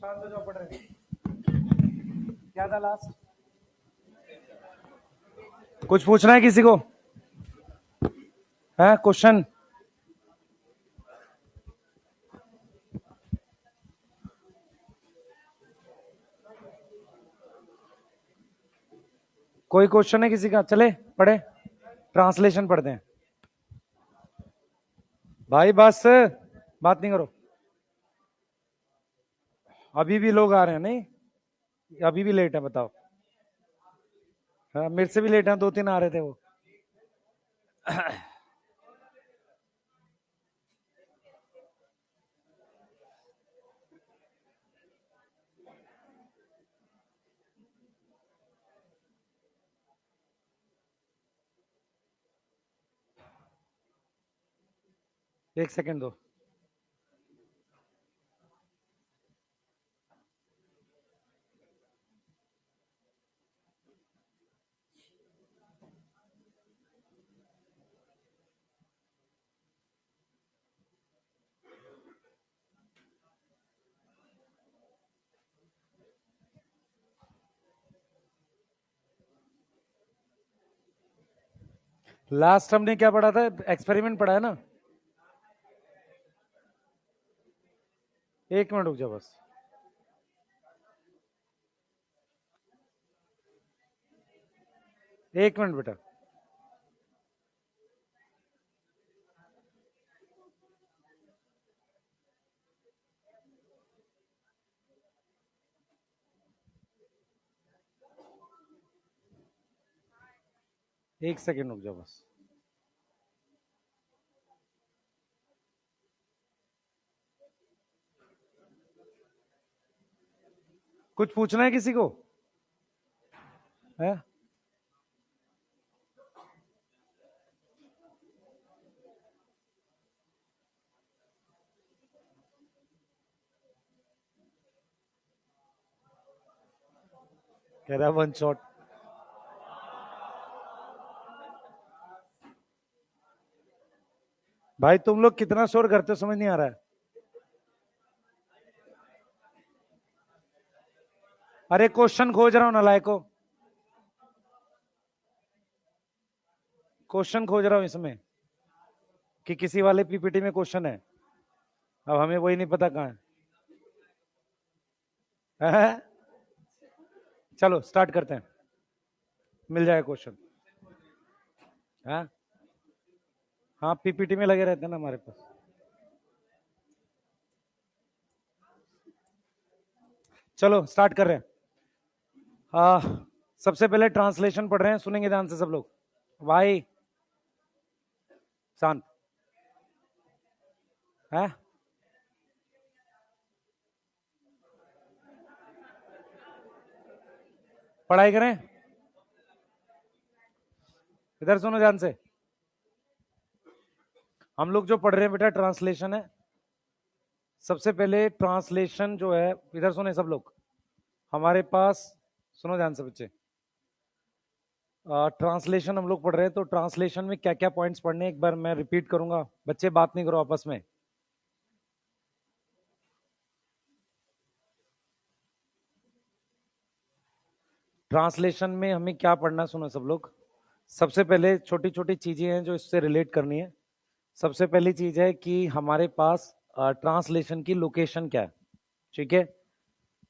शांत हो जाओ, पढ़ रहे क्या था लास्ट? कुछ पूछना है किसी को? है क्वेश्चन? कोई क्वेश्चन है किसी का? चले पढ़े, ट्रांसलेशन पढ़ते हैं भाई। बस बात नहीं करो। अभी भी लोग आ रहे हैं? नहीं अभी भी लेट है, बताओ। हाँ, मेरे से भी लेट है, 2-3 आ रहे थे वो। एक सेकंड दो। लास्ट हमने क्या पढ़ा था? एक्सपेरिमेंट पढ़ा है ना? एक मिनट रुक जाओ बस। एक मिनट बेटा। एक सेकंड रुक जाओ बस। कुछ पूछना है किसी को? है? कह रहा वन शॉट। भाई तुम लोग कितना शोर करते हो समझ नहीं आ रहा है। अरे क्वेश्चन खोज रहा हूं नालायको, क्वेश्चन खोज रहा हूं इसमें कि किसी वाले पीपीटी में क्वेश्चन है। अब हमें वही नहीं पता कहां है। चलो स्टार्ट करते हैं, मिल जाएगा क्वेश्चन। हाँ हाँ, पीपीटी में लगे रहते हैं ना हमारे पास। चलो स्टार्ट कर रहे हैं। सबसे पहले ट्रांसलेशन पढ़ रहे हैं, सुनेंगे ध्यान से सब लोग। भाई शांत है। पढ़ाई करें, इधर सुनो ध्यान से। हम लोग जो पढ़ रहे हैं बेटा ट्रांसलेशन है। सबसे पहले ट्रांसलेशन जो है, इधर सुने सब लोग। हमारे पास सुनो ध्यान से बच्चे। ट्रांसलेशन हम लोग पढ़ रहे हैं, तो ट्रांसलेशन में क्या क्या पॉइंट्स पढ़ने हैं एक बार मैं रिपीट करूंगा। बच्चे बात नहीं करो आपस में। ट्रांसलेशन में हमें क्या पढ़ना, सुनो सब लोग। सबसे पहले छोटी छोटी चीजें हैं जो इससे रिलेट करनी है। सबसे पहली चीज है कि हमारे पास ट्रांसलेशन की लोकेशन क्या है। ठीक है,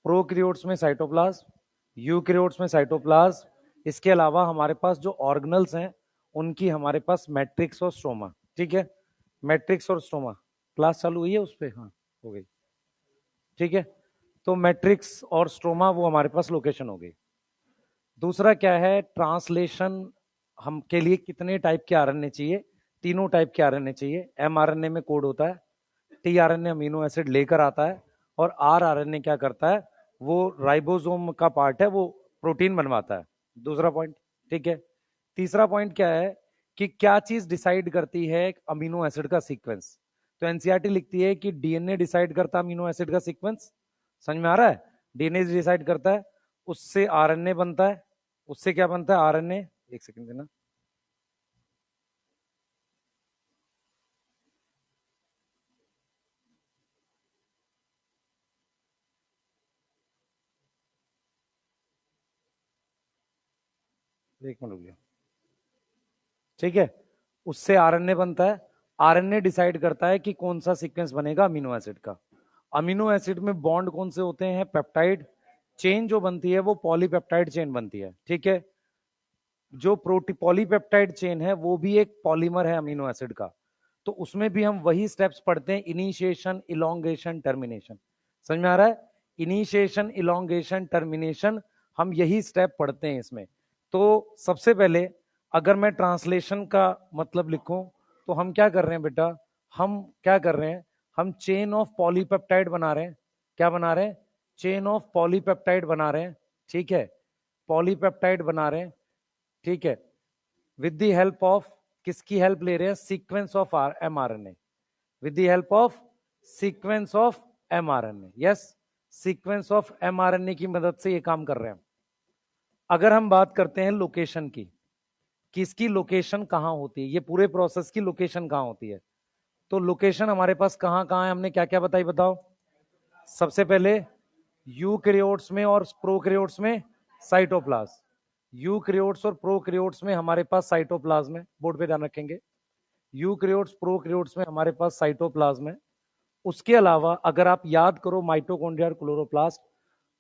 प्रोकैरियोट्स में साइटोप्लाज्म, यूकैरियोट्स में साइटोप्लाज्म। इसके अलावा हमारे पास जो ऑर्गेनल्स हैं उनकी हमारे पास मैट्रिक्स और स्ट्रोमा। ठीक है, मैट्रिक्स और स्ट्रोमा। क्लास चालू हुई है उस पर? हाँ हो गई। ठीक है, तो मैट्रिक्स और स्ट्रोमा वो हमारे पास लोकेशन हो गई। दूसरा क्या है, ट्रांसलेशन हम के लिए कितने टाइप के आरएनए चाहिए? तीनों टाइप के आरएनए चाहिए। एमआरएनए में कोड होता है, टीआरएनए अमीनो एसिड लेकर आता है, और आरआरएनए क्या करता है, वो राइबोसोम का पार्ट है, वो प्रोटीन बनवाता है। दूसरा पॉइंट। ठीक है, तीसरा पॉइंट क्या है कि क्या चीज डिसाइड करती है अमीनो एसिड का सीक्वेंस। तो एनसीईआरटी लिखती है कि डीएनए डिसाइड करता है अमीनो एसिड का सीक्वेंस। समझ में आ रहा है? डीएनए डिसाइड करता है, उससे आरएनए बनता है, उससे क्या बनता है आरएनए। एक सेकंड देना। एक मिनट रुक जाओ। ठीक है, उससे आरएनए बनता है। आरएनए डिसाइड करता है कि कौन सा सीक्वेंस बनेगा अमीनो एसिड का। अमीनो एसिड में बॉन्ड कौन से होते हैं? पेप्टाइड चेन जो बनती है वो पॉलीपेप्टाइड चेन बनती है। ठीक है, जो पॉलीपेप्टाइड चेन है वो भी एक पॉलीमर है अमीनो एसिड का। तो उसमें भी हम वही स्टेप्स पढ़ते हैं, इनिशिएशन, इलोंगेशन, टर्मिनेशन। समझ में आ रहा है? इनिशिएशन, इलोंगेशन, टर्मिनेशन, हम यही स्टेप पढ़ते हैं इसमें। तो सबसे पहले अगर मैं ट्रांसलेशन का मतलब लिखूं तो हम क्या कर रहे हैं बेटा? हम क्या कर रहे हैं? हम चेन ऑफ पॉलीपेप्टाइड बना रहे हैं। क्या बना रहे हैं? चेन ऑफ पॉलीपेप्टाइड बना रहे हैं। ठीक है, पॉलीपेप्टाइड बना रहे हैं। ठीक है, विद द हेल्प ऑफ, किसकी हेल्प ले रहे हैं? Sequence of mRNA. With the help of sequence of mRNA. Yes, sequence of mRNA की मदद से ये काम कर रहे हैं। अगर हम बात करते हैं लोकेशन की, किसकी लोकेशन कहां होती है, ये पूरे प्रोसेस की लोकेशन कहां होती है, तो लोकेशन हमारे पास कहां कहां है? हमने क्या क्या बताई, बताओ। सबसे पहले यूकैरियोट्स में और प्रोकैरियोट्स में साइटोप्लाज्म। यूकैरियोट्स और प्रोकैरियोट्स में हमारे पास साइटोप्लाज्म है, बोर्ड पे ध्यान रखेंगे। यूकैरियोट्स प्रोकैरियोट्स में हमारे पास साइटोप्लाज्म है। उसके अलावा अगर आप याद करो माइटोकॉन्ड्रिया और क्लोरोप्लास्ट,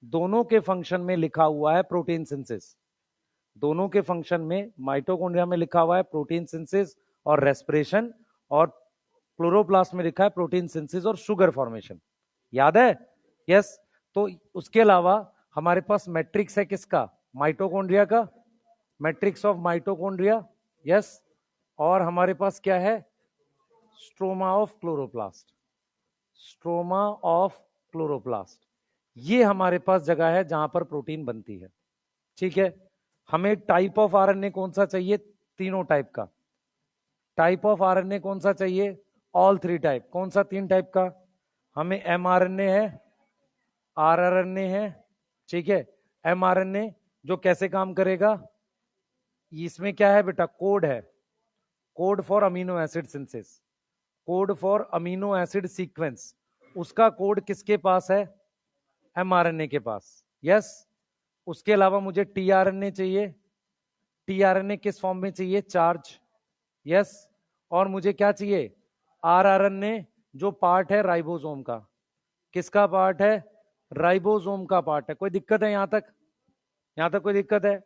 दोनों के फंक्शन में लिखा हुआ है प्रोटीन सिंथेसिस। दोनों के फंक्शन में माइटोकॉन्ड्रिया में लिखा हुआ है प्रोटीन सिंथेसिस और रेस्पिरेशन, और क्लोरोप्लास्ट में लिखा है प्रोटीन सिंथेसिस और शुगर फॉर्मेशन। याद है? यस। तो उसके अलावा हमारे पास मैट्रिक्स है किसका? माइटोकॉन्ड्रिया का, मैट्रिक्स ऑफ माइटोकॉन्ड्रिया। यस। और हमारे पास क्या है? Stroma of chloroplast. Stroma of chloroplast, ये हमारे पास जगह है जहां पर प्रोटीन बनती है। ठीक है, हमें टाइप ऑफ आरएनए कौन सा चाहिए? तीनों टाइप का। टाइप ऑफ आरएनए कौन सा चाहिए? All three type. कौन सा? तीन टाइप का। हमें एमआरएनए है, आरआरएनए है। ठीक है, एमआरएनए जो कैसे काम करेगा? इसमें क्या है बेटा? कोड है, code for amino acid synthesis, code for amino acid sequence. उसका कोड किसके पास है? एमआरएनए के पास। यस। उसके अलावा मुझे टीआरएनए चाहिए। टीआरएनए किस फॉर्म में चाहिए? चार्ज। यस। और मुझे क्या चाहिए? आरआरएनए जो पार्ट है राइबोसोम का। किसका पार्ट है? राइबोसोम का पार्ट है। कोई दिक्कत है यहां तक? यहां तक कोई दिक्कत है?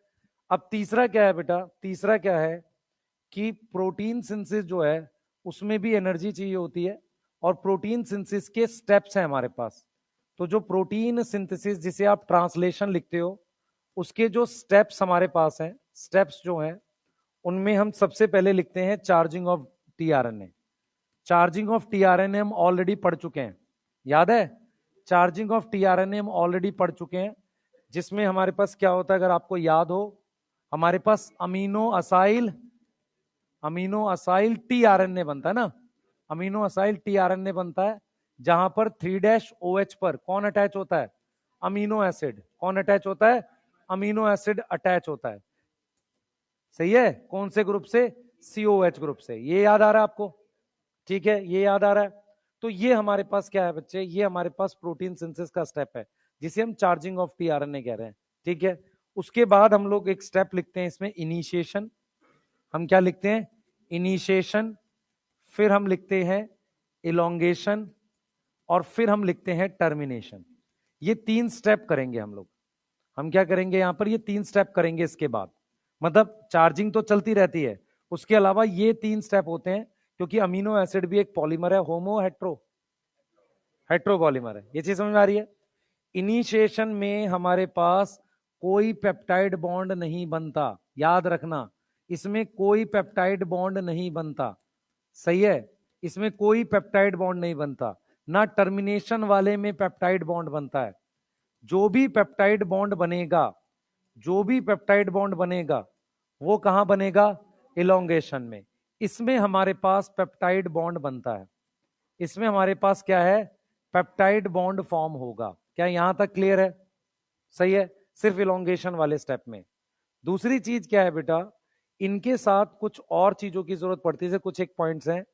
अब तीसरा क्या है बेटा? तीसरा क्या है कि प्रोटीन सिंथेसिस जो है उसमें भी एनर्जी चाहिए होती है, और प्रोटीन सिंथेसिस के स्टेप्स हैं हमारे पास। तो जो प्रोटीन सिंथेसिस जिसे आप ट्रांसलेशन लिखते हो, उसके जो स्टेप्स हमारे पास हैं, स्टेप्स जो हैं उनमें हम सबसे पहले लिखते हैं charging of tRNA. Charging of tRNA हम ऑलरेडी पढ़ चुके हैं, याद है? चार्जिंग ऑफ टीआरएनए हम ऑलरेडी पढ़ चुके हैं, जिसमें हमारे पास क्या होता है अगर आपको याद हो? हमारे पास अमीनो असाइल टीआरएनए बनता है ना। अमीनो असाइल टीआरएनए बनता है जहां पर 3' OH पर कौन अटैच होता है? Amino acid. कौन अटैच होता है? अमीनो एसिड अटैच होता है। सही है? कौन से ग्रुप से? COH ग्रुप से। ये याद आ रहा है आपको? ठीक है, ये याद आ रहा है। तो ये हमारे पास क्या है बच्चे? ये हमारे पास प्रोटीन सिंथेसिस का स्टेप है जिसे हम चार्जिंग ऑफ टीआरएनए कह रहे हैं। ठीक है, उसके बाद हम लोग एक स्टेप लिखते हैं इसमें, इनिशिएशन। हम क्या लिखते हैं? इनिशिएशन। फिर हम लिखते हैं इलोंगेशन, और फिर हम लिखते हैं टर्मिनेशन। ये तीन स्टेप करेंगे हम लोग। हम क्या करेंगे यहां पर? ये तीन स्टेप करेंगे इसके बाद। मतलब चार्जिंग तो चलती रहती है, उसके अलावा ये तीन स्टेप होते हैं, क्योंकि अमीनो एसिड भी एक पॉलीमर है। होमो हेट्रो? हेट्रो पॉलीमर है। ये चीज समझ में आ रही है? इनिशिएशन में हमारे पास कोई पेप्टाइड बॉन्ड नहीं बनता, याद रखना। इसमें कोई पेप्टाइड बॉन्ड नहीं बनता। सही है? इसमें कोई पेप्टाइड बॉन्ड नहीं बनता। ना टर्मिनेशन वाले में पेप्टाइड बॉन्ड बनता है। जो भी पेप्टाइड बॉन्ड बनेगा, जो भी पेप्टाइड बॉन्ड बनेगा वो कहां बनेगा? इलोंगेशन में। इसमें हमारे पास पेप्टाइड बॉन्ड बनता है, इसमें हमारे पास क्या है, पेप्टाइड बॉन्ड फॉर्म होगा। क्या यहां तक क्लियर है? सही है, सिर्फ इलोंगेशन वाले स्टेप में। दूसरी चीज क्या है बेटा, इनके साथ कुछ और चीजों की जरूरत पड़ती है। जैसे कुछ एक पॉइंट्स हैं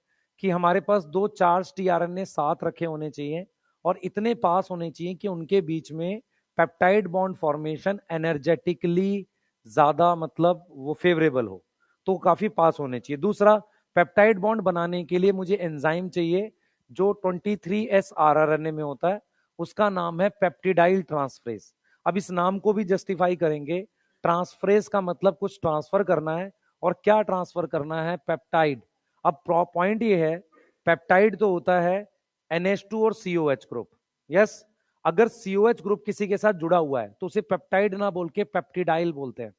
कि हमारे पास 2 चार्ज टीआरएनए साथ रखे होने चाहिए और इतने पास होने चाहिए कि उनके बीच में पेप्टाइड बॉन्ड फॉर्मेशन एनर्जेटिकली ज्यादा मतलब वो फेवरेबल हो, तो काफी पास होने चाहिए। दूसरा, पेप्टाइड बॉन्ड बनाने के लिए मुझे एंजाइम चाहिए जो 23S आरआरएनए में होता है, उसका नाम है पेप्टिडाइल ट्रांसफरेज। अब इस नाम को भी जस्टिफाई करेंगे। ट्रांसफरेज का मतलब कुछ ट्रांसफर करना है, और क्या ट्रांसफर करना है, पेप्टाइड। अब पॉइंट ये है, पेप्टाइड तो होता है NH2 और COH ग्रुप, यस। अगर COH ग्रुप किसी के साथ जुड़ा हुआ है तो उसे पेप्टाइड ना बोल के पेप्टिडाइल बोलते हैं।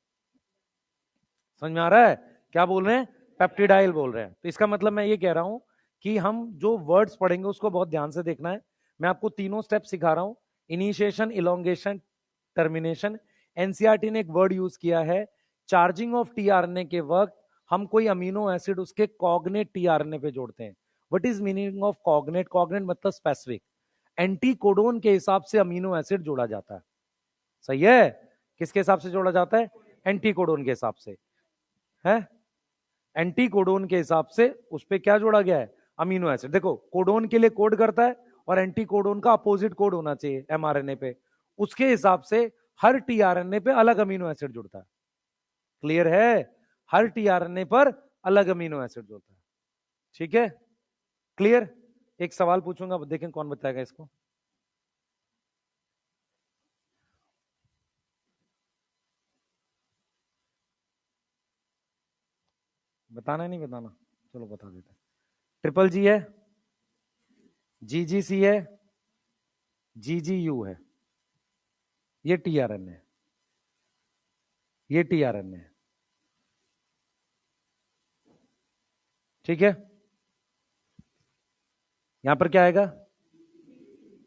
समझ में आ रहा है क्या बोल रहे हैं? पेप्टिडाइल बोल रहे हैं। तो इसका मतलब मैं ये कह रहा हूं कि हम जो वर्ड्स पढ़ेंगे उसको बहुत ध्यान से देखना है। मैं आपको तीनों स्टेप सिखा रहा हूं, इनिशिएशन, इलोंगेशन, टर्मिनेशन। एनसीईआरटी ने एक वर्ड यूज किया है, चार्जिंग ऑफ टीआरएनए के वक्त हम कोई अमीनो एसिड उसके कॉग्नेट टीआरएनए पे जोड़ते हैं। What is meaning of cognate? Cognate मतलब स्पेसिफिक। एंटी कोडोन के हिसाब से अमीनो एसिड जोड़ा जाता है। सही है? किसके हिसाब से जोड़ा जाता है? एंटी कोडोन के हिसाब से है। एंटी कोडोन के हिसाब से उस पर क्या जोड़ा गया है? Amino acid. देखो, कोडोन के लिए कोड करता है और एंटी कोडोन का अपोजिट कोड होना चाहिए एमआरएनए पे, उसके हिसाब से हर टीआरएनए पे अलग अमीनो एसिड जुड़ता है। क्लियर है? हर टीआरएनए पर अलग अमीनो एसिड जुड़ता है। ठीक है, क्लियर? एक सवाल पूछूंगा, देखें कौन बताएगा इसको। बताना है नहीं बताना? चलो बता देते। ट्रिपल जी है, GGC है, GGU है, ये टीआरएनए है, ये टीआरएनए है। ठीक है, यहां पर क्या आएगा?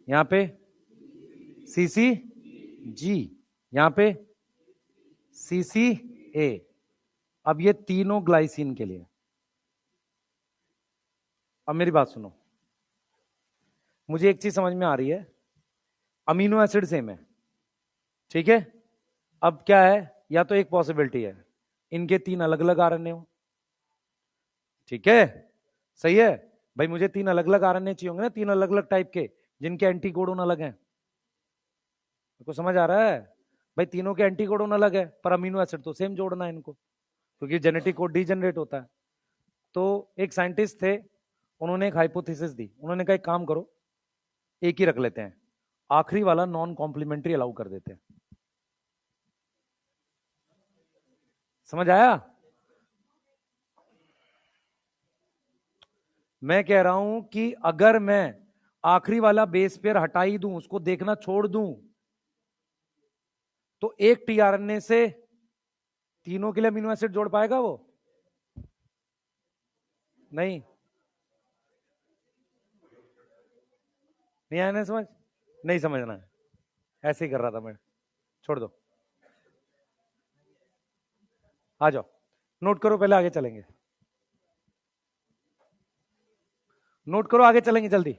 यहां पे CCG, यहां पे CCA। अब ये तीनों ग्लाइसिन के लिए। अब मेरी बात सुनो, मुझे एक चीज समझ में आ रही है, अमीनो एसिड सेम है, ठीक है। अब क्या है, या तो एक पॉसिबिलिटी है इनके 3 अलग अलग आरएनए हो, ठीक है, सही है। भाई मुझे 3 अलग अलग आरएनए चाहिए होंगे ना, 3 अलग अलग टाइप के, जिनके एंटी कोडोन अलग हैं। आपको समझ आ रहा है? भाई तीनों के एंटी कोडोन अलग है पर अमीनो एसिड तो सेम जोड़ना है इनको, क्योंकि जेनेटिक कोड डीजनरेट होता है। तो एक साइंटिस्ट थे, उन्होंने एक हाइपोथेसिस दी। उन्होंने कहा एक काम करो, एक ही रख लेते हैं, आखिरी वाला नॉन कॉम्प्लीमेंट्री अलाउ कर देते हैं। समझ आया? मैं कह रहा हूं कि अगर मैं आखिरी वाला बेस पेयर हटा ही दूं, उसको देखना छोड़ दूं, तो एक टीआरएनए से तीनों के लिए अमीनो एसिड जोड़ पाएगा वो? नहीं। नहीं आया ना समझ? नहीं समझना है, ऐसे ही कर रहा था मैं, छोड़ दो। आ जाओ, नोट करो, पहले आगे चलेंगे। नोट करो, आगे चलेंगे जल्दी।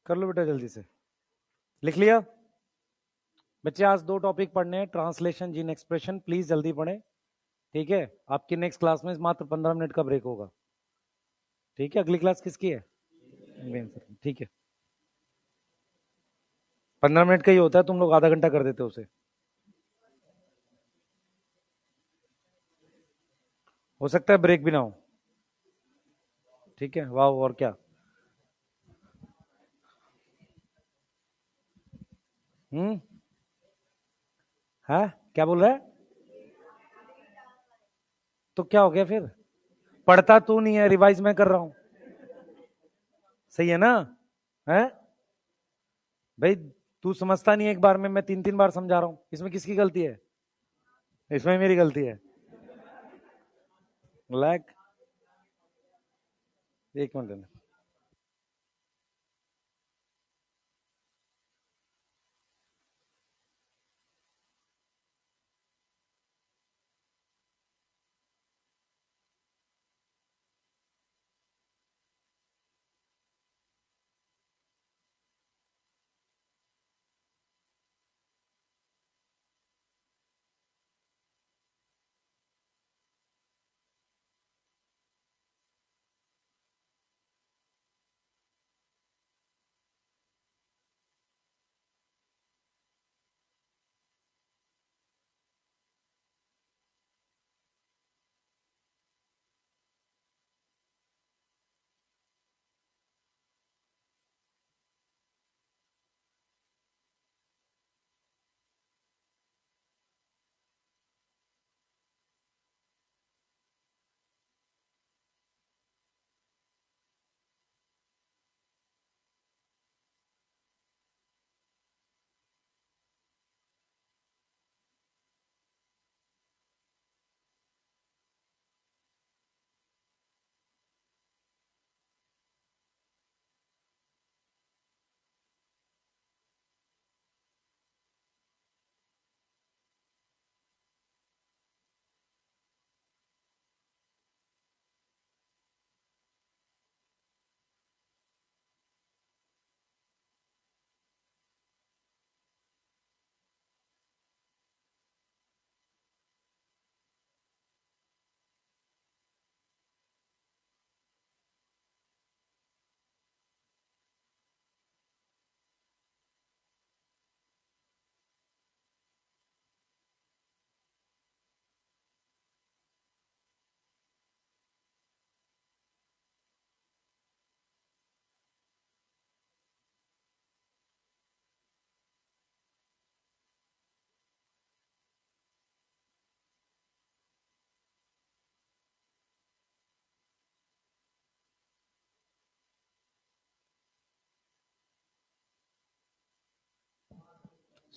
कर लो बेटा जल्दी से, लिख लिया? बच्चे आज 2 टॉपिक पढ़ने हैं, ट्रांसलेशन, जीन एक्सप्रेशन, प्लीज जल्दी पढ़ें। ठीक है, आपकी नेक्स्ट क्लास में मात्र 15 मिनट का ब्रेक होगा। ठीक है, अगली क्लास किसकी है? ठीक है, 15 मिनट का ही होता है, तुम लोग आधा घंटा कर देते हो उसे। हो सकता है ब्रेक भी ना हो। ठीक है, वाह, और क्या? हम्म। है, क्या बोल रहा है? तो क्या हो गया फिर? पढ़ता तू नहीं है, रिवाइज मैं कर रहा हूं। सही है ना? है भाई, तू समझता नहीं है, एक बार में मैं तीन तीन बार समझा रहा हूं, इसमें किसकी गलती है? इसमें मेरी गलती है। लाइक, एक मिनट।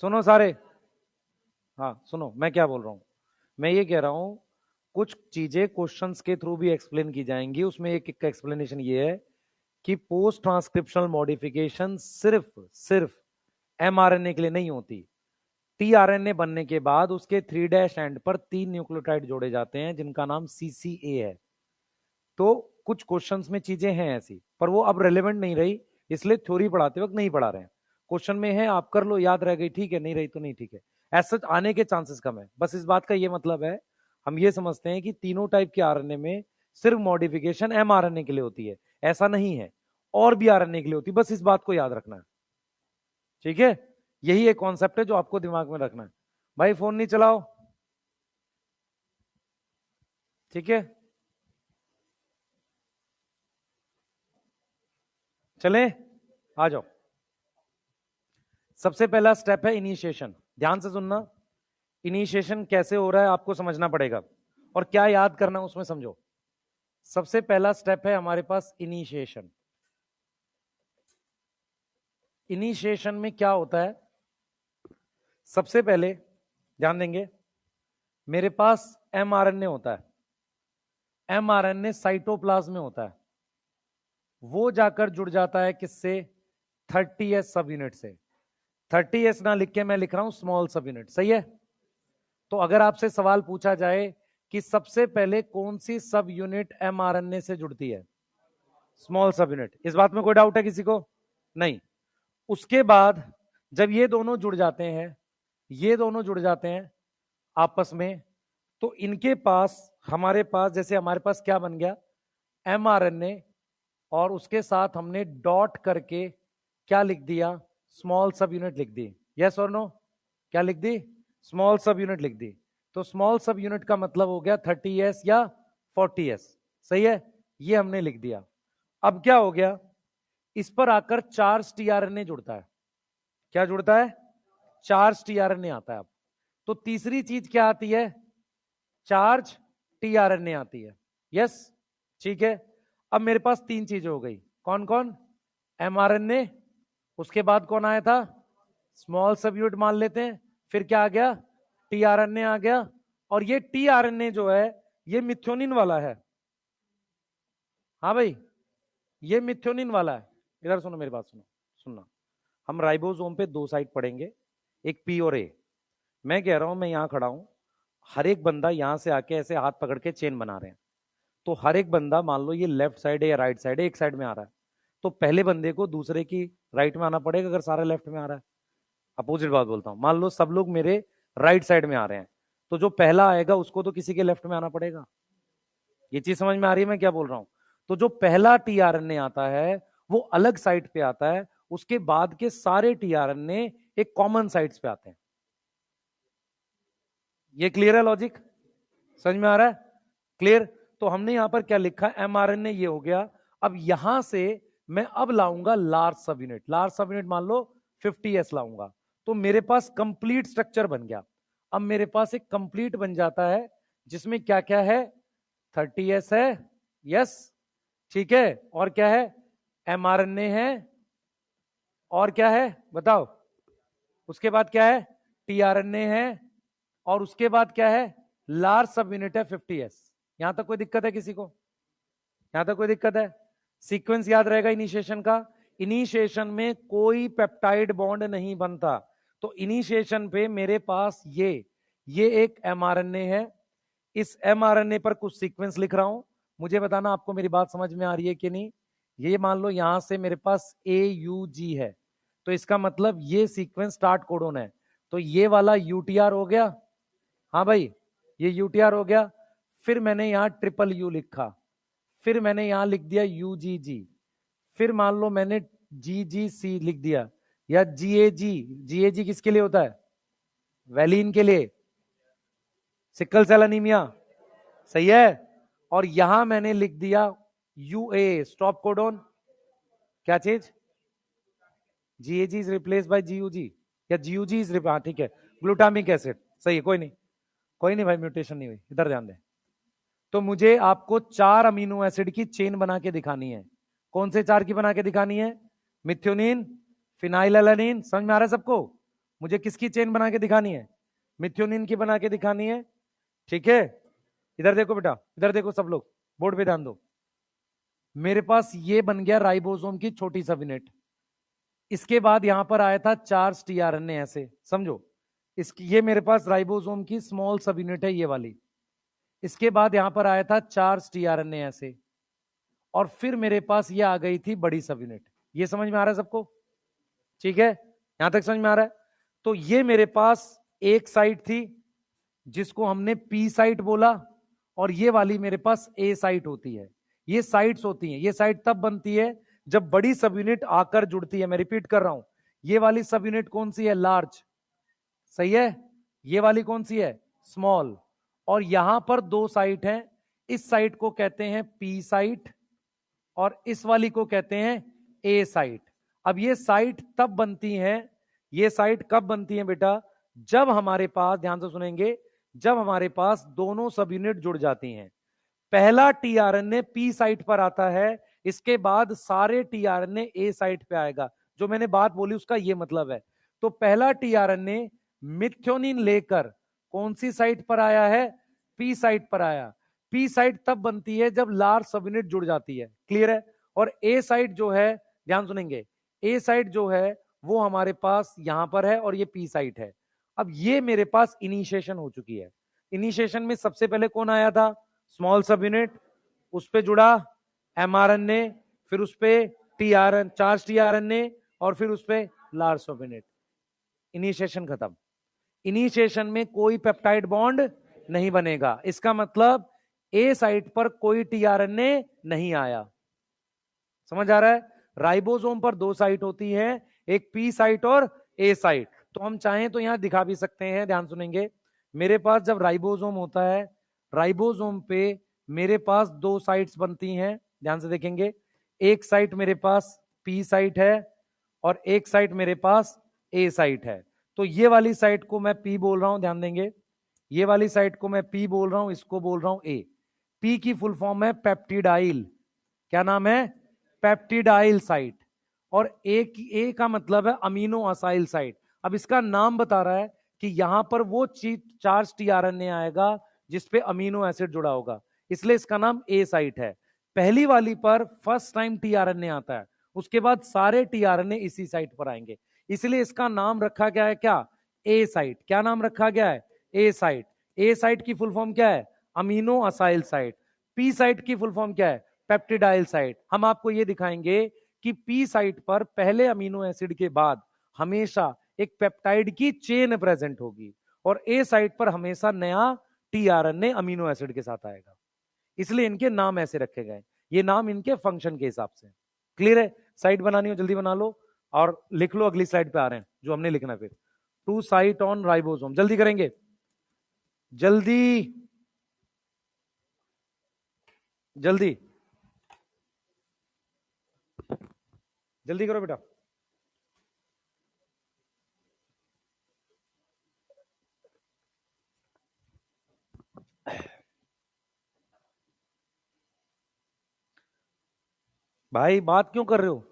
सुनो सारे। हाँ सुनो, मैं क्या बोल रहा हूँ। मैं ये कह रहा हूँ, कुछ चीजें क्वेश्चंस के थ्रू भी एक्सप्लेन की जाएंगी। उसमें एक एक का एक्सप्लेनेशन ये है कि पोस्ट ट्रांसक्रिप्शनल मॉडिफिकेशन सिर्फ सिर्फ एमआरएनए के लिए नहीं होती। टीआरएनए बनने के बाद उसके 3' एंड पर 3 न्यूक्लियोटाइड जोड़े जाते हैं, जिनका नाम सीसीए है। तो कुछ क्वेश्चंस में चीजें हैं ऐसी, पर वो अब रेलेवेंट नहीं रही, इसलिए थ्योरी पढ़ाते वक्त नहीं पढ़ा रहे हैं। क्वेश्चन में है, आप कर लो, याद रह गई ठीक है, नहीं रही तो नहीं ठीक है। ऐसा आने के चांसेस कम है। बस इस बात का ये मतलब है, हम ये समझते हैं कि तीनों टाइप के आरएनए में सिर्फ मॉडिफिकेशन एमआरएनए के लिए होती है, ऐसा नहीं है। और भी आरएनए के लिए होती है, बस इस बात को याद रखना है। ठीक है, यही एक कॉन्सेप्ट है जो आपको दिमाग में रखना है। भाई फोन नहीं चलाओ, ठीक है? चलें, आ जाओ। सबसे पहला स्टेप है इनिशिएशन। ध्यान से सुनना। इनिशिएशन कैसे हो रहा है आपको समझना पड़ेगा, और क्या याद करना उसमें समझो। सबसे पहला स्टेप है हमारे पास इनिशिएशन। इनिशिएशन में क्या होता है? सबसे पहले ध्यान देंगे, मेरे पास एमआरएनए होता है। एमआरएनए साइटोप्लाज्म में होता है। वो जाकर जुड़ जाता है किससे? 30s सब यूनिट से। 30s ना लिख के मैं लिख रहा हूं स्मॉल सब यूनिट, सही है? तो अगर आपसे सवाल पूछा जाए कि सबसे पहले कौन सी सब यूनिट एमआरएनए से जुड़ती है? स्मॉल सब यूनिट। इस बात में कोई डाउट है किसी को? नहीं। उसके बाद जब ये दोनों जुड़ जाते हैं, ये दोनों जुड़ जाते हैं आपस में, तो इनके पास, हमारे पास, जैसे हमारे पास क्या बन गया? एमआरएनए, और उसके साथ हमने डॉट करके क्या लिख दिया? स्मॉल सब यूनिट लिख दी। यस और नो? क्या लिख दी? स्मॉल सब यूनिट लिख दी। तो स्मॉल सब यूनिट का मतलब हो गया 30s या 40s, सही है? ये हमने लिख दिया। अब क्या हो गया, इस पर आकर चार्ज टीआरएनए जुड़ता है। क्या जुड़ता है? चार्ज टीआरएनए आता है। अब तो तीसरी चीज क्या आती है? चार्ज टीआरएनए आती है। यस, ठीक है। अब मेरे पास तीन चीजें हो गई, कौन कौन? एमआरएनए, उसके बाद कौन आया था? स्मॉल सब यूनिट मान लेते हैं, फिर क्या आ गया? टीआरएनए आ गया। और ये टीआरएनए जो है ये मिथ्योनिन वाला है। हाँ भाई, ये मिथ्योनिन वाला है। इधर सुनो, मेरी बात सुनो, सुनना। हम राइबोसोम पे दो साइड पढ़ेंगे, एक पी और ए। मैं कह रहा हूं, मैं यहां खड़ा हूं, हर एक बंदा यहां से आके ऐसे हाथ पकड़ के चेन बना रहे हैं। तो हर एक बंदा, मान लो ये लेफ्ट साइड है या राइट साइड है, एक साइड में आ रहा है, तो पहले बंदे को दूसरे की राइट में आना पड़ेगा अगर सारा लेफ्ट में आ रहा है। अपोजिट बात बोलता हूं, मान लो सब लोग मेरे राइट साइड में आ रहे हैं, तो जो पहला आएगा उसको तो किसी के लेफ्ट में आना पड़ेगा। ये चीज समझ में आ रही है मैं क्या बोल रहा हूं? तो जो पहला टीआरएनए आता है वो अलग साइट पे आता है, उसके बाद के सारे टीआरएनए एक कॉमन साइट्स पे आते हैं। ये क्लियर है लॉजिक? समझ में आ रहा है? क्लियर? तो हमने यहां पर क्या लिखा, एमआरएनए ये हो गया। अब यहां से मैं अब लाऊंगा लार्ज सब यूनिट। लार्ज सब यूनिट मान लो 50s लाऊंगा, तो मेरे पास कंप्लीट स्ट्रक्चर बन गया। अब मेरे पास एक कंप्लीट बन जाता है जिसमें क्या क्या है? 30s है, यस, ठीक है, और क्या है? एमआरएनए है, और क्या है बताओ? उसके बाद क्या है? टीआरएनए है, और उसके बाद क्या है? लार्ज सब यूनिट है 50s। यहां तक कोई दिक्कत है किसी को? यहां तक कोई दिक्कत है? सीक्वेंस याद रहेगा इनिशिएशन का। इनिशिएशन में कोई पेप्टाइड बॉन्ड नहीं बनता, तो इनिशिएशन पे मेरे पास ये एक एमआरएनए है। इस एमआरएनए पर कुछ सीक्वेंस लिख रहा हूं, मुझे बताना आपको मेरी बात समझ में आ रही है कि नहीं। ये मान लो यहां से मेरे पास AUG है, तो इसका मतलब ये सीक्वेंस स्टार्ट कोडोन है, तो ये वाला यूटीआर हो गया। हाँ भाई, ये यूटीआर हो गया। फिर मैंने यहां ट्रिपल यू लिखा, फिर मैंने यहां लिख दिया UGG, फिर मान लो मैंने GGC लिख दिया, या GAG। GAG किसके लिए होता है? वैलीन के लिए, सिकल सेल अनीमिया, सही है। और यहां मैंने लिख दिया UA, स्टॉप कोडोन। क्या चीज? GAG is replace by GUG, या GUG इज, हाँ ठीक है, ग्लूटामिक एसिड, सही है। कोई नहीं, कोई नहीं भाई, म्यूटेशन नहीं हुई, इधर ध्यान दे। तो मुझे आपको 4 अमीनो एसिड की चेन बना के दिखानी है। कौन से 4 की बना के दिखानी है? मिथ्योनिन, फिनाइलएलानिन, समझ में आ रहा है सबको? मुझे किसकी चेन बना के दिखानी है? मिथ्योनिन की बना के दिखानी है, ठीक है। इधर देखो बेटा, इधर देखो सब लोग, बोर्ड पे ध्यान दो। मेरे पास ये बन गया राइबोसोम की छोटी सब यूनिट। इसके बाद यहां पर आया था चार्ज टीआरएनए, ऐसे समझो। इसकी, ये मेरे पास राइबोसोम की स्मॉल सब यूनिट है, ये वाली। इसके बाद यहां पर आया था चार्ज टीआरएनए ऐसे, और फिर मेरे पास ये आ गई थी बड़ी सब यूनिट। ये समझ में आ रहा है सबको? ठीक है, यहां तक समझ में आ रहा है? तो ये मेरे पास एक साइट थी जिसको हमने पी साइट बोला, और ये वाली मेरे पास ए साइट होती है। ये साइट्स होती हैं, ये साइट तब बनती है जब बड़ी सब यूनिट आकर जुड़ती है। मैं रिपीट कर रहा हूं, ये वाली सब यूनिट कौन सी है? लार्ज, सही है। ये वाली कौन सी है? स्मॉल। और यहां पर दो साइट हैं, इस साइट को कहते हैं पी साइट, और इस वाली को कहते हैं ए साइट। अब ये साइट तब बनती हैं, ये साइट कब बनती है बेटा? जब हमारे पास, ध्यान से सुनेंगे, जब हमारे पास दोनों सब यूनिट जुड़ जाती हैं। पहला टीआरएनए पी साइट पर आता है, इसके बाद सारे टीआरएनए ए साइट पे आएगा। जो मैंने बात बोली उसका ये मतलब है। तो पहला टीआरएनए मिथ्योनिन लेकर कौन सी साइट पर आया है? पी साइट पर आया। पी साइट तब बनती है जब लार्ज सब यूनिट जुड़ जाती है, क्लियर है। और ए साइट जो है, ध्यान सुनेंगे, ए साइट जो है वो हमारे पास यहां पर है, और ये पी साइट है। अब ये मेरे पास इनिशिएशन हो चुकी है। इनिशिएशन में सबसे पहले कौन आया था? स्मॉल सब यूनिट, उस पे जुड़ा एमआरएनए, फिर उस पे टीआरएन, चार्ज टीआरएनए, और फिर उस पे लार्ज सब यूनिट। इनिशिएशन खत्म। इनिशिएशन में कोई पेप्टाइड बॉन्ड नहीं बनेगा, इसका मतलब ए साइट पर कोई टीआरएनए नहीं आया। समझ आ रहा है? राइबोसोम पर दो साइट होती है, एक पी साइट और ए साइट। तो हम चाहें तो यहां दिखा भी सकते हैं, ध्यान सुनेंगे। मेरे पास जब राइबोसोम होता है, राइबोसोम पे मेरे पास दो साइट्स बनती हैं, ध्यान से देखेंगे। एक साइट मेरे पास पी साइट है और एक साइट मेरे पास ए साइट है। तो ये वाली साइट को मैं पी बोल रहा हूं, ध्यान देंगे, ये वाली साइट को मैं पी बोल रहा हूं, इसको बोल रहा हूं ए। पी की फुल फॉर्म है पेप्टिडाइल। क्या नाम है? Peptidyl site. और ए का मतलब है अमीनो असाइल साइट। अब इसका नाम बता रहा है कि यहां पर वो चार्ज टीआरएनए आएगा जिसपे अमीनो एसिड जुड़ा होगा, इसलिए इसका नाम ए साइट है। पहली वाली पर फर्स्ट टाइम टीआरएनए आता है, उसके बाद सारे टीआरएनए इसी साइट पर आएंगे, इसलिए इसका नाम रखा गया है क्या? ए साइट। क्या नाम रखा गया है? ए साइट। ए साइट की फुल फॉर्म क्या है? Amino acyl site. P site की फुल फॉर्म क्या है? Peptidyl site. हम आपको यह दिखाएंगे कि पी साइट पर पहले अमीनो एसिड के बाद हमेशा एक पेप्टाइड की चेन प्रेजेंट होगी और ए साइट पर हमेशा नया टीआरएनए अमीनो एसिड के साथ आएगा, इसलिए इनके नाम ऐसे रखे गए। ये नाम इनके फंक्शन के हिसाब से। क्लियर है? साइट बनानी हो जल्दी बना लो और लिख लो, अगली स्लाइड पे आ रहे हैं जो हमने लिखना। फिर टू साइट ऑन राइबोसोम, जल्दी करेंगे, जल्दी जल्दी जल्दी करो बेटा। भाई बात क्यों कर रहे हो?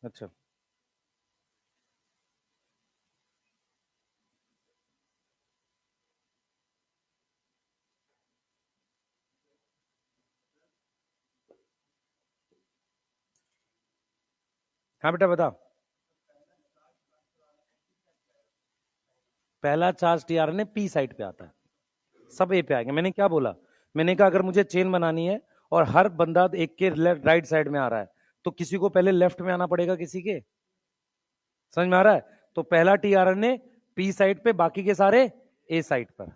अच्छा, हाँ बेटा बता। पहला चार्ज टीआरएनए पी साइट पे आता है, सब ए पे आएंगे। मैंने क्या बोला? मैंने कहा अगर मुझे चेन बनानी है और हर बंदा एक के लेफ्ट राइट साइड में आ रहा है, तो किसी को पहले लेफ्ट में आना पड़ेगा किसी के। समझ में आ रहा है? तो पहला टीआरएनए पी साइड पे, बाकी के सारे ए साइड पर।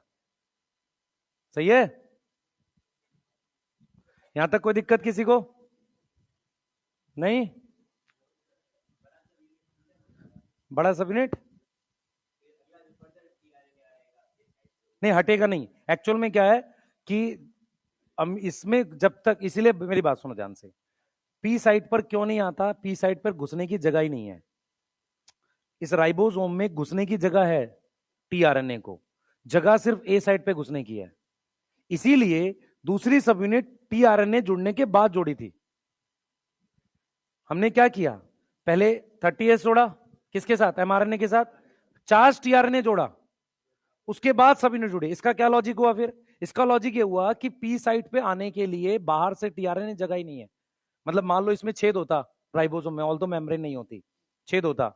सही है? यहां तक कोई दिक्कत किसी को? नहीं? बड़ा सब यूनिट नहीं हटेगा, नहीं। एक्चुअल में क्या है कि इसमें जब तक, इसीलिए मेरी बात सुनो ध्यान से, पी साइट पर क्यों नहीं आता? पी साइट पर घुसने की जगह ही नहीं है। इस राइबोसोम में घुसने की जगह है टीआरएनए को, जगह सिर्फ ए साइट पे घुसने की है, इसीलिए दूसरी सब यूनिट टीआरएनए जुड़ने के बाद जोड़ी थी। हमने क्या किया? पहले 30S जोड़ा, किसके साथ? एमआरएनए के साथ। चार्ज टीआरएनए जोड़ा, उसके बाद सब यूनिट जुड़े। इसका क्या लॉजिक हुआ फिर? इसका लॉजिक ये हुआ कि पी साइट पे आने के लिए बाहर से टीआरएनए जगह ही नहीं है। मतलब मान लो इसमें छेद होता राइबोसोम में, ऑल तो मेम्ब्रेन नहीं होती, छेद होता,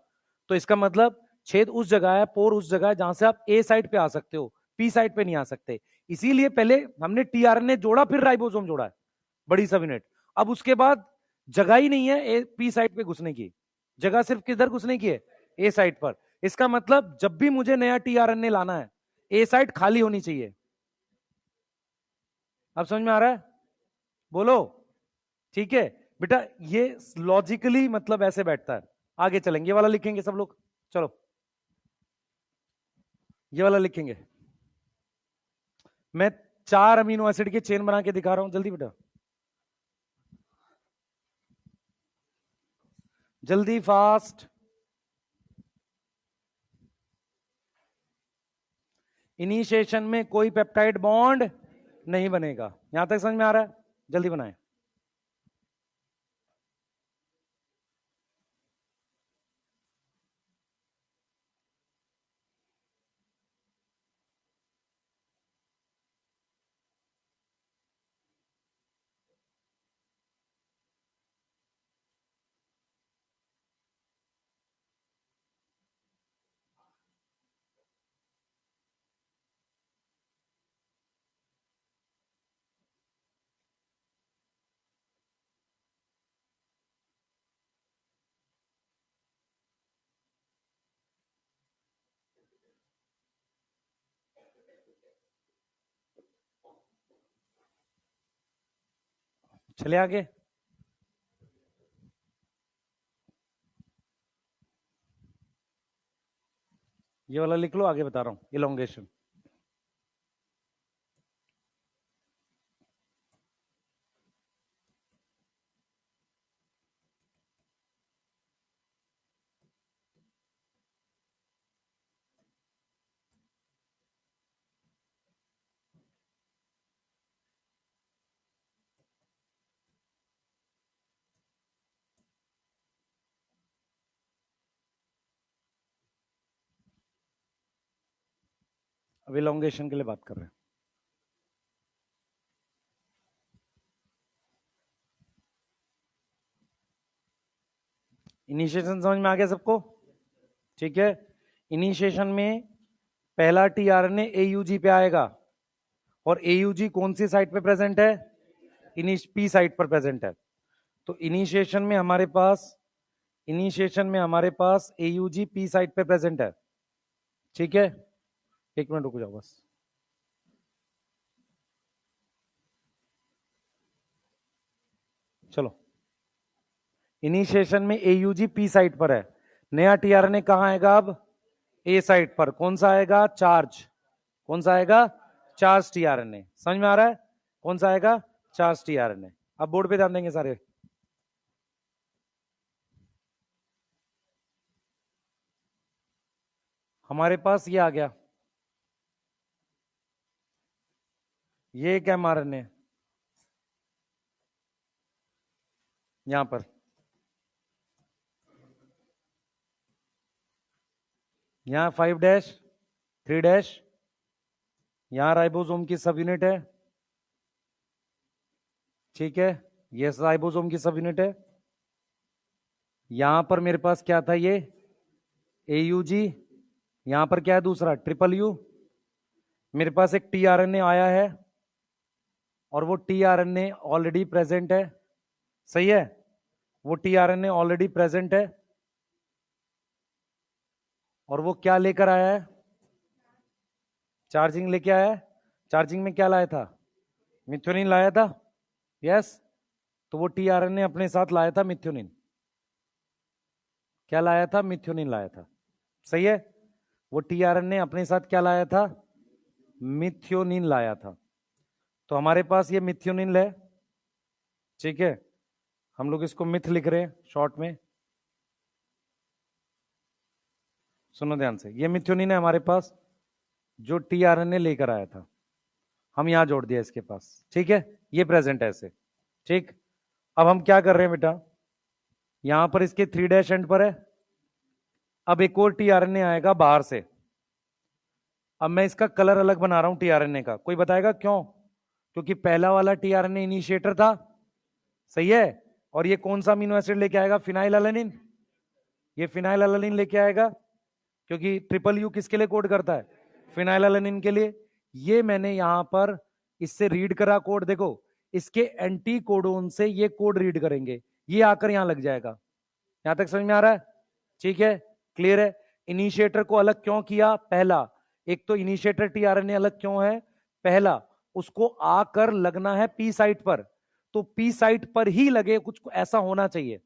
तो इसका मतलब छेद उस जगह है, पोर उस जगह है जहां से आप ए साइट पे आ सकते हो, पी साइट पे नहीं आ सकते। इसीलिए पहले हमने टीआरएनए जोड़ा, फिर राइबोसोम जोड़ा है, बड़ी सब यूनिट। अब उसके बाद जगह ही नहीं है पी साइट पे घुसने की, जगह सिर्फ किधर घुसने की है? ए साइट पर। इसका मतलब जब भी मुझे नया टीआरएनए लाना है, ए साइट खाली होनी चाहिए। अब समझ में आ रहा है? बोलो। ठीक है बेटा, ये लॉजिकली मतलब ऐसे बैठता है। आगे चलेंगे, ये वाला लिखेंगे सब लोग, चलो ये वाला लिखेंगे। मैं 4 अमीनो एसिड की चेन बना के दिखा रहा हूं, जल्दी बेटा, जल्दी फास्ट। इनिशिएशन में कोई पेप्टाइड बॉन्ड नहीं बनेगा। यहां तक समझ में आ रहा है? जल्दी बनाएं। चले आगे। ये वाला लिख लो, आगे बता रहा हूं, इलोंगेशन। अब इलोंगेशन के लिए बात कर रहे हैं। इनिशिएशन समझ में आ गया सबको? ठीक है। इनिशिएशन में पहला टीआरएनए एयूजी पे आएगा और एयूजी कौन सी साइट पे प्रेजेंट है? पी साइट पर प्रेजेंट है। तो इनिशिएशन में हमारे पास एयूजी पी साइट पे प्रेजेंट है। ठीक है, एक मिनट रुक जाओ बस। चलो, इनिशिएशन में एयूजी पी साइट पर है, नया टीआरएनए कहां आएगा? अब ए साइट पर। कौन सा आएगा? चार्ज। कौन सा आएगा? Charge tRNA. समझ में आ रहा है? कौन सा आएगा? Charge tRNA. अब बोर्ड पे ध्यान देंगे सारे। हमारे पास ये आ गया, ये एक एमआरएनए यहां पर, यहां 5' 3', यहां राइबोसोम की सब यूनिट है। ठीक है, ये राइबोसोम की सब यूनिट है। यहां पर मेरे पास क्या था? ये एयूजी। यहां पर क्या है? दूसरा ट्रिपल यू। मेरे पास एक टीआरएनए आया है और वो टीआरएनए ऑलरेडी प्रेजेंट है। सही है, वो टीआरएनए ऑलरेडी प्रेजेंट है और वो क्या लेकर आया है? चार्जिंग लेके आया है। चार्जिंग में क्या लाया था? मिथ्योनिन लाया था। यस, तो वो टीआरएनए अपने साथ लाया था मिथ्योनिन। क्या लाया था? मिथ्योनिन लाया था। सही है, वो टीआरएनए अपने साथ क्या लाया था? मिथ्योनिन लाया था। तो हमारे पास ये मिथ्योनिन है। ठीक है, हम लोग इसको मिथ लिख रहे हैं शॉर्ट में। सुनो ध्यान से, ये मिथ्योनिन है हमारे पास जो टीआरएनए लेकर आया था, हम यहां जोड़ दिया इसके पास। ठीक है, ये प्रेजेंट है ऐसे। ठीक, अब हम क्या कर रहे हैं बेटा? यहां पर इसके 3' एंड पर है। अब एक और टीआरएनए आएगा बाहर से। अब मैं इसका कलर अलग बना रहा हूं टीआरएनए का। कोई बताएगा क्यों? क्योंकि पहला वाला टीआरएनए इनिशिएटर था। सही है, और ये कौन सा अमीनो एसिड लेके आएगा? Phenyl alanine. ये फिनाइल एलानिन लेके आएगा क्योंकि ट्रिपल यू किसके लिए कोड करता है? फिनाइल एलानिन के लिए। ये मैंने यहां पर इससे रीड करा कोड। देखो, इसके एंटी कोडोन से ये कोड रीड करेंगे, ये आकर यहां लग जाएगा। यहां तक समझ में आ रहा है? ठीक है, क्लियर है। इनिशिएटर को अलग क्यों किया? पहला, एक तो इनिशिएटर टीआरएनए अलग क्यों है? पहला, उसको आकर लगना है पी साइट पर, तो पी साइट पर ही लगे, कुछ ऐसा होना चाहिए।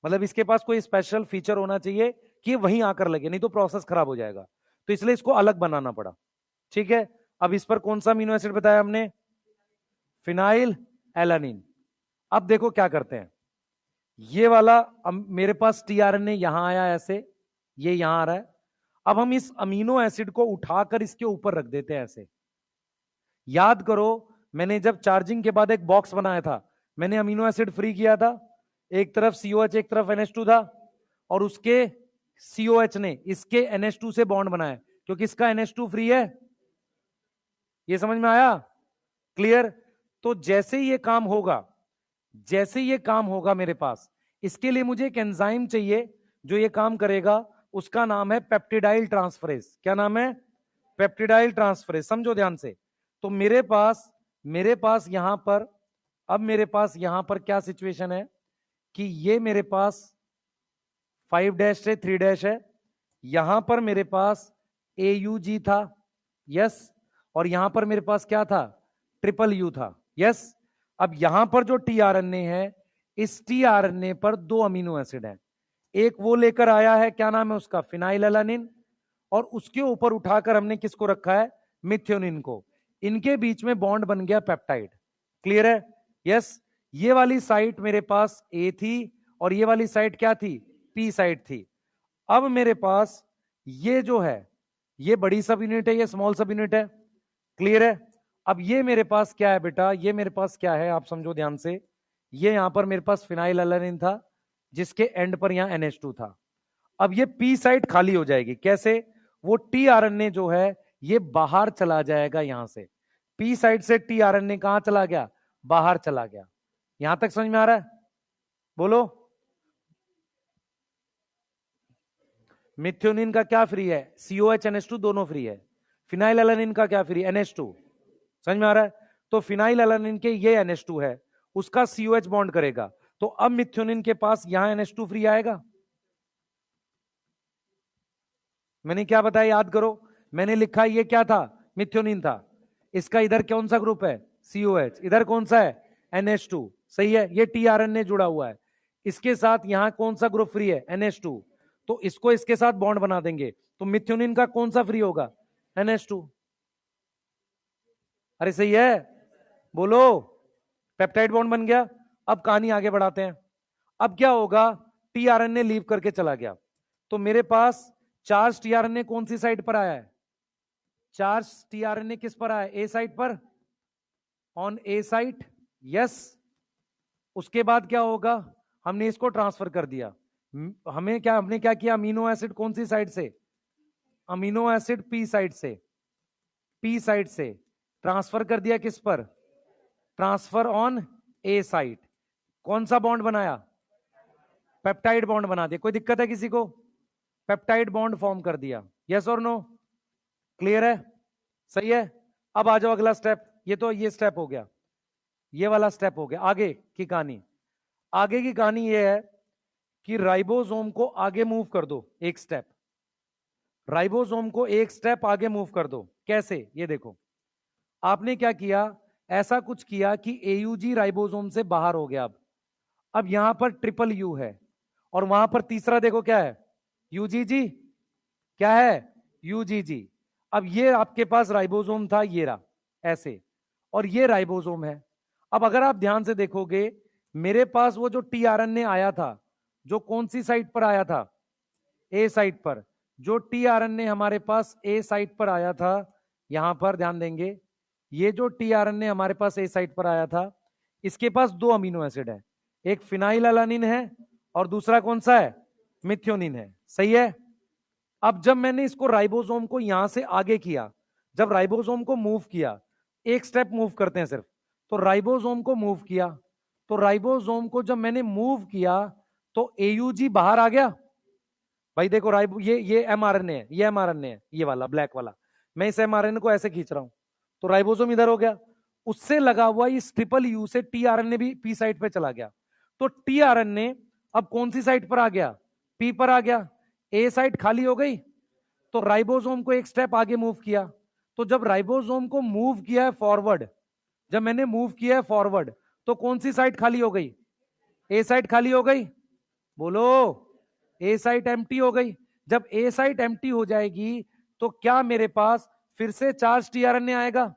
मतलब इसके पास कोई स्पेशल फीचर होना चाहिए कि वहीं आकर लगे, नहीं तो प्रोसेस खराब हो जाएगा। तो इसलिए इसको अलग बनाना पड़ा। ठीक है, अब इस पर कौन सा अमीनो एसिड बताया हमने? Phenyl alanine. अब देखो क्या करते हैं, ये वाला मेरे पास टीआरएनए यहां आया ऐसे, ये यहां आ रहा है। अब हम इस अमीनो एसिड को उठाकर इसके ऊपर रख देते हैं ऐसे। याद करो, मैंने जब चार्जिंग के बाद एक बॉक्स बनाया था, मैंने अमीनो एसिड फ्री किया था। एक तरफ COH, एक तरफ NH2 था, और उसके COH ने इसके NH2 से बॉन्ड बनाया क्योंकि इसका NH2 फ्री है। ये समझ में आया? क्लियर? तो जैसे ये काम होगा, जैसे ये काम होगा मेरे पास, इसके लिए मुझे एक एंजाइम चाहिए जो ये काम करेगा। उसका नाम है पेप्टिडाइल ट्रांसफरेज। क्या नाम है? Peptidyl transferase. समझो ध्यान से। तो मेरे पास यहां पर, अब मेरे पास यहां पर क्या सिचुएशन है कि ये मेरे पास 5' से 3' है। यहां पर मेरे पास AUG था। यस, और यहां पर मेरे पास क्या था? ट्रिपल यू था। यस, अब यहां पर जो टीआरएनए है, इस टीआरएनए पर 2 अमीनो एसिड है। एक वो लेकर आया है, क्या नाम है उसका? Phenyl alanine. और उसके ऊपर उठाकर हमने किसको रखा है? मिथ्योनिन को। इनके बीच में बॉन्ड बन गया पेप्टाइड। क्लियर है? यस, ये वाली साइट मेरे पास ए थी और ये वाली साइट क्या थी? पी साइट थी। अब मेरे पास ये जो है, ये बड़ी सब यूनिट है, ये स्मॉल सब यूनिट है। क्लियर है? अब ये मेरे पास क्या है बेटा? ये मेरे पास क्या है, आप समझो ध्यान से। ये यहां पर मेरे पास फिनाइल एलानिन था जिसके एंड पर यहां NH2 था। अब ये पी साइट खाली हो जाएगी। कैसे? वो टीआरएनए जो है ये बाहर चला जाएगा यहां से, पी साइड से टीआरएनए कहां चला गया, बाहर चला गया। यहां तक समझ में आ रहा है? बोलो। मिथ्योनिन का क्या फ्री है, COH NH2 दोनों फ्री है। फिनाइल एलानिन का क्या फ्री, NH2। समझ में आ रहा है? तो फिनाइल एलानिन के ये NH2 है, उसका COH बॉन्ड करेगा, तो अब मिथ्योनिन के पास यहां NH2 फ्री आएगा। मैंने क्या बताया, याद करो। मैंने लिखा ये क्या था, मिथ्योनिन था। इसका इधर कौन सा ग्रुप है, COH, इधर कौन सा है, NH2। सही है, ये टीआरएनए जुड़ा हुआ है, इसके साथ यहां कौन सा ग्रुप फ्री है, NH2। तो इसको इसके साथ बॉन्ड बना देंगे, तो मिथ्योनिन का कौन सा फ्री होगा, NH2। अरे सही है, बोलो। पेप्टाइड बॉन्ड बन गया। अब कहानी आगे बढ़ाते हैं। अब क्या होगा, टीआरएनए लीव करके चला गया, तो मेरे पास चार्ज टीआरएनए कौन सी साइड पर आया है, चार्ज टीआरएनए किस पर आया, ए साइड पर, ऑन ए साइड, यस। उसके बाद क्या होगा, हमने इसको ट्रांसफर कर दिया। हमने क्या किया, अमीनो एसिड कौन सी साइड से, अमीनो एसिड पी साइड से, पी साइड से ट्रांसफर कर दिया किस पर, ट्रांसफर ऑन ए साइड। कौन सा बॉन्ड बनाया, पेप्टाइड बॉन्ड बना दिया। कोई दिक्कत है किसी को, पेप्टाइड बॉन्ड फॉर्म कर दिया, यस और नो, क्लियर है, सही है। अब आ जाओ अगला स्टेप, ये तो ये स्टेप हो गया, ये वाला स्टेप हो गया। आगे की कहानी, आगे की कहानी ये है कि राइबोसोम को आगे मूव कर दो एक स्टेप, राइबोसोम को एक स्टेप आगे मूव कर दो। कैसे, ये देखो। आपने क्या किया, ऐसा कुछ किया कि AUG राइबोसोम से बाहर हो गया। अब यहां पर ट्रिपल यू है, और वहां पर तीसरा देखो क्या है, UGG, क्या है, UGG। अब ये आपके पास राइबोसोम था, ये रहा ऐसे, और ये राइबोसोम है। अब अगर आप ध्यान से देखोगे, मेरे पास वो जो टीआरएनए आया था, जो कौन सी साइट पर आया था, ए साइट पर। जो टीआरएनए हमारे पास ए साइट पर आया था, यहां पर ध्यान देंगे, ये जो टीआरएनए हमारे पास ए साइट पर आया था, इसके पास दो अमीनो एसिड है, एक फिनाइल एलानिन है और दूसरा कौन सा है, मिथ्योनिन है। सही है। अब जब मैंने इसको राइबोसोम को यहां से आगे किया, जब राइबोसोम को मूव किया, एक स्टेप मूव करते हैं सिर्फ, तो राइबोसोम को मूव किया, तो राइबोसोम को जब मैंने मूव किया तो AUG बाहर आ गया। भाई देखो, राइबो ये mRNA है, ये mRNA है, ये वाला ब्लैक वाला, मैं इस mRNA को ऐसे खींच रहा हूं, तो राइबोसोम इधर हो गया, उससे लगा हुआ इस ट्रिपल यू से टीआरएनए भी पी साइड पे चला गया। तो टीआरएनए अब कौन सी साइड पर आ गया, पी पर आ गया, ए साइड खाली हो गई। तो राइबोसोम को एक स्टेप आगे मूव किया, तो जब राइबोसोम को मूव किया है फॉरवर्ड, जब मैंने मूव किया है फॉरवर्ड, तो कौन सी साइड खाली हो गई, ए साइड खाली हो गई, बोलो, ए साइट एम्प्टी हो गई। जब ए साइट एम्प्टी हो जाएगी, तो क्या मेरे पास फिर से चार्ज टीआरएनए आएगा।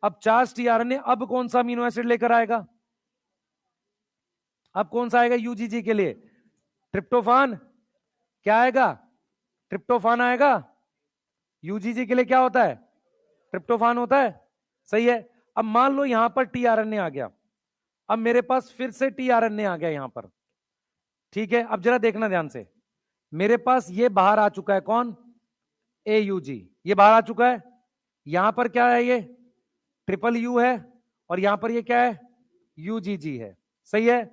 अब चार्ज टीआरएनए अब कौन सा अमीनो एसिड लेकर आएगा, अब कौन सा आएगा यूजीजी के लिए, ट्रिप्टोफान। क्या आएगा, ट्रिप्टोफान आएगा। यूजीजी के लिए क्या होता है, ट्रिप्टोफान होता है। सही है। अब मान लो यहां पर टीआरएनए आ गया, अब मेरे पास फिर से टीआरएनए आ गया यहां पर। ठीक है, अब जरा देखना ध्यान से, मेरे पास ये बाहर आ चुका है, कौन, AUG, ये बाहर आ चुका है। यहां पर क्या है, ये ट्रिपल यू है, और यहां पर ये क्या है, UGG है। सही है।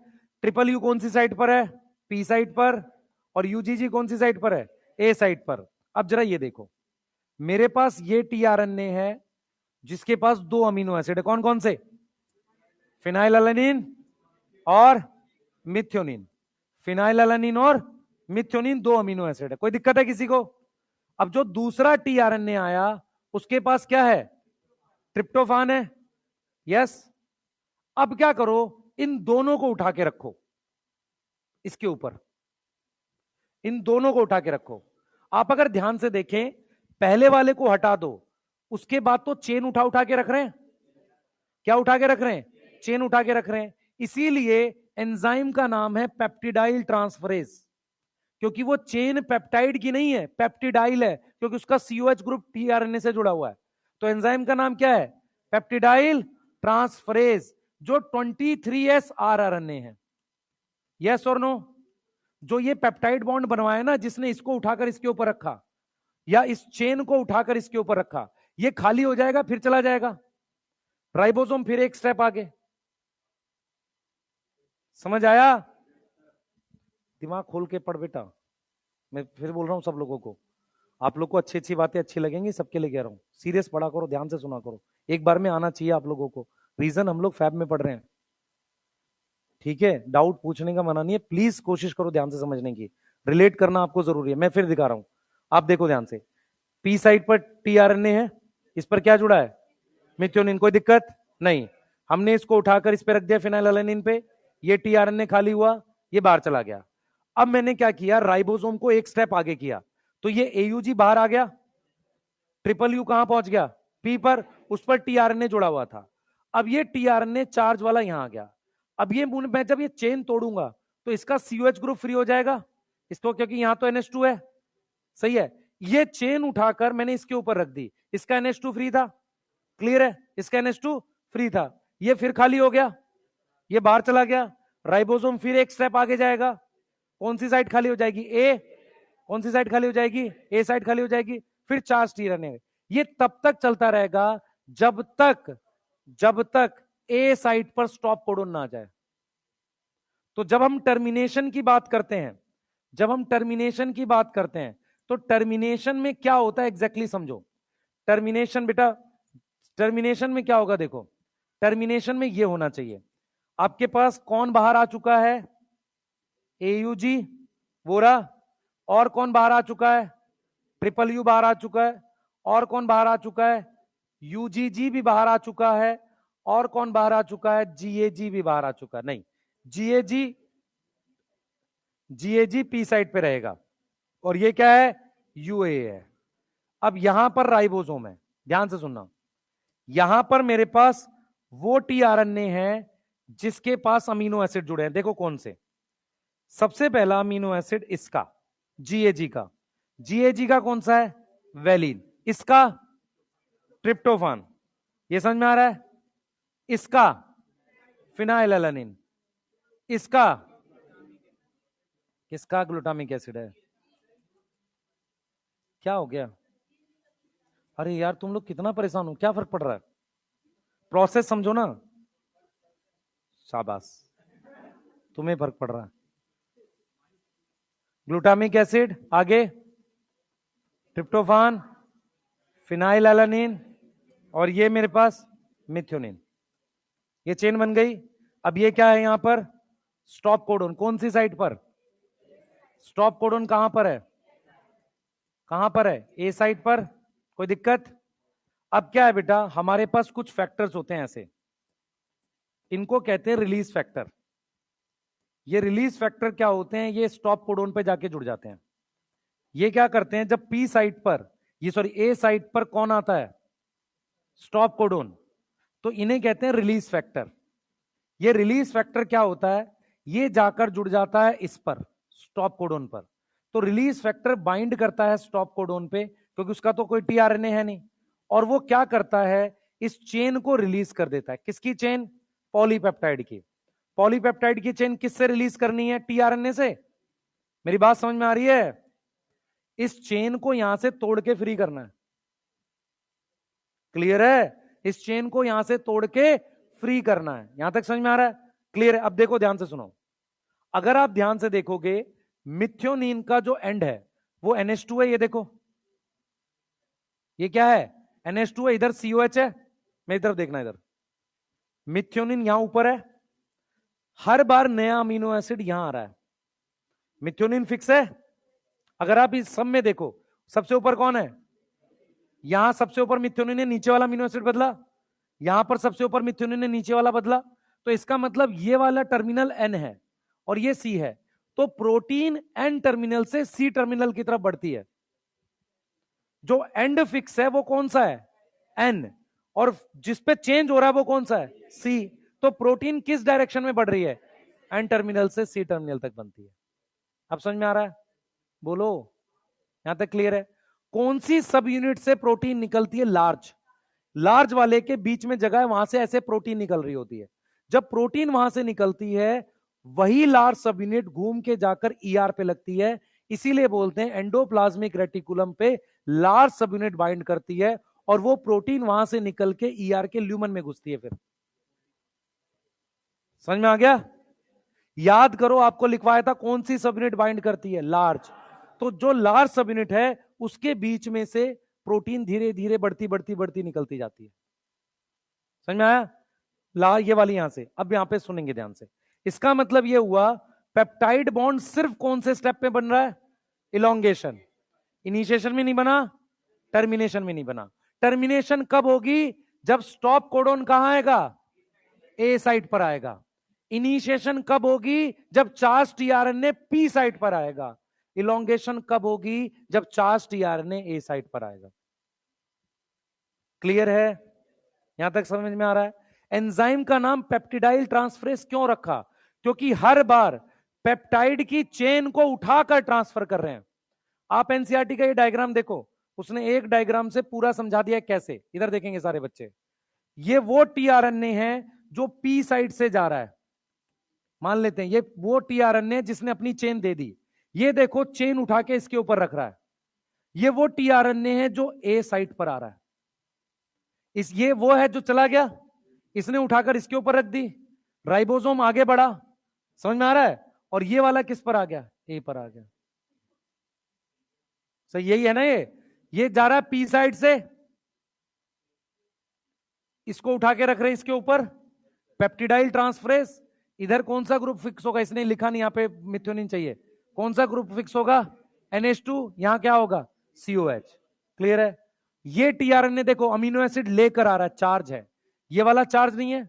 ट्रिपल यू कौन सी साइड पर है, पी साइड पर, और UGG कौन सी साइड पर है, ए साइड पर। अब जरा ये देखो, मेरे पास ये टीआरएनए है जिसके पास दो अमीनो एसिड है, कौन कौन से, फिनाइलएलानिन और मिथ्योनिन, फिनाइलएलानिन और मिथ्योनिन, दो अमीनो एसिड है। कोई दिक्कत है किसी को। अब जो दूसरा टीआरएनए आया, उसके पास क्या है, ट्रिप्टोफान है, यस। अब क्या करो, इन दोनों को उठा के रखो इसके ऊपर, इन दोनों को उठा के रखो। आप अगर ध्यान से देखें, पहले वाले को हटा दो, उसके बाद तो चेन उठा उठा के रख रहे हैं। क्या उठा के रख रहे हैं, चेन उठा के रख रहे हैं। इसीलिए एंजाइम का नाम है पेप्टिडाइल ट्रांसफरेज, क्योंकि वो चेन पेप्टाइड की नहीं है, पेप्टिडाइल है, क्योंकि उसका COH ग्रुप टीआरएनए से जुड़ा हुआ है। तो एंजाइम का नाम क्या है, पेप्टिडाइल ट्रांसफरेज, जो 23S rRNA है। यस और नो। जो ये पेप्टाइड बॉन्ड बनवाया ना, जिसने इसको उठाकर इसके ऊपर रखा, या इस चेन को उठाकर इसके ऊपर रखा, ये खाली हो जाएगा, फिर चला जाएगा राइबोसोम, फिर एक स्टेप आगे। समझ आया? दिमाग खोल के पढ़ बेटा, मैं फिर बोल रहा हूं सब लोगों को, आप लोग को अच्छी अच्छी बातें अच्छी लगेंगी, सबके लिए कह रहा हूं, सीरियस पढ़ा करो, ध्यान से सुना करो, एक बार में आना चाहिए आप लोगों को। रीजन हम लोग फैब में पढ़ रहे हैं, ठीक है? डाउट पूछने का मना नहीं है, प्लीज कोशिश करो ध्यान से समझने की, रिलेट करना आपको जरूरी है। मैं फिर दिखा रहा हूं, आप देखो ध्यान से, पी साइड पर टीआरएनए है, इस पर क्या जुड़ा है? मिथ्योनिन। कोई दिक्कत नहीं, हमने इसको उठाकर इस पे रख दिया फिनाइलएलानिन पे, ये टीआरएनए खाली हुआ, ये बाहर चला गया। अब मैंने क्या किया, राइबोसोम को एक स्टेप आगे किया, तो ये एयूजी बाहर आ गया, ट्रिपल यू कहां पहुंच गया? पी पर, उस पर टीआरएनए जुड़ा हुआ था। अब ये टीआरएनए चार्ज वाला यहां आ गया। अब ये मैं जब ये चेन तोड़ूंगा तो इसका COH ग्रुप फ्री हो जाएगा इसको, क्योंकि यहां तो NH2 है, सही है? ये चेन उठाकर मैंने इसके ऊपर रख दी, इसका NH2 फ्री था, क्लियर है? इसका NH2 फ्री था, ये फिर खाली हो गया, ये बाहर चला गया, राइबोसोम फिर एक स्टेप आगे जाएगा, कौन सी साइड खाली हो जाएगी? ए। कौन सी साइड खाली हो जाएगी? ए साइड खाली हो जाएगी, फिर चार्ज टीआरएनए। ये तब तक चलता रहेगा जब तक ए साइड पर स्टॉप कोडोन ना आ जाए। तो जब हम टर्मिनेशन की बात करते हैं, तो टर्मिनेशन में क्या होता है एग्जैक्टली समझो। टर्मिनेशन बेटा, टर्मिनेशन में क्या होगा देखो, टर्मिनेशन में ये होना चाहिए, आपके पास कौन बाहर आ चुका है? एयूजी बोरा, और कौन बाहर आ चुका है? ट्रिपल यू बाहर आ चुका है, और कौन बाहर आ चुका है? यूजीजी भी बाहर आ चुका है, और कौन बाहर आ चुका है? जीएजी भी बाहर आ चुका है। नहीं, जीएजी पी साइड पे रहेगा, और ये क्या है? यूए है। अब यहां पर राइबोसोम है, ध्यान से सुनना, यहां पर मेरे पास वो टीआरएनए है जिसके पास अमीनो एसिड जुड़े हैं, देखो कौन से। सबसे पहला अमीनो एसिड इसका, जीएजी का। जीएजी का कौन सा है? वेलिन। इसका ट्रिप्टोफान, ये समझ में आ रहा है? इसका फिनाइलएलानिन, इसका किसका? ग्लूटामिक एसिड है। क्या हो गया? अरे यार तुम लोग कितना परेशान हो, क्या फर्क पड़ रहा है? प्रोसेस समझो ना, शाबाश, तुम्हें फर्क पड़ रहा है। ग्लूटामिक एसिड, आगे ट्रिप्टोफान, फिनाइलएलानिन, और ये मेरे पास मिथ्योनिन, ये चेन बन गई। अब ये क्या है यहां पर? Stop codon. कौन सी साइड पर? स्टॉप कोडोन कहां पर है? कहां पर है? ए साइड पर। कोई दिक्कत? अब क्या है बेटा, हमारे पास कुछ फैक्टर्स होते हैं ऐसे, इनको कहते हैं रिलीज फैक्टर। ये रिलीज फैक्टर क्या होते हैं? ये स्टॉप कोडोन पे जाके जुड़ जाते हैं। ये क्या करते हैं, जब पी साइड पर, ये सॉरी ए साइड पर कौन आता है? स्टॉप कोडोन, तो इन्हें कहते हैं रिलीज फैक्टर। ये रिलीज फैक्टर क्या होता है? ये जाकर जुड़ जाता है इस पर, स्टॉप कोडोन पर। तो रिलीज फैक्टर बाइंड करता है स्टॉप कोडोन पे, क्योंकि उसका तो कोई टीआरएनए है नहीं, और वो क्या करता है, इस चेन को रिलीज कर देता है। किसकी चेन? पॉलीपेप्टाइड की। पॉलीपेप्टाइड की चेन किससे रिलीज करनी है? टीआरएनए से। मेरी बात समझ में आ रही है? इस चेन को यहां से तोड़ के फ्री करना है, क्लियर है? इस चेन को यहां से तोड़ के फ्री करना है। यहां तक समझ में आ रहा है? क्लियर है? अब देखो ध्यान से सुनो, अगर आप ध्यान से देखोगे, मिथ्योनिन का जो एंड है वो NH2 है, ये देखो, ये क्या है? NH2 है, इधर COH है, मेरी तरफ देखना, इधर मिथ्योनिन यहां ऊपर है, हर बार नया अमीनो एसिड यहां आ रहा है, मिथ्योनिन फिक्स है। अगर आप इस सब में देखो, सबसे ऊपर कौन है? यहां सबसे ऊपर मिथ्योनिन ने नीचे वाला अमीनो एसिड बदला, यहां पर सबसे ऊपर मिथ्योनिन ने नीचे वाला बदला, तो इसका मतलब ये वाला टर्मिनल N है और ये C है, तो प्रोटीन N टर्मिनल से C टर्मिनल की तरफ बढ़ती है। जो एंड फिक्स है वो कौन सा है? N, और जिस पे चेंज हो रहा है वो कौन सा है? C। तो प्रोटीन किस डायरेक्शन में बढ़ रही है? N टर्मिनल से C टर्मिनल तक बनती है। अब समझ में आ रहा है? बोलो, यहां तक क्लियर है? कौन सी सब यूनिट से प्रोटीन निकलती है? लार्ज वाले के बीच में जगह है, वहां से ऐसे प्रोटीन निकल रही होती है। जब प्रोटीन वहां से निकलती है, वही लार्ज सब यूनिट घूम के जाकर ER पे लगती है, इसीलिए बोलते हैं एंडोप्लाज्मिक रेटिकुलम पे लार्ज सब यूनिट बाइंड करती है और वो प्रोटीन वहां से निकल के ईआर के ल्यूमन में घुसती है। फिर समझ में आ गया? याद करो, आपको लिखवाया था कौन सी सब यूनिट बाइंड करती है, लार्ज। तो जो लार्ज सब यूनिट है उसके बीच में से प्रोटीन धीरे धीरे बढ़ती बढ़ती बढ़ती निकलती जाती है। समझ में आया? ये वाली यहां से, अब यहां पे सुनेंगे ध्यान से। इसका मतलब ये हुआ पेप्टाइड बॉन्ड सिर्फ कौन से स्टेप में बन रहा है? इलोंगेशन। इनिशिएशन में नहीं बना, टर्मिनेशन में नहीं बना। टर्मिनेशन कब होगी? जब स्टॉप कोडोन कहां आएगा? ए साइट पर आएगा। इनिशिएशन कब होगी? जब चार्ज टीआरएनए पी साइट पर आएगा। इलोंगेशन कब होगी? जब चार्ज टीआरएनए ए साइट पर आएगा। क्लियर है? यहां तक समझ में आ रहा है? एंजाइम का नाम पेप्टिडाइल ट्रांसफरेज क्यों रखा? क्योंकि हर बार पेप्टाइड की चेन को उठाकर ट्रांसफर कर रहे हैं। आप एनसीईआरटी का ये डायग्राम देखो, उसने एक डायग्राम से पूरा समझा दिया कैसे। इधर देखेंगे सारे बच्चे, ये वो टीआरएनए है जो पी साइड से जा रहा है। मान लेते हैं ये वो टीआरएनए जिसने अपनी चेन दे दी। ये देखो चेन उठा के इसके ऊपर रख रहा है। ये वो टीआरएनए है जो ए साइट पर आ रहा है। ये वो है जो चला गया, इसने उठाकर इसके ऊपर रख दी, राइबोसोम आगे बढ़ा। समझ में आ रहा है? और ये वाला किस पर आ गया? ए पर आ गया। सही यही है ना? ये जा रहा है पी साइड से, इसको उठा के रख रहे हैं इसके ऊपर, पेप्टिडाइल ट्रांसफरेज। इधर कौन सा ग्रुप फिक्स होगा? इसने लिखा नहीं, यहां पे मिथ्योनिन चाहिए। कौन सा ग्रुप फिक्स होगा? NH2। यहां क्या होगा? COH। क्लियर है? ये टीआरएनए देखो अमीनो एसिड लेकर आ रहा है, चार्ज है। ये वाला चार्ज नहीं है,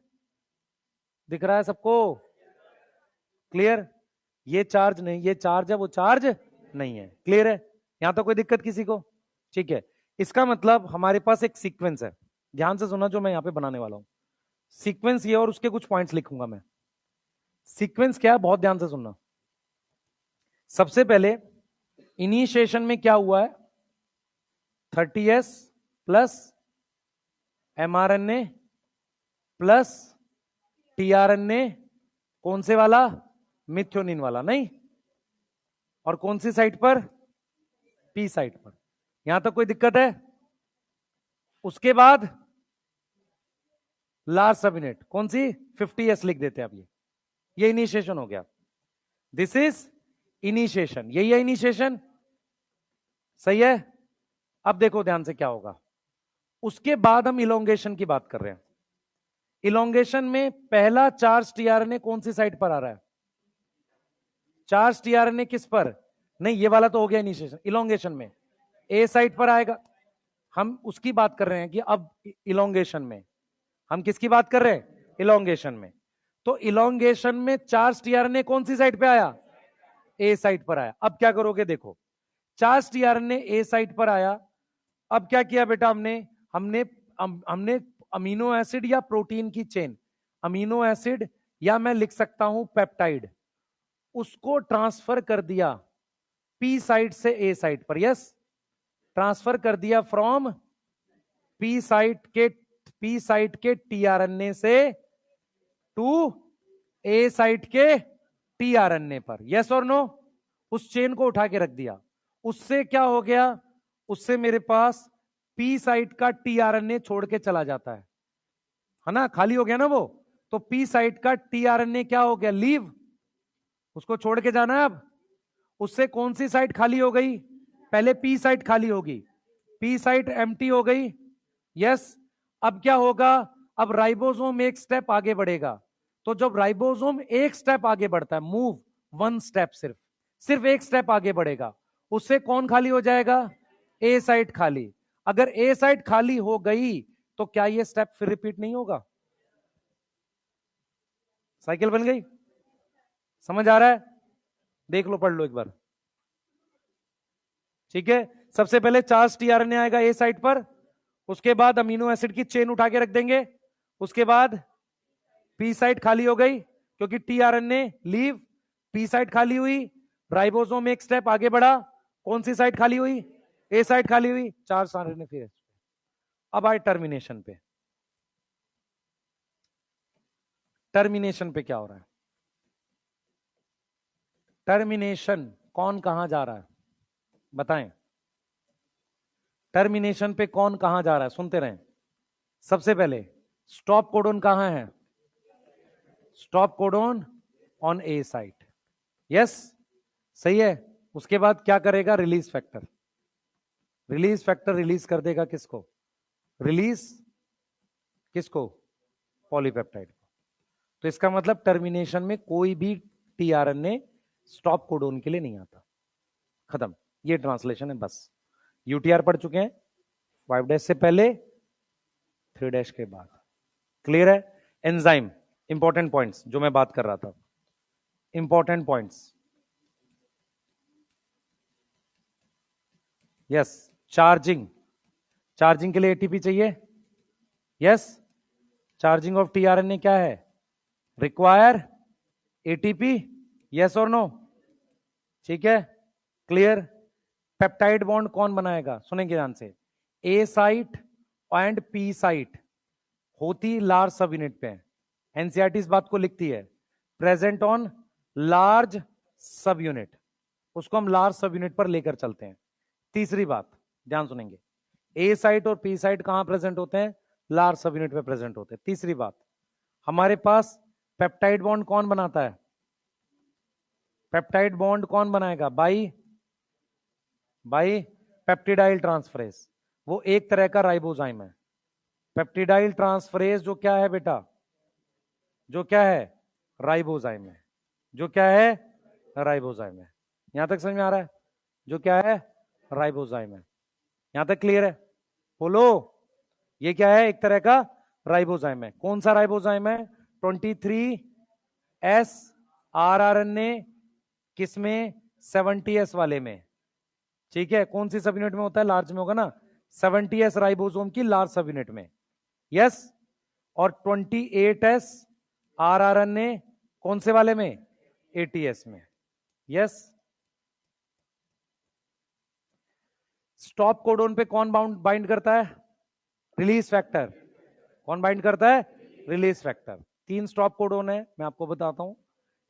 दिख रहा है सबको? क्लियर? ये चार्ज नहीं, ये चार्ज है, वो चार्ज नहीं है। क्लियर है? यहां तो कोई दिक्कत किसी को? ठीक है। इसका मतलब हमारे पास एक सीक्वेंस है, ध्यान से सुना जो मैं यहां पे बनाने वाला हूं। सीक्वेंस ये, और उसके कुछ पॉइंट्स लिखूंगा मैं। सीक्वेंस क्या है, बहुत ध्यान से सुनना। सबसे पहले इनिशिएशन में क्या हुआ है? 30S plus mRNA plus tRNA। कौन से वाला? मिथ्योनिन वाला, नहीं? और कौन सी साइट पर? पी साइट पर। यहां तक कोई दिक्कत है? उसके बाद लार्ज सब यूनिट कौन सी? 50S लिख देते हैं अब। ये इनिशिएशन हो गया। This is initiation. यही है इनिशिएशन। सही है? अब देखो ध्यान से क्या होगा। उसके बाद हम इलोंगेशन की बात कर रहे हैं। इलोंगेशन में पहला चार्ज टीआरएनए कौन सी साइट पर आ रहा है? चार्ज टीआरएनए किस पर? नहीं, ये वाला तो हो गया इनिशिएशन। इलोंगेशन में ए साइट पर आएगा। हम उसकी बात कर रहे हैं कि अब इलोंगेशन में हम किसकी बात कर रहे हैं? इलोंगेशन में। तो इलोंगेशन में चार्ज टीआरएनए कौन सी साइट पे आया? ए साइट पर आया। अब क्या करोगे? देखो, चार्ज टीआरएनए ए साइट पर आया। अब क्या किया बेटा हमने? हमने अमीनो एसिड या प्रोटीन की चेन, अमीनो एसिड या मैं लिख सकता हूं पेप्टाइड, उसको ट्रांसफर कर दिया पी साइट से ए साइट पर। यस, ट्रांसफर कर दिया फ्रॉम पी साइट के टीआरएनए से टू ए साइट के टीआरएनए पर। यस और नो? उस चेन को उठा के रख दिया। उससे क्या हो गया? उससे मेरे पास पी साइट का टीआरएनए छोड़ के चला जाता है ना? खाली हो गया ना वो। तो पी साइट का टीआरएनए क्या हो गया? लीव। उसको छोड़ के जाना है अब। उससे कौन सी साइट खाली हो गई? पहले पी साइट खाली होगी, पी साइट एम्प्टी हो गई। यस। अब क्या होगा? अब राइबोसोम एक स्टेप आगे बढ़ेगा। तो जब राइबोसोम एक स्टेप आगे बढ़ता है, मूव वन स्टेप, सिर्फ एक स्टेप आगे बढ़ेगा, उससे कौन खाली हो जाएगा? ए साइट खाली। अगर ए साइट खाली हो गई तो क्या ये स्टेप फिर रिपीट नहीं होगा? साइकिल बन गई। समझ आ रहा है? देख लो, पढ़ लो एक बार। ठीक है। सबसे पहले चार्ज टीआरएनए आएगा ए साइट पर, उसके बाद अमीनो एसिड की चेन उठा के रख देंगे, उसके बाद पी साइट खाली हो गई क्योंकि टीआरएनए लीव, पी साइट खाली हुई, राइबोसोम एक स्टेप आगे बढ़ा, कौन सी साइट खाली हुई? ए साइट खाली हुई, चार्ज आरएनए फिर। अब आए टर्मिनेशन पे। टर्मिनेशन पे क्या हो रहा है? टर्मिनेशन कौन कहां जा रहा है बताएं? टर्मिनेशन पे कौन कहां जा रहा है, सुनते रहें। सबसे पहले स्टॉप कोडोन कहां है? Stop codon on A site, yes, सही है। उसके बाद क्या करेगा? Release factor. Release factor release कर देगा किसको? रिलीज किसको? पॉलीपेप्टाइड को। तो इसका मतलब टर्मिनेशन में कोई भी टीआरएनए स्टॉप कोडोन के लिए नहीं आता। खत्म, ये ट्रांसलेशन है बस। यूटीआर पढ़ चुके हैं, 5' से पहले, 3' के बाद। क्लियर है? एंजाइम, इंपॉर्टेंट पॉइंट्स जो मैं बात कर रहा था, important points. Yes, charging, charging के लिए एटीपी चाहिए, यस। चार्जिंग ऑफ टीआरएनए क्या है? रिक्वायर एटीपी, यस और नो? ठीक है, क्लियर। पेप्टाइड बॉन्ड कौन बनाएगा? सुनेंगे ध्यान से। ए साइट एंड पी साइट होती लार्ज सब यूनिट पे। एनसीईआरटी इस बात को लिखती है, प्रेजेंट ऑन लार्ज सब यूनिट, उसको हम लार्ज सब यूनिट पर लेकर चलते हैं। तीसरी बात ध्यान सुनेंगे, ए साइट और पी साइट कहां प्रेजेंट होते हैं? लार्ज सब यूनिट पे प्रेजेंट होते हैं। तीसरी बात, हमारे पास पेप्टाइड बॉन्ड कौन बनाता है? पेप्टाइड बॉन्ड कौन बनाएगा? By peptidyl transferase. वो एक तरह का राइबोजाइम है। पेप्टिडाइल ट्रांसफरेज जो क्या है बेटा? जो क्या है? राइबोजाइम है। जो क्या है? राइबोजाइम है। यहां तक समझ में आ रहा है? जो क्या है? राइबोजाइम है। यहां तक क्लियर है? बोलो, ये क्या है? एक तरह का राइबोजाइम है। कौन सा राइबोजाइम है? 23S RRNA किसमें? 70S वाले में। ठीक है, कौन सी सब यूनिट में होता है? लार्ज में होगा ना, 70S राइबोसोम की लार्ज सब यूनिट में, यस। और 28S RRNA कौन से वाले में? ATS में, यस। स्टॉप कोडोन पे कौन बाइंड करता है? Release factor. कौन बाइंड करता है? Release factor. 3 स्टॉप कोडोन है, मैं आपको बताता हूं।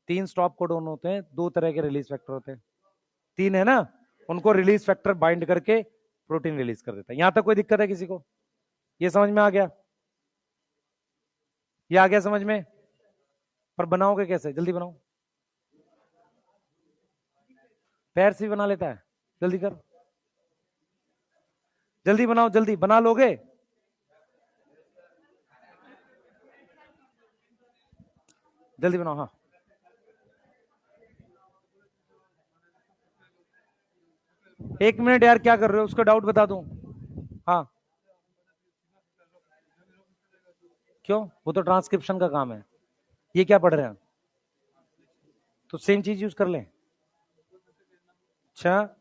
3 स्टॉप कोडोन होते हैं, 2 तरह के रिलीज फैक्टर होते हैं। 3 है ना, उनको रिलीज फैक्टर बाइंड करके प्रोटीन रिलीज कर देता है। यहां तक कोई दिक्कत है किसी को? ये समझ में आ गया? ये आ गया समझ में? पर बनाओगे कैसे? जल्दी बनाओ। पैर से भी बना लेता है, जल्दी कर, जल्दी बनाओ, जल्दी बना लोगे? जल्दी बनाओ, हाँ। एक मिनट यार, क्या कर रहे हो? उसका डाउट बता दूं? हाँ, क्यों? वो तो ट्रांसक्रिप्शन का काम है। ये क्या पढ़ रहे हैं? तो सेम चीज यूज कर लें। अच्छा,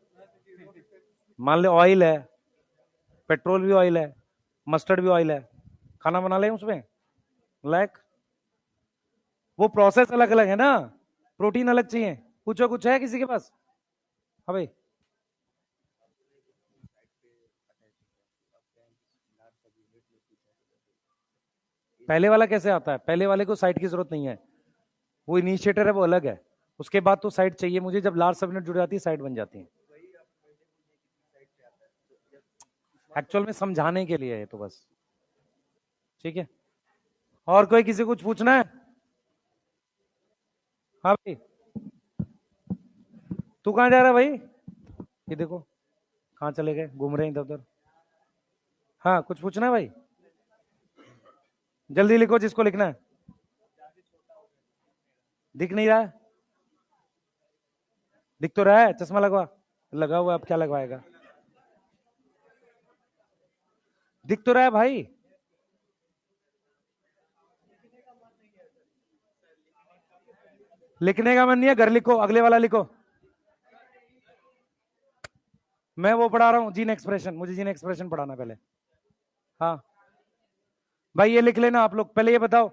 मान ले ऑयल है, पेट्रोल भी ऑयल है, मस्टर्ड भी ऑयल है, खाना बना लें उसमें? लाइक वो प्रोसेस अलग अलग है ना, प्रोटीन अलग चाहिए। पूछो, कुछ है किसी के पास? हाँ भाई। पहले वाला कैसे आता है? पहले वाले को साइट की जरूरत नहीं है, वो इनिशिएटर है, वो अलग है। उसके बाद तो साइट चाहिए मुझे, जब लार्ज सबनेट जुड़ जाती है साइट बन जाती है। एक्चुअल में समझाने के लिए है तो बस, ठीक है। और कोई किसी कुछ पूछना है? हाँ भाई, तू कहाँ जा रहा है भाई? ये देखो कहाँ चले गए, घूम रहे हैं इधर उधर। हाँ, कुछ पूछना है भाई? जल्दी लिखो जिसको लिखना है। दिख नहीं रहा है? दिख तो रहा है, चश्मा लगवा, लगा हुआ, अब क्या लगवाएगा? दिख तो रहा है भाई। लिखने का मन नहीं है, घर लिखो, अगले वाला लिखो। मैं वो पढ़ा रहा हूँ, जीन एक्सप्रेशन, मुझे जीन एक्सप्रेशन पढ़ाना पहले। हाँ भाई, ये लिख लेना आप लोग, पहले ये बताओ।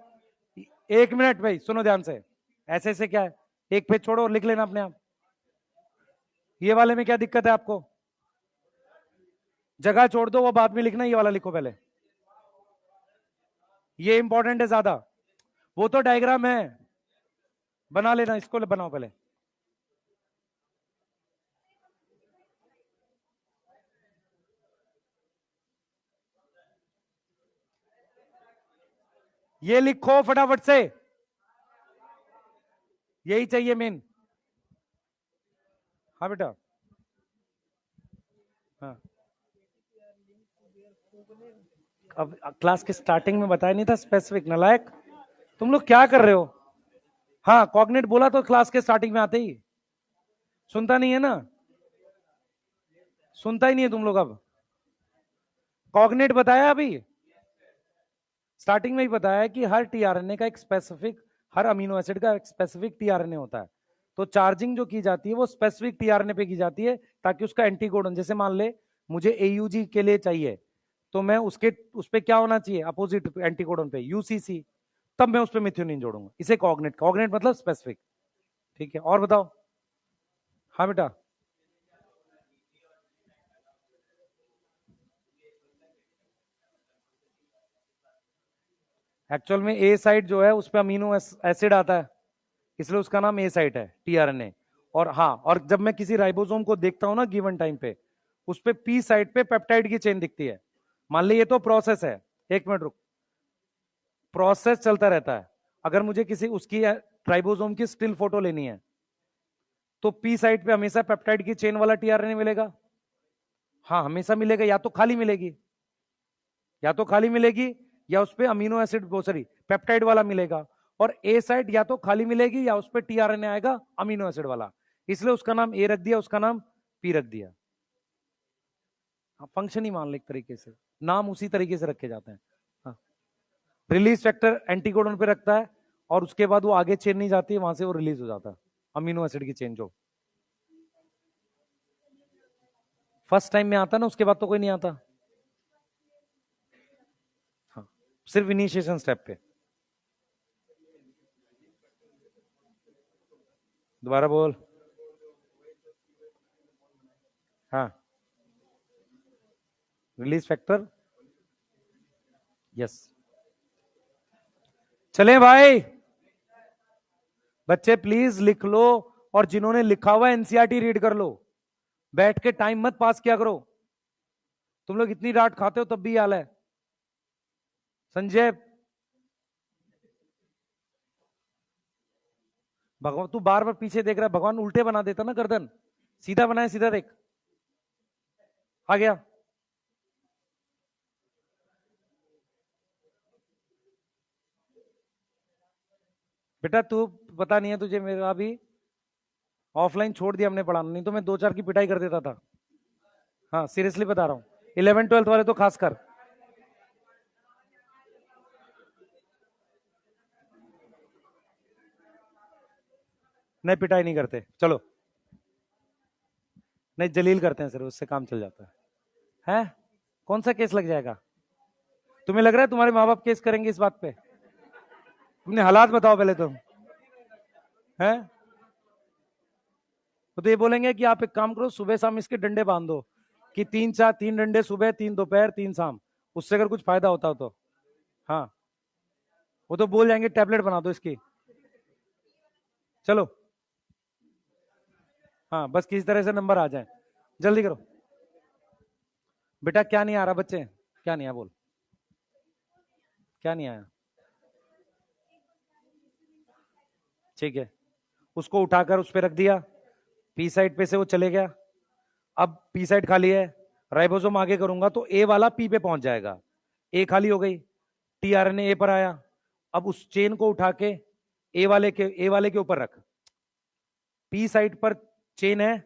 1 मिनट भाई, सुनो ध्यान से। ऐसे ऐसे क्या है? एक पेज छोड़ो और लिख लेना अपने आप। ये वाले में क्या दिक्कत है आपको? जगह छोड़ दो, वो बाद में लिखना, ये वाला लिखो पहले। ये इंपॉर्टेंट है ज्यादा। वो तो डायग्राम है, बना लेना, इसको बनाओ पहले। ये लिखो फटाफट से, यही चाहिए मेन। हाँ बेटा, हाँ। अब क्लास के स्टार्टिंग में बताया नहीं था स्पेसिफिक, नालायक। तुम लोग क्या कर रहे हो? हाँ, कॉग्निट बोला तो क्लास के स्टार्टिंग में आते ही। सुनता नहीं है ना, सुनता ही नहीं है तुम लोग। अब कॉग्निट बताया अभी, स्टार्टिंग में ही बताया कि हर टीआरएनए का एक स्पेसिफिक, हर अमीनो एसिड का एक स्पेसिफिक टीआरएनए होता है। तो चार्जिंग जो की जाती है वो स्पेसिफिक टीआरएनए पे की जाती है, ताकि उसका एंटीकोडन, जैसे मान ले मुझे एयूजी के लिए चाहिए, तो मैं उसके उस पे क्या होना चाहिए, अपोजिट एंटीकोडन पे यूसीसी, तब मैं उस पे मिथ्योनिन जोड़ूंगा। इसे कॉग्निट, कॉग्निट मतलब स्पेसिफिक। ठीक है, और बताओ। हाँ बेटा, एक्चुअल में ए साइट जो है उस पर अमीनो एसिड आता है, इसलिए उसका नाम ए साइट है टीआरएनए। और हाँ, और जब मैं किसी राइबोसोम को देखता हूं ना गिवन टाइम पे, उस पे पी साइट पे पेप्टाइड की चेन दिखती है। मान ली ये तो प्रोसेस है, एक मिनट रुक, प्रोसेस चलता रहता है। अगर मुझे किसी उसकी राइबोसोम की स्टिल फोटो लेनी है, तो पी साइट पे हमेशा पेप्टाइड की चेन वाला टीआरएनए मिलेगा। हाँ, हमेशा मिलेगा, या तो खाली मिलेगी, या तो खाली मिलेगी, या उस पे अमीनो एसिड, सॉरी पेप्टाइड वाला मिलेगा। और ए साइट या तो खाली मिलेगी, या उस पे टीआरएनए आएगा अमीनो एसिड वाला। इसलिए उसका नाम ए रख दिया, उसका नाम पी रख दिया। हाँ, फंक्शन ही मान लो एक तरीके से, नाम उसी तरीके से रखे जाते हैं। हाँ, रिलीज फैक्टर एंटीकोडन पे रखता है, और उसके बाद वो आगे चेन नहीं जाती है, वहां से वो रिलीज हो जाता है अमीनो एसिड की चेन। जो फर्स्ट टाइम में आता ना, उसके बाद तो कोई नहीं आता। हाँ, सिर्फ इनिशिएशन स्टेप पे। दोबारा बोल। हाँ, रिलीज फैक्टर, यस। चले भाई, बच्चे प्लीज लिख लो, और जिन्होंने लिखा हुआ एनसीईआरटी रीड कर लो, बैठ के टाइम मत पास किया करो। तुम लोग इतनी डांट खाते हो तब भी हाल है। संजय, भगवान तू बार बार पीछे देख रहा है, भगवान उल्टे बना देता ना गर्दन, सीधा बनाए, सीधा देख। आ गया। बेटा तू, पता नहीं है तुझे, मेरा अभी ऑफलाइन छोड़ दिया हमने पढ़ाना, नहीं तो मैं दो चार की पिटाई कर देता था। हाँ, सीरियसली बता रहा हूँ, 11th 12th वाले तो खासकर। नहीं, पिटाई नहीं करते, चलो। नहीं, जलील करते हैं सर, उससे काम चल जाता है। कौन सा केस लग जाएगा? तुम्हें लग रहा है तुम्हारे माँ बाप केस करेंगे इस बात पे? अपने हालात बताओ पहले तुम। है, तो ये बोलेंगे कि आप एक काम करो, सुबह शाम इसके डंडे बांध दो, कि तीन चार, तीन डंडे सुबह, तीन दोपहर, तीन शाम, उससे अगर कुछ फायदा होता हो तो। हाँ, वो तो बोल जाएंगे टैबलेट बना दो इसकी। चलो, हाँ, बस किसी तरह से नंबर आ जाए, जल्दी करो। बेटा क्या नहीं आ रहा बच्चे, क्या नहीं आया बोल, क्या नहीं आया? ठीक है, उसको उठाकर उस पर रख दिया, पी साइड पे से वो चले गया। अब पी साइड खाली है, राइबोसोम आगे करूंगा तो ए वाला पी पे पहुंच जाएगा, ए खाली हो गई, टीआरएनए ए पर आया। अब उस चेन को उठा के ए वाले के ऊपर रख। पी साइड पर चेन है,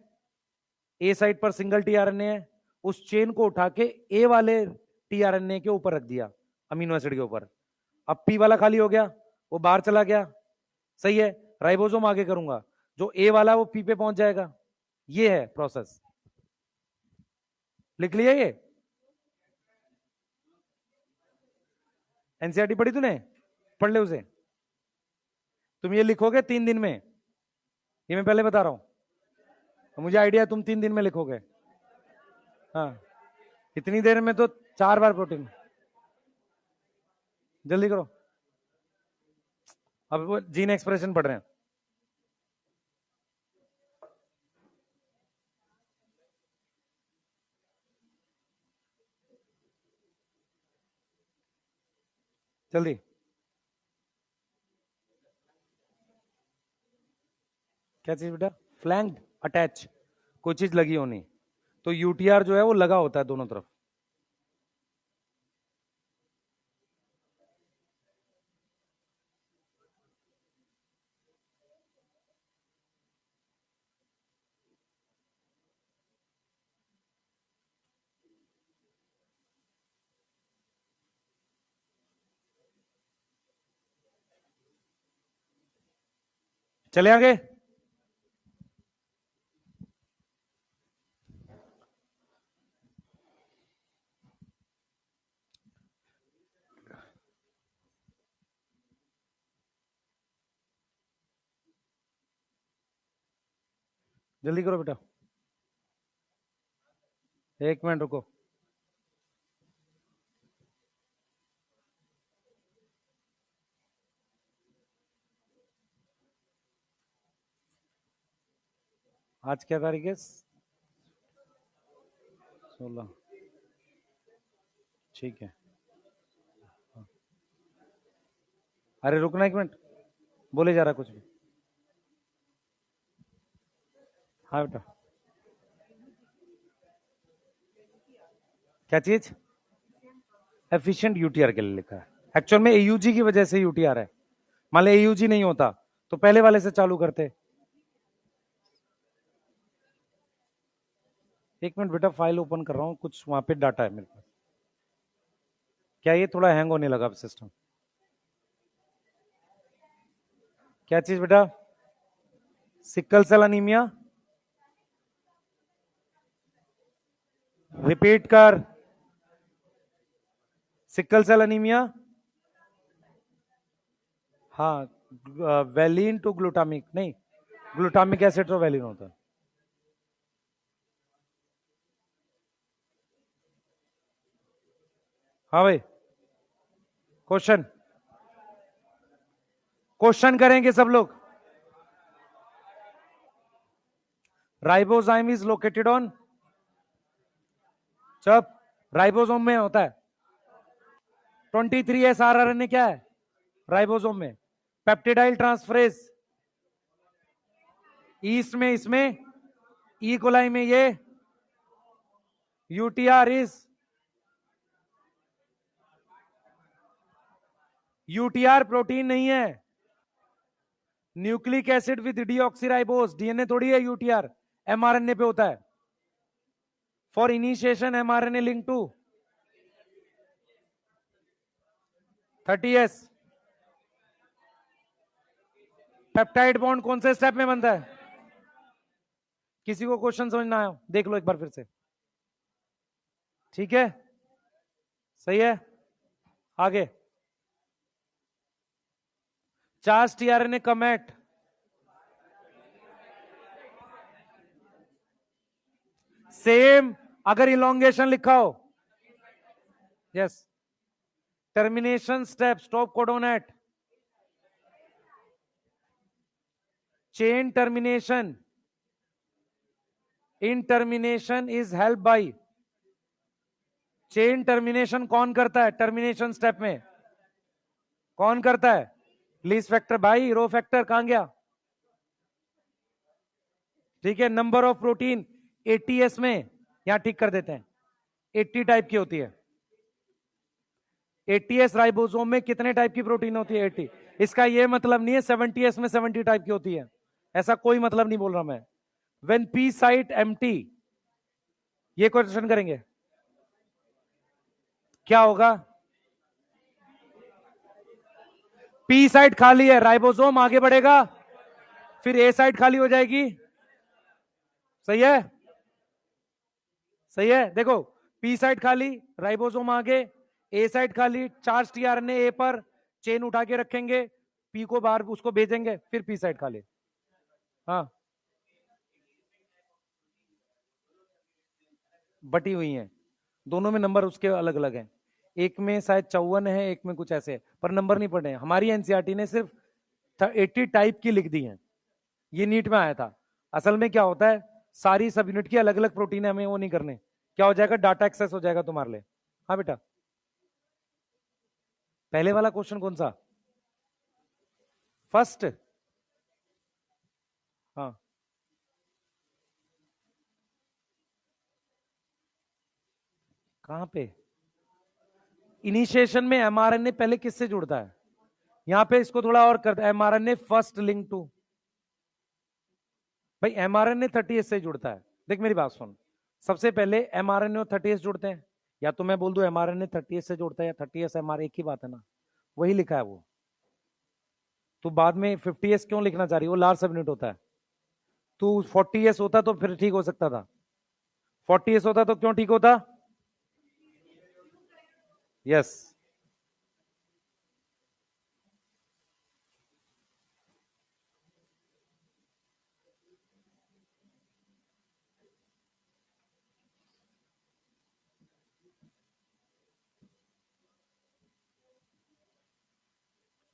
ए साइड पर सिंगल टीआरएनए है, उस चेन को उठा के ए वाले टीआरएनए के ऊपर रख दिया, अमीनो एसिड के ऊपर। अब पी वाला खाली हो गया, वो बाहर चला गया, सही है। राइबोसोम आगे करूंगा, जो ए वाला वो पी पे पहुंच जाएगा। ये है प्रोसेस, लिख लिया ये? एनसीईआरटी पढ़ी तूने? पढ़ ले उसे। तुम ये लिखोगे 3 दिन में, ये मैं पहले बता रहा हूं, मुझे आइडिया है तुम 3 दिन में लिखोगे। हाँ, इतनी देर में तो 4 बार प्रोटीन। जल्दी करो, अब वो जीन एक्सप्रेशन पढ़ रहे हैं। जल्दी। क्या चीज बेटा? फ्लैंक्ड, अटैच, कोई चीज लगी होनी। तो यूटीआर जो है वो लगा होता है दोनों तरफ। चले आगे। जल्दी करो बेटा, 1 मिनट रुको। आज क्या तारीख है? 16। ठीक है। अरे रुकना 1 मिनट, बोले जा रहा कुछ भी। हाँ बेटा, क्या चीज? एफिशिएंट यूटीआर के लिए लिखा है, एक्चुअल में एयूजी की वजह से यूटीआर है। मान लो एयूजी नहीं होता तो पहले वाले से चालू करते। 1 मिनट बेटा, फाइल ओपन कर रहा हूँ, कुछ वहां पे डाटा है मेरे पास। क्या ये थोड़ा हैंग होने लगा सिस्टम? क्या चीज बेटा? Sickle cell anaemia. रिपीट कर। Sickle cell anaemia. हाँ, वैलिन टू ग्लूटामिक नहीं, ग्लूटामिक एसिड तो वैलिन होता है। हाँ भाई, क्वेश्चन क्वेश्चन करेंगे सब लोग। राइबोजाइम इज लोकेटेड ऑन, चप, राइबोसोम में होता है। 23 S R R N A क्या है? राइबोसोम में। पेप्टिडाइल ट्रांसफरेज ईस्ट में, इसमें ई कोलाई में ये। यूटीआर इज, यूटीआर प्रोटीन नहीं है, nucleic acid with deoxyribose, DNA थोड़ी है यूटीआर, एमआरएनए पे होता है। For initiation mRNA link to 30s। Peptide bond कौन से स्टेप में बनता है? किसी को क्वेश्चन समझ ना आया देख लो एक बार फिर से। ठीक है, सही है। आगे, charge tRNA come at same, अगर इलोंगेशन लिखा हो, yes. Termination step, stop codon at chain termination, in termination is help by. Chain termination कौन करता है टर्मिनेशन स्टेप में? कौन करता है? लीज फैक्टर भाई, रो फैक्टर कहां गया? ठीक है, नंबर ऑफ प्रोटीन 80s में, यहां ठीक कर देते हैं, 80 टाइप की होती है। 80s राइबोसोम में कितने टाइप की प्रोटीन होती है? 80। इसका यह मतलब नहीं है 70s में 70 टाइप की होती है, ऐसा कोई मतलब नहीं बोल रहा मैं। व्हेन पी साइट एम्प्टी, ये क्वेश्चन करेंगे, क्या होगा? पी साइट खाली है, राइबोसोम आगे बढ़ेगा, फिर ए साइट खाली हो जाएगी। सही है, सही है। देखो, पी साइट खाली, राइबोसोम आगे, ए साइट खाली, चार्ज टीआरएनए ए पर चेन उठा के रखेंगे, पी को बाहर उसको भेजेंगे, फिर पी साइट खाली। हाँ, बटी हुई हैं, दोनों में नंबर उसके अलग अलग हैं। एक में शायद 54 है, एक में कुछ ऐसे है, पर नंबर नहीं पढ़े हैं। हमारी एनसीईआरटी ने सिर्फ 80 टाइप की लिख दी है, ये नीट में आया था। असल में क्या होता है, सारी सब यूनिट की अलग अलग प्रोटीन है, हमें वो नहीं करने। क्या हो जाएगा? डाटा एक्सेस हो जाएगा तुम्हारे लिए। हाँ बेटा, पहले वाला क्वेश्चन कौन सा? फर्स्ट। हाँ, कहां पे? इनिशिएशन में एमआरएनए पहले किससे जुड़ता है? यहां पे इसको थोड़ा और करता है, एमआरएनए फर्स्ट लिंक टू, भाई एमआरएनए 30S से जुड़ता है। देख मेरी बात सुन, सबसे पहले एमआरएनए और 30S जुड़ते हैं, या तो मैं बोल दूं एमआरएनए 30S से जुड़ता है या 30S एमआर, एक ही बात है ना, वही लिखा है वो। तो बाद में 50S क्यों लिखना चाह रही है? वो लार्ज सबयूनिट होता है। तू 40S होता तो फिर ठीक हो सकता था, 40S होता तो क्यों ठीक होता? यस।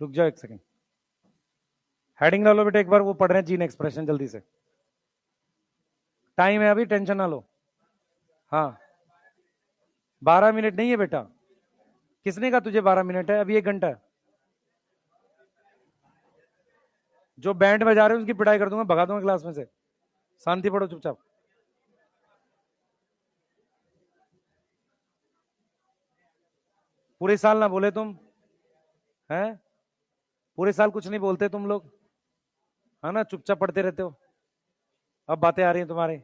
रुक जाओ एक सेकंड, हेडिंग डालो बेटा एक बार, वो पढ़ रहे हैं जीन एक्सप्रेशन, जल्दी से, टाइम है अभी, टेंशन ना लो। हाँ 12 मिनट नहीं है बेटा, किसने कहा तुझे 12 मिनट है? अभी 1 घंटा है। जो बैंड बजा रहे हैं उसकी पिटाई कर दूंगा, भगा दूंगा क्लास में से। शांति पढ़ो चुपचाप। पूरे साल ना बोले तुम, हैं? पूरे साल कुछ नहीं बोलते तुम लोग, है ना, चुपचाप पढ़ते रहते हो। अब बातें आ रही हैं तुम्हारे।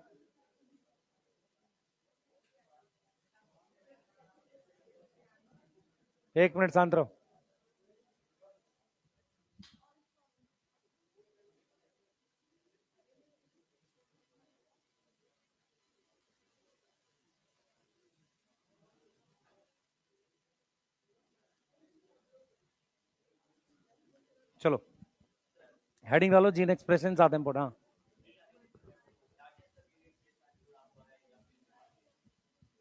एक मिनट शांत रहो। चलो हेडिंग डालो, जीन एक्सप्रेशन आते हैं हाँ।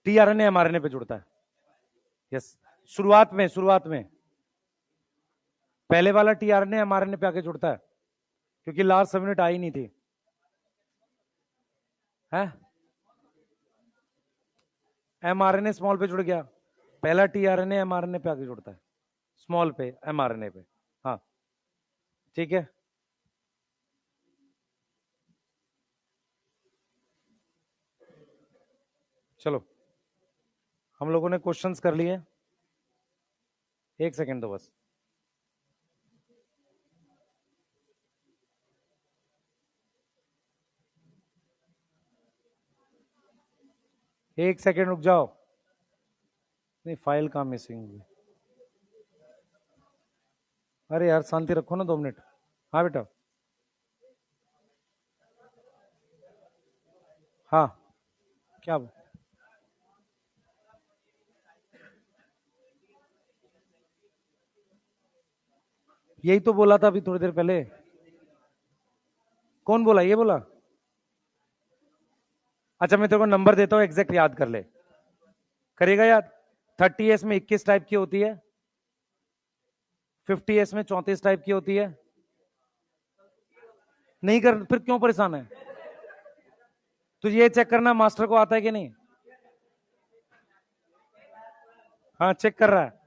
टीआरएनए एमआरएनए पे जुड़ता है, यस। शुरुआत में पहले वाला टीआरएनए एमआरएनए पे आके जुड़ता है, क्योंकि लास्ट सबयूनिट आई नहीं थी, है? एमआरएनए स्मॉल पे जुड़ गया, पहला टीआरएनए एमआरएनए पे आके जुड़ता है, स्मॉल पे एमआरएनए पे। हाँ ठीक है। चलो हम लोगों ने क्वेश्चंस कर लिए, एक सेकेंड दो बस। एक सेकेंड रुक जाओ, नहीं फाइल कहाँ मिसिंग हुई? अरे यार शांति रखो ना 2 मिनट। हाँ बेटा। हाँ क्या? यही तो बोला था अभी थोड़ी देर पहले। कौन बोला? ये बोला? अच्छा मैं तेरे को नंबर देता हूँ, एग्जैक्ट याद कर ले। करेगा याद? 30S में 21 टाइप की होती है, 50S में 34 टाइप की होती है। नहीं कर फिर क्यों परेशान है? तुझे ये चेक करना मास्टर को आता है कि नहीं। हाँ चेक कर रहा है।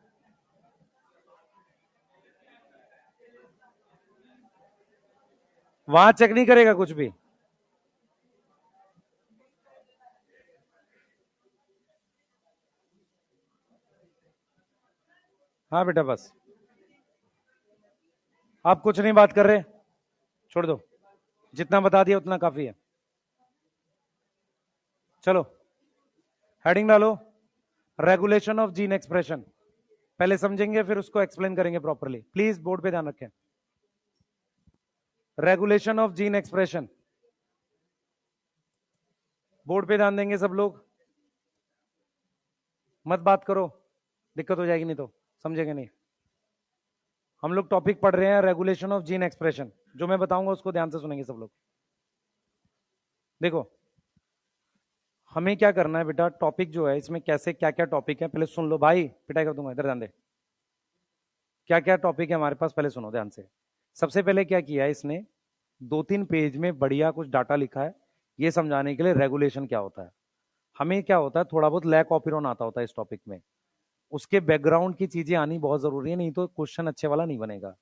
वहां चेक नहीं करेगा कुछ भी। हाँ बेटा बस, आप कुछ नहीं बात कर रहे, छोड़ दो, जितना बता दिया उतना काफी है। चलो हेडिंग डालो, रेगुलेशन ऑफ जीन एक्सप्रेशन, पहले समझेंगे फिर उसको एक्सप्लेन करेंगे प्रॉपरली, प्लीज बोर्ड पे ध्यान रखें। Regulation of gene expression, board पे ध्यान देंगे सब लोग, मत बात करो, दिक्कत हो जाएगी नहीं तो, समझेंगे नहीं। हम लोग टॉपिक पढ़ रहे हैं रेगुलेशन ऑफ जीन एक्सप्रेशन, जो मैं बताऊंगा उसको ध्यान से सुनेंगे सब लोग। देखो हमें क्या करना है बेटा, टॉपिक जो है इसमें कैसे क्या क्या टॉपिक है पहले सुन लो भाई, पिटाई कर दूंगा, इधर ध्यान दे। क्या क्या टॉपिक है हमारे पास पहले सुनो ध्यान से। सबसे पहले क्या किया है इसने, 2-3 पेज में बढ़िया कुछ डाटा लिखा है, ये समझाने के लिए रेगुलेशन क्या होता है। हमें क्या होता है, थोड़ा बहुत लैक ऑपिरोन आता होता है इस टॉपिक में, उसके बैकग्राउंड की चीजें आनी बहुत जरूरी है, नहीं तो क्वेश्चन अच्छे वाला नहीं बनेगा।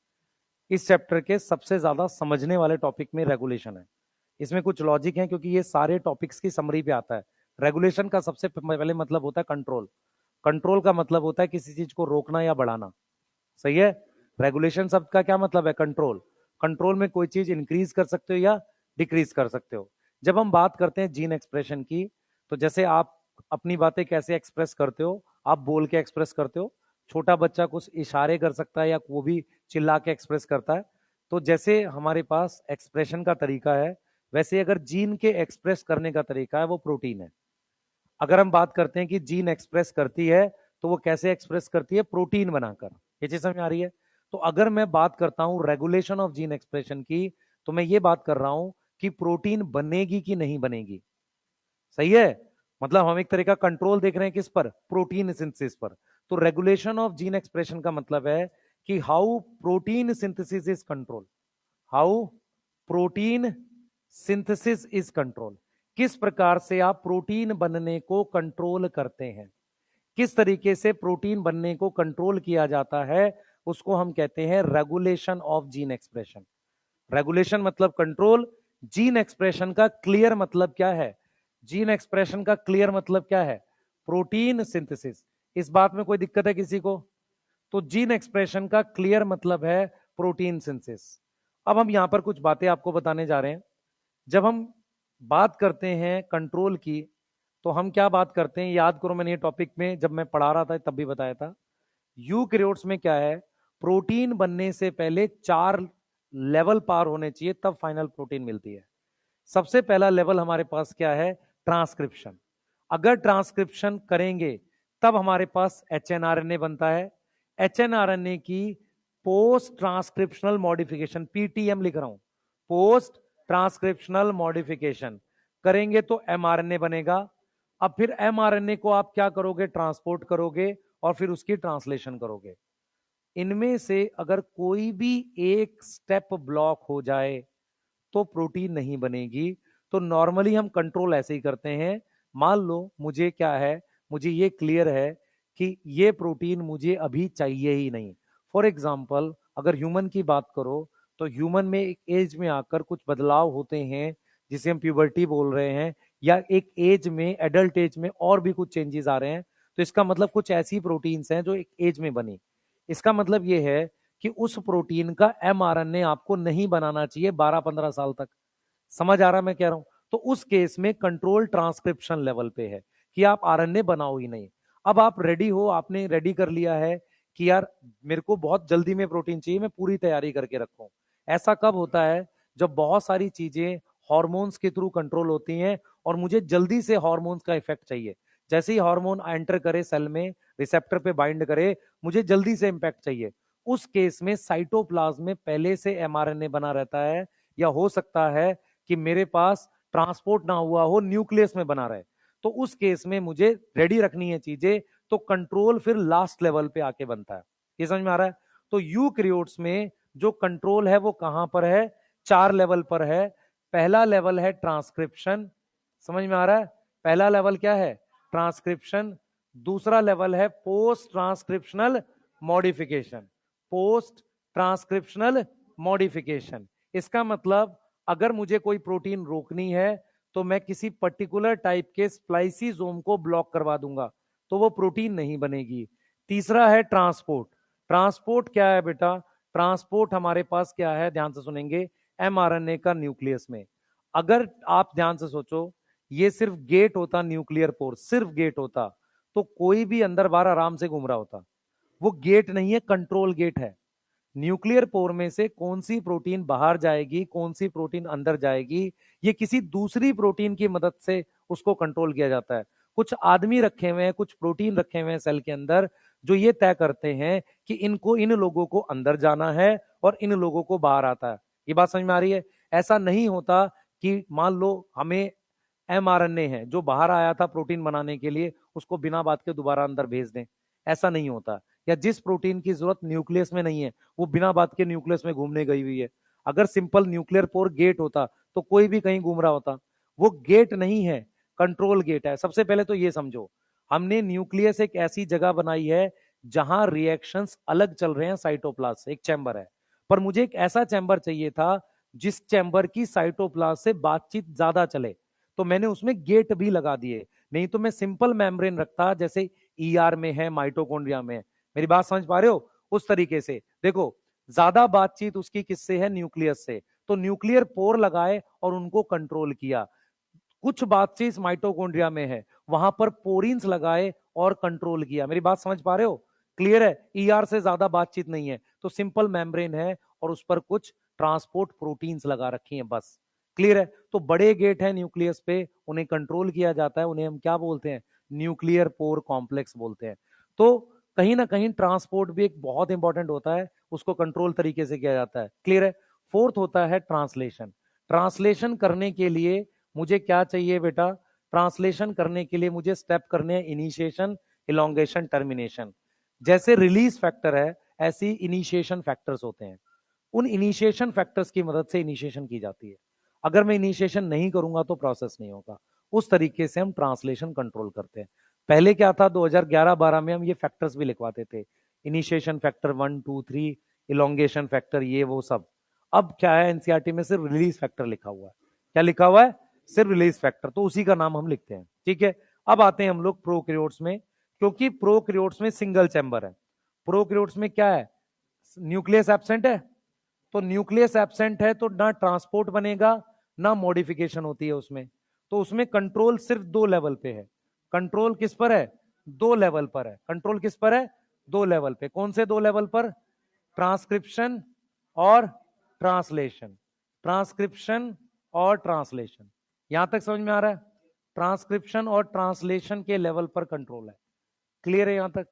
इस चैप्टर के सबसे ज्यादा समझने वाले टॉपिक में रेगुलेशन है, इसमें कुछ लॉजिक है क्योंकि ये सारे टॉपिक्स की समरी पे आता है। रेगुलेशन का सबसे पहले मतलब होता है कंट्रोल। कंट्रोल का मतलब होता है किसी चीज को रोकना या बढ़ाना, सही है। रेगुलेशन शब्द का क्या मतलब है? कंट्रोल। कंट्रोल में कोई चीज इंक्रीज कर सकते हो या डिक्रीज कर सकते हो। जब हम बात करते हैं जीन एक्सप्रेशन की, तो जैसे आप अपनी बातें कैसे एक्सप्रेस करते हो, आप बोल के एक्सप्रेस करते हो, छोटा बच्चा कुछ इशारे कर सकता है या वो भी चिल्ला के एक्सप्रेस करता है। तो जैसे हमारे पास एक्सप्रेशन का तरीका है, वैसे अगर जीन के एक्सप्रेस करने का तरीका है वो प्रोटीन है। अगर हम बात करते हैं कि जीन एक्सप्रेस करती है, तो वो कैसे एक्सप्रेस करती है? प्रोटीन बनाकर। ये चीज समझ आ रही है? तो अगर मैं बात करता हूं रेगुलेशन ऑफ जीन एक्सप्रेशन की, तो मैं ये बात कर रहा हूं कि प्रोटीन बनेगी कि नहीं बनेगी, सही है। मतलब हम एक तरह का कंट्रोल देख रहे हैं किस पर? प्रोटीन सिंथेसिस पर। तो रेगुलेशन ऑफ जीन एक्सप्रेशन का मतलब है कि how protein synthesis is control, how protein synthesis is control. किस प्रकार से आप प्रोटीन बनने को कंट्रोल करते हैं, किस तरीके से प्रोटीन बनने को कंट्रोल किया जाता है, उसको हम कहते हैं regulation of gene expression. Regulation मतलब कंट्रोल, जीन एक्सप्रेशन का क्लियर मतलब क्या है? जीन एक्सप्रेशन का क्लियर मतलब क्या है? Protein synthesis. इस बात में कोई दिक्कत है किसी को? तो जीन एक्सप्रेशन का क्लियर मतलब है प्रोटीन सिंथेसिस। अब हम यहां पर कुछ बातें आपको बताने जा रहे हैं। जब हम बात करते हैं कंट्रोल की, तो हम क्या बात करते हैं? याद करो, मैंने ये टॉपिक में जब मैं पढ़ा रहा था तब भी बताया था। यूकैरियोट्स में क्या है? प्रोटीन बनने से पहले 4 लेवल पार होने चाहिए, तब फाइनल प्रोटीन मिलती है। सबसे पहला लेवल हमारे पास क्या है? ट्रांसक्रिप्शन। अगर ट्रांसक्रिप्शन करेंगे तब हमारे पास एचएनआरएनए बनता है। एचएनआरएनए की पोस्ट ट्रांसक्रिप्शनल मॉडिफिकेशन, पीटीएम लिख रहा हूं, पोस्ट ट्रांसक्रिप्शनल मॉडिफिकेशन करेंगे तो एमआरएनए बनेगा। अब फिर एमआरएनए को आप क्या करोगे? ट्रांसपोर्ट करोगे और फिर उसकी ट्रांसलेशन करोगे। इनमें से अगर कोई भी एक स्टेप ब्लॉक हो जाए तो प्रोटीन नहीं बनेगी। तो नॉर्मली हम कंट्रोल ऐसे ही करते हैं। मान लो मुझे क्या है, मुझे ये क्लियर है कि ये प्रोटीन मुझे अभी चाहिए ही नहीं। फॉर एग्जाम्पल अगर ह्यूमन की बात करो, तो ह्यूमन में एक एज में आकर कुछ बदलाव होते हैं जिसे हम प्यूबर्टी बोल रहे हैं, या एक एज में, एडल्ट एज में और भी कुछ चेंजेस आ रहे हैं। तो इसका मतलब कुछ ऐसी प्रोटीन्स हैं जो एक एज में बनी। इसका मतलब ये है कि उस प्रोटीन का एमआरएनए आपको नहीं बनाना चाहिए 12-15 साल तक। समझ आ रहा मैं कह रहा हूं? तो उस केस में कंट्रोल ट्रांसक्रिप्शन लेवल पे है कि आप आरएनए बनाओ ही नहीं। अब आप रेडी हो, आपने रेडी कर लिया है कि यार मेरे को बहुत जल्दी में प्रोटीन चाहिए, मैं पूरी तैयारी करके रखूं। ऐसा कब होता है? जब बहुत सारी चीजें हॉर्मोन्स के थ्रू कंट्रोल होती हैं और मुझे जल्दी से हॉर्मोन्स का इफेक्ट चाहिए। जैसे ही हार्मोन एंटर करे सेल में, रिसेप्टर पे बाइंड करे, मुझे जल्दी से इंपैक्ट चाहिए। उस केस में साइटोप्लाज्म में पहले से एमआरएनए बना रहता है, या हो सकता है कि मेरे पास ट्रांसपोर्ट ना हुआ हो, न्यूक्लियस में बना रहे। तो उस केस में मुझे रेडी रखनी है चीजें, तो कंट्रोल फिर लास्ट लेवल पे आके बनता है। ये समझ में आ रहा है? तो यूकैरियोट्स में जो कंट्रोल है वो कहां पर है? 4 लेवल पर है। पहला लेवल है ट्रांसक्रिप्शन, समझ में आ रहा है? पहला लेवल क्या है? ट्रांसक्रिप्शन। दूसरा लेवल है post transcriptional modification, post transcriptional modification. इसका मतलब अगर मुझे कोई प्रोटीन रोकनी है तो मैं किसी पर्टिकुलर टाइप के स्प्लाइसीजोम को ब्लॉक करवा दूंगा, तो वो प्रोटीन नहीं बनेगी। तीसरा है ट्रांसपोर्ट। ट्रांसपोर्ट क्या है बेटा? ट्रांसपोर्ट हमारे पास क्या है, ध्यान से सुनेंगे, एमआरएनए का न्यूक्लियस में। अगर आप ध्यान से सोचो, ये सिर्फ गेट होता, न्यूक्लियर पोर सिर्फ गेट होता, तो कोई भी अंदर बाहर आराम से घूम रहा होता। वो गेट नहीं है, कंट्रोल गेट है। न्यूक्लियर पोर में से कौन सी प्रोटीन बाहर जाएगी, कौन सी प्रोटीन अंदर जाएगी, ये किसी दूसरी प्रोटीन की मदद से उसको कंट्रोल किया जाता है। कुछ आदमी रखे हुए हैं, कुछ प्रोटीन रखे हुए हैं सेल के अंदर, जो ये तय करते हैं कि इनको, इन लोगों को अंदर जाना है और इन लोगों को बाहर आता है। ये बात समझ में आ रही है? ऐसा नहीं होता कि मान लो हमें एमआरएनए है जो बाहर आया था प्रोटीन बनाने के लिए, उसको बिना बात के दोबारा अंदर भेज दें, ऐसा नहीं होता। या जिस प्रोटीन की जरूरत न्यूक्लियस में नहीं है, वो बिना बात के न्यूक्लियस में घूमने गई हुई है। अगर सिंपल न्यूक्लियर पोर गेट होता तो कोई भी कहीं घूम रहा होता। वो गेट नहीं है, कंट्रोल गेट है। सबसे पहले तो ये समझो, हमने न्यूक्लियस एक ऐसी जगह बनाई है जहां रिएक्शंस अलग चल रहे हैं साइटोप्लाज्म से, एक चैम्बर है। पर मुझे एक ऐसा चैम्बर चाहिए था जिस चैम्बर की साइटोप्लाज्म से बातचीत ज्यादा चले, तो मैंने उसमें गेट भी लगा दिए। नहीं तो मैं सिंपल मेम्ब्रेन रखता, जैसे ईआर में है, माइटोकॉन्ड्रिया में है। मेरी बात समझ पा रहे हो? उस तरीके से देखो, ज्यादा बातचीत उसकी किससे है? न्यूक्लियस से। तो न्यूक्लियर पोर लगाए और उनको कंट्रोल किया। कुछ बातचीत माइटोकॉन्ड्रिया में है, वहां पर पोरिन्स लगाए और कंट्रोल किया। मेरी बात समझ पा रहे हो? क्लियर है? ईआर से ज्यादा बातचीत नहीं है, तो सिंपल मेम्ब्रेन है और उस पर कुछ ट्रांसपोर्ट प्रोटीन्स लगा रखी हैं, बस। क्लियर है? तो बड़े गेट है न्यूक्लियस पे, उन्हें कंट्रोल किया जाता है, उन्हें हम क्या बोलते हैं? न्यूक्लियर पोर कॉम्प्लेक्स बोलते हैं। तो कहीं ना कहीं ट्रांसपोर्ट भी एक बहुत इंपॉर्टेंट होता है, उसको कंट्रोल तरीके से किया जाता है। क्लियर है? फोर्थ होता है ट्रांसलेशन। ट्रांसलेशन करने के लिए मुझे क्या चाहिए बेटा? ट्रांसलेशन करने के लिए मुझे स्टेप करने हैं, इनिशिएशन, इलोंगेशन, टर्मिनेशन। जैसे रिलीज फैक्टर है, ऐसी इनिशिएशन फैक्टर्स होते हैं। उन इनिशिएशन फैक्टर्स की मदद से इनिशिएशन की जाती है। अगर मैं इनिशिएशन नहीं करूंगा तो प्रोसेस नहीं होगा। उस तरीके से हम ट्रांसलेशन कंट्रोल करते हैं। पहले क्या था, 2011-12 में हम ये फैक्टर्स भी लिखवाते थे, इनिशिएशन फैक्टर 1 2 3, इलोंगेशन फैक्टर, ये वो सब। अब क्या है, एनसीईआरटी में सिर्फ रिलीज फैक्टर लिखा हुआ है। क्या लिखा हुआ है? सिर्फ रिलीज फैक्टर, तो उसी का नाम हम लिखते हैं। ठीक है। अब आते हैं हम लोग प्रोकैरियोट्स में, क्योंकि प्रोकैरियोट्स में सिंगल चैम्बर है। प्रोकैरियोट्स में क्या है? न्यूक्लियस एब्सेंट है। तो न्यूक्लियस एब्सेंट है तो ना ट्रांसपोर्ट बनेगा, ना मॉडिफिकेशन होती है उसमें। तो उसमें कंट्रोल सिर्फ दो लेवल पे है। कंट्रोल किस पर है? दो लेवल पर है। कंट्रोल किस पर है? दो लेवल पे। कौन से दो लेवल पर? ट्रांसक्रिप्शन और ट्रांसलेशन। ट्रांसक्रिप्शन और ट्रांसलेशन, यहां तक समझ में आ रहा है? ट्रांसक्रिप्शन और ट्रांसलेशन के लेवल पर कंट्रोल है। क्लियर है यहां तक?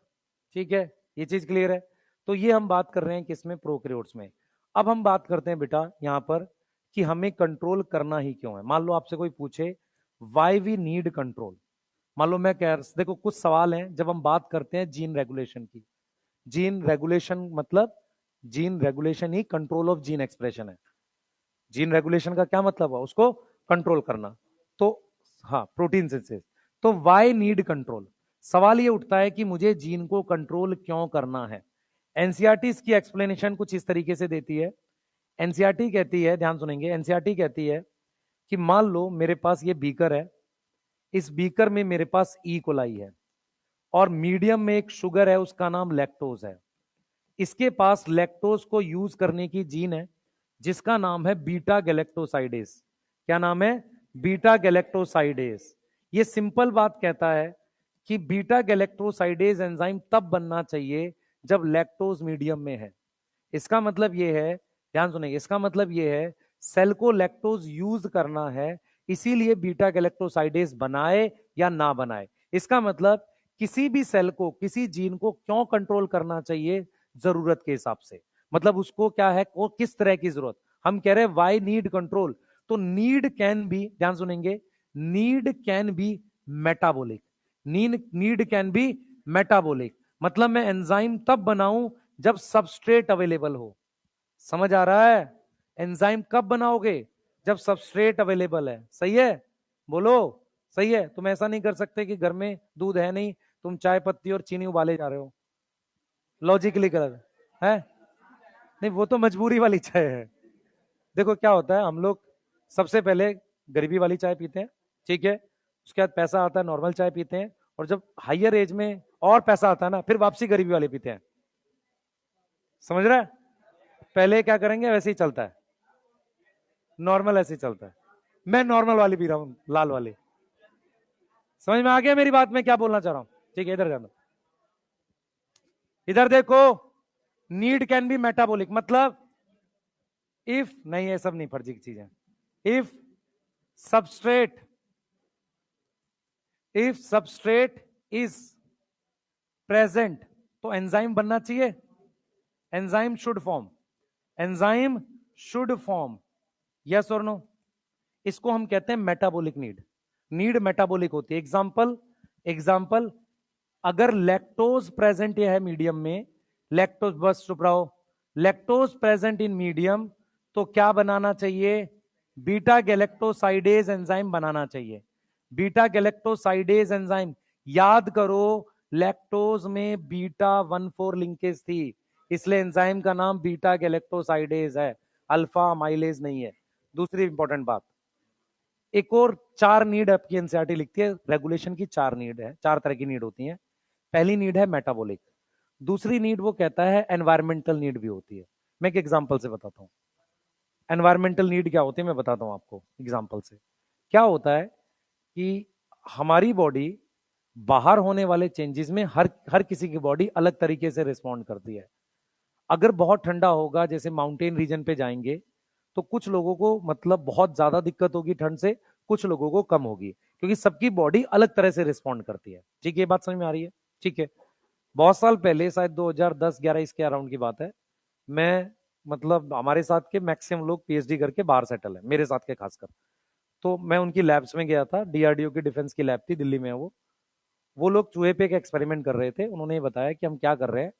ठीक है, ये चीज क्लियर है। तो ये हम बात कर रहे हैं किसमें? प्रोकैरियोट्स में। अब हम बात करते हैं बेटा यहां पर कि हमें कंट्रोल करना ही क्यों है। मान लो आपसे कोई पूछे वाई वी नीड कंट्रोल। मान लो मैं कह, देखो कुछ सवाल हैं जब हम बात करते हैं जीन रेगुलेशन की। जीन रेगुलेशन मतलब, gene regulation he control of gene expression है। जीन रेगुलेशन का क्या मतलब है? उसको कंट्रोल करना। तो हाँ, प्रोटीन सिंथेसिस। तो वाई नीड कंट्रोल, सवाल ये उठता है कि मुझे जीन को कंट्रोल क्यों करना है। एनसीईआरटी इसकी एक्सप्लेनेशन कुछ इस तरीके से देती है। एनसीईआरटी कहती है, ध्यान सुनेंगे, एनसीईआरटी कहती है कि मान लो मेरे पास ये बीकर है, इस बीकर में मेरे पास ई कोलाई है और मीडियम में एक शुगर है, उसका नाम लैक्टोज है। इसके पास लैक्टोज को यूज करने की जीन है जिसका नाम है बीटा गैलेक्टोसाइडेस। क्या नाम है? Beta galactosidase. ये सिंपल बात कहता है कि बीटा गैलेक्टोसाइडेस एंजाइम तब बनना चाहिए जब लैक्टोज मीडियम में है। इसका मतलब ये है, ध्यान सुनिए, इसका मतलब ये है सेल को लैक्टोज यूज करना है, इसीलिए बीटा गैलेक्टोसाइडेस बनाए या ना बनाए। इसका मतलब किसी भी सेल को, किसी जीन को क्यों कंट्रोल करना चाहिए? जरूरत के हिसाब से। मतलब उसको क्या है, वो किस तरह की जरूरत। हम कह रहे हैं वाई नीड कंट्रोल, तो नीड कैन बी, ध्यान सुनेंगे, need can be metabolic. Need can be metabolic, मतलब मैं एंजाइम तब बनाऊं जब सबस्ट्रेट अवेलेबल हो। समझ आ रहा है? एंजाइम कब बनाओगे? जब सबस्ट्रेट अवेलेबल है। सही है? बोलो। सही है? तुम ऐसा नहीं कर सकते कि घर में दूध है नहीं, तुम चाय पत्ती और चीनी उबाले जा रहे हो। लॉजिकली गलत है? नहीं, वो तो मजबूरी वाली चाय है। देखो क्या होता है, हम लोग सबसे पहले गरीबी वाली चाय पीते हैं, ठीक है, उसके बाद पैसा आता है, नॉर्मल चाय पीते हैं, और जब हायर एज में और पैसा आता है ना, फिर वापसी गरीबी वाले पीते हैं। समझ रहा है? पहले क्या करेंगे, वैसे ही चलता है, नॉर्मल ऐसे ही चलता है। मैं नॉर्मल वाली पी रहा हूं, लाल वाली। समझ में आ गया मेरी बात, में क्या बोलना चाह रहा हूं? ठीक है, इधर जाना, इधर देखो। नीड कैन बी मेटाबॉलिक, मतलब इफ, नहीं ये सब नहीं, फर्जी की चीजें। If substrate, if substrate is present, तो एंजाइम बनना चाहिए। Enzyme should form, enzyme should form, yes और नो। इसको हम कहते हैं मेटाबॉलिक नीड। नीड मेटाबॉलिक होती है। एग्जाम्पल, एग्जाम्पल, अगर लैक्टोज प्रेजेंट है मीडियम में, लैक्टोज, बस चुप रहो, लैक्टोज प्रेजेंट इन मीडियम, तो क्या बनाना चाहिए? बीटा गैलेक्टोसाइडेज एंजाइम बनाना चाहिए। बीटा गैलेक्टोसाइडेज एंजाइम, याद करो, लैक्टोज में बीटा 1,4 लिंकेज थी, इसलिए एंजाइम का नाम बीटा गैलेक्टोसाइडेज है, अल्फा माइलेज नहीं है। दूसरी इंपॉर्टेंट बात, एक और 4 नीड आपकी एनसीईआरटी लिखती है, रेगुलेशन की 4 नीड है, 4 तरह की नीड होती है। पहली नीड है मेटाबॉलिक, दूसरी नीड वो कहता है एनवायरमेंटल नीड भी होती है। मैं एक एग्जांपल से बताता हूँ एनवायरमेंटल नीड क्या होती है, मैं बताता हूँ आपको एग्जांपल से। क्या होता है कि हमारी बॉडी बाहर होने वाले चेंजेस में हर हर किसी की बॉडी अलग तरीके से रिस्पॉन्ड करती है। अगर बहुत ठंडा होगा, जैसे माउंटेन रीजन पे जाएंगे, तो कुछ लोगों को मतलब बहुत ज्यादा दिक्कत होगी ठंड से, कुछ लोगों को कम होगी, क्योंकि सबकी बॉडी अलग तरह से रिस्पॉन्ड करती है। ठीक है, ये बात समझ में आ रही है? ठीक है। बहुत साल पहले, शायद 2010-11 इसके अराउंड की बात है, मैं मतलब हमारे साथ के मैक्सिमम लोग पीएचडी करके बाहर सेटल है, मेरे साथ के खासकर। तो मैं उनकी लैब्स में गया था, डीआरडीओ की डिफेंस की लैब थी दिल्ली में। वो लोग चूहे पे एक एक्सपेरिमेंट कर रहे थे। उन्होंने बताया कि हम क्या कर रहे हैं,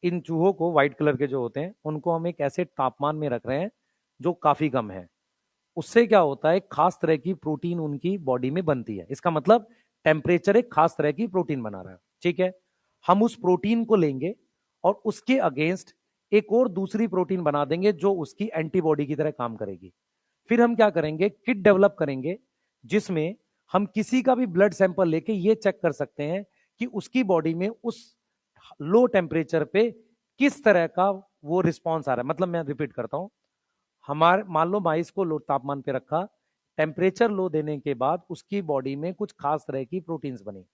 इन चूहों को, व्हाइट कलर के जो होते हैं, उनको हम एक ऐसे तापमान में रख रहे हैं जो काफी कम है। उससे क्या होता है, खास तरह की प्रोटीन उनकी बॉडी में बनती है। इसका मतलब टेम्परेचर एक खास तरह की प्रोटीन बना रहा है। ठीक है, हम उस प्रोटीन को लेंगे और उसके अगेंस्ट एक और दूसरी प्रोटीन बना देंगे जो उसकी एंटीबॉडी की तरह काम करेगी। फिर हम क्या करेंगे, किट डेवलप करेंगे जिसमें हम किसी का भी ब्लड सैंपल लेके ये चेक कर सकते हैं कि उसकी बॉडी में उस लो टेम्परेचर पे किस तरह का वो रिस्पॉन्स आ रहा है। मतलब मैं रिपीट करता हूं, हमारे मान लो माइस को लो तापमान पे रखा, टेम्परेचर लो देने के बाद उसकी बॉडी में कुछ खास तरह की प्रोटीन्स बनी।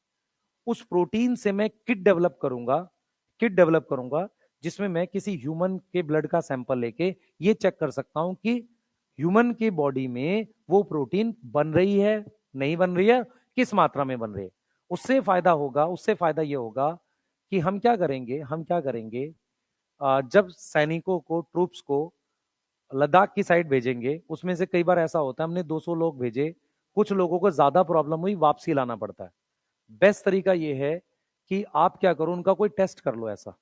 उस प्रोटीन से मैं किट डेवलप करूंगा जिसमें मैं किसी ह्यूमन के ब्लड का सैंपल लेके ये चेक कर सकता हूं कि ह्यूमन की बॉडी में वो प्रोटीन बन रही है, नहीं बन रही है, किस मात्रा में बन रही है। उससे फायदा ये होगा कि हम क्या करेंगे, जब सैनिकों को, ट्रूप्स को लद्दाख की साइड भेजेंगे, उसमें से कई बार ऐसा होता है हमने 200 लोग भेजे, कुछ लोगों को ज्यादा प्रॉब्लम हुई, वापसी लाना पड़ता है। बेस्ट तरीका ये है कि आप क्या करो, उनका कोई टेस्ट कर लो ऐसा।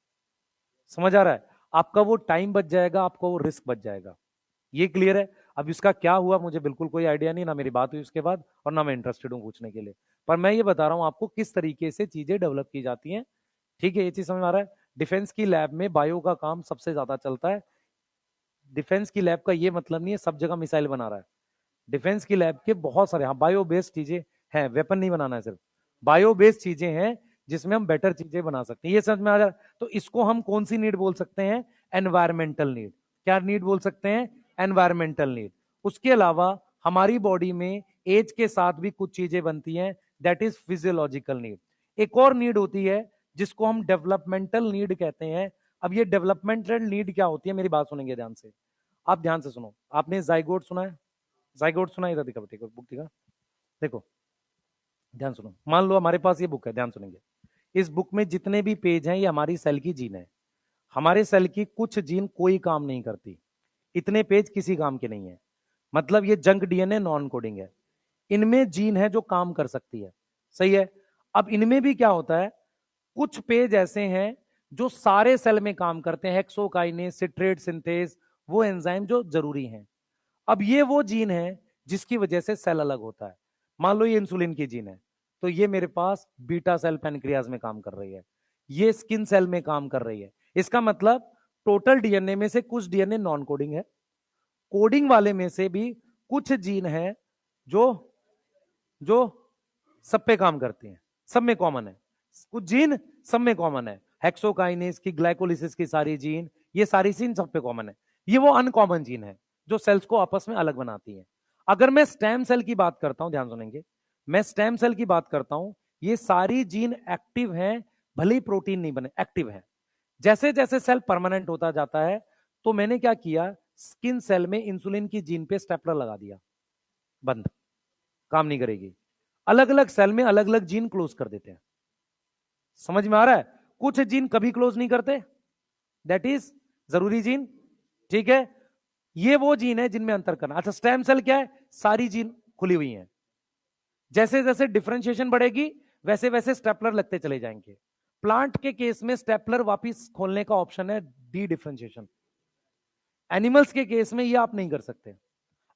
समझ आ रहा है? आपका वो टाइम बच जाएगा, आपका वो रिस्क बच जाएगा। ये क्लियर है? अब इसका क्या हुआ मुझे बिल्कुल कोई आइडिया नहीं, ना मेरी बात हुई उसके बाद, और ना मैं इंटरेस्टेड हूं पूछने के लिए। पर मैं ये बता रहा हूं आपको किस तरीके से चीजें डेवलप की जाती हैं। ठीक है, ये चीज समझ में आ रहा है? डिफेंस की लैब में बायो का काम सबसे ज्यादा चलता है। डिफेंस की लैब का ये मतलब नहीं है सब जगह मिसाइल बना रहा है। डिफेंस की लैब के बहुत सारे, हाँ, बायो बेस्ड चीजें हैं, वेपन नहीं बनाना है सिर्फ, बायो बेस्ड चीजें हैं जिसमें हम बेटर चीजें बना सकते हैं। ये समझ में आ रहा है? तो इसको हम कौन सी नीड बोल सकते हैं? Environmental need. क्या नीड बोल सकते हैं? Environmental need. उसके अलावा हमारी बॉडी में एज के साथ भी कुछ चीजें बनती हैं, दैट इज फिजियोलॉजिकल नीड। एक और नीड होती है जिसको हम डेवलपमेंटल नीड कहते हैं। अब ये डेवलपमेंटल नीड क्या होती है, मेरी बात सुनेंगे ध्यान से, आप ध्यान से सुनो। आपने जाइगोट सुना है? जाइगोट सुना? इधर दिखा, देखो बुक दिखा, देखो, ध्यान सुनो। मान लो हमारे पास ये बुक है, ध्यान सुनेंगे। इस बुक में जितने भी पेज हैं ये हमारी सेल की जीन है। हमारे सेल की कुछ जीन कोई काम नहीं करती, इतने पेज किसी काम के नहीं है। मतलब ये जंक डीएनए नॉन कोडिंग है। इनमें जीन है जो काम कर सकती है। सही है? अब इनमें भी क्या होता है, कुछ पेज ऐसे हैं जो सारे सेल में काम करते हैं, हेक्सोकाइनेज, सिट्रेट सिंथेज, वो एंजाइम जो जरूरी हैं। अब ये वो जीन है जिसकी वजह से सेल अलग होता है। मान लो ये इंसुलिन की जीन है, तो ये मेरे पास बीटा सेल पेनक्रियाज में काम कर रही है, ये स्किन सेल में काम कर रही है। इसका मतलब टोटल डीएनए में से कुछ डीएनए नॉन कोडिंग है, कोडिंग वाले में से भी कुछ जीन है जो जो सब पे काम करती हैं, सब में कॉमन है। कुछ जीन सब में कॉमन है, हेक्सोकाइनेज की, ग्लाइकोलिसिस की सारी जीन, ये सारी जीन सब पे कॉमन है। ये वो अनकॉमन जीन है जो सेल्स को आपस में अलग बनाती है। अगर मैं स्टेम सेल की बात करता हूं, ध्यान सुनेंगे, मैं स्टेम सेल की बात करता हूं, ये सारी जीन एक्टिव हैं, भले ही प्रोटीन नहीं बने, एक्टिव है। जैसे जैसे सेल परमानेंट होता जाता है, तो मैंने क्या किया, स्किन सेल में इंसुलिन की जीन पे स्टेपलर लगा दिया, बंद, काम नहीं करेगी। अलग अलग सेल में अलग अलग जीन क्लोज कर देते हैं। समझ में आ रहा है? कुछ जीन कभी क्लोज नहीं करते, दैट इज जरूरी जीन। ठीक है, ये वो जीन है जिनमें अंतर करना। अच्छा, स्टेम सेल क्या है? सारी जीन खुली हुई हैं, जैसे जैसे डिफरेंशिएशन बढ़ेगी वैसे वैसे स्टेपलर लगते चले जाएंगे। प्लांट के केस में स्टेपलर वापिस खोलने का ऑप्शन है, डी डिफरेंशिएशन। एनिमल्स के केस में ये आप नहीं कर सकते।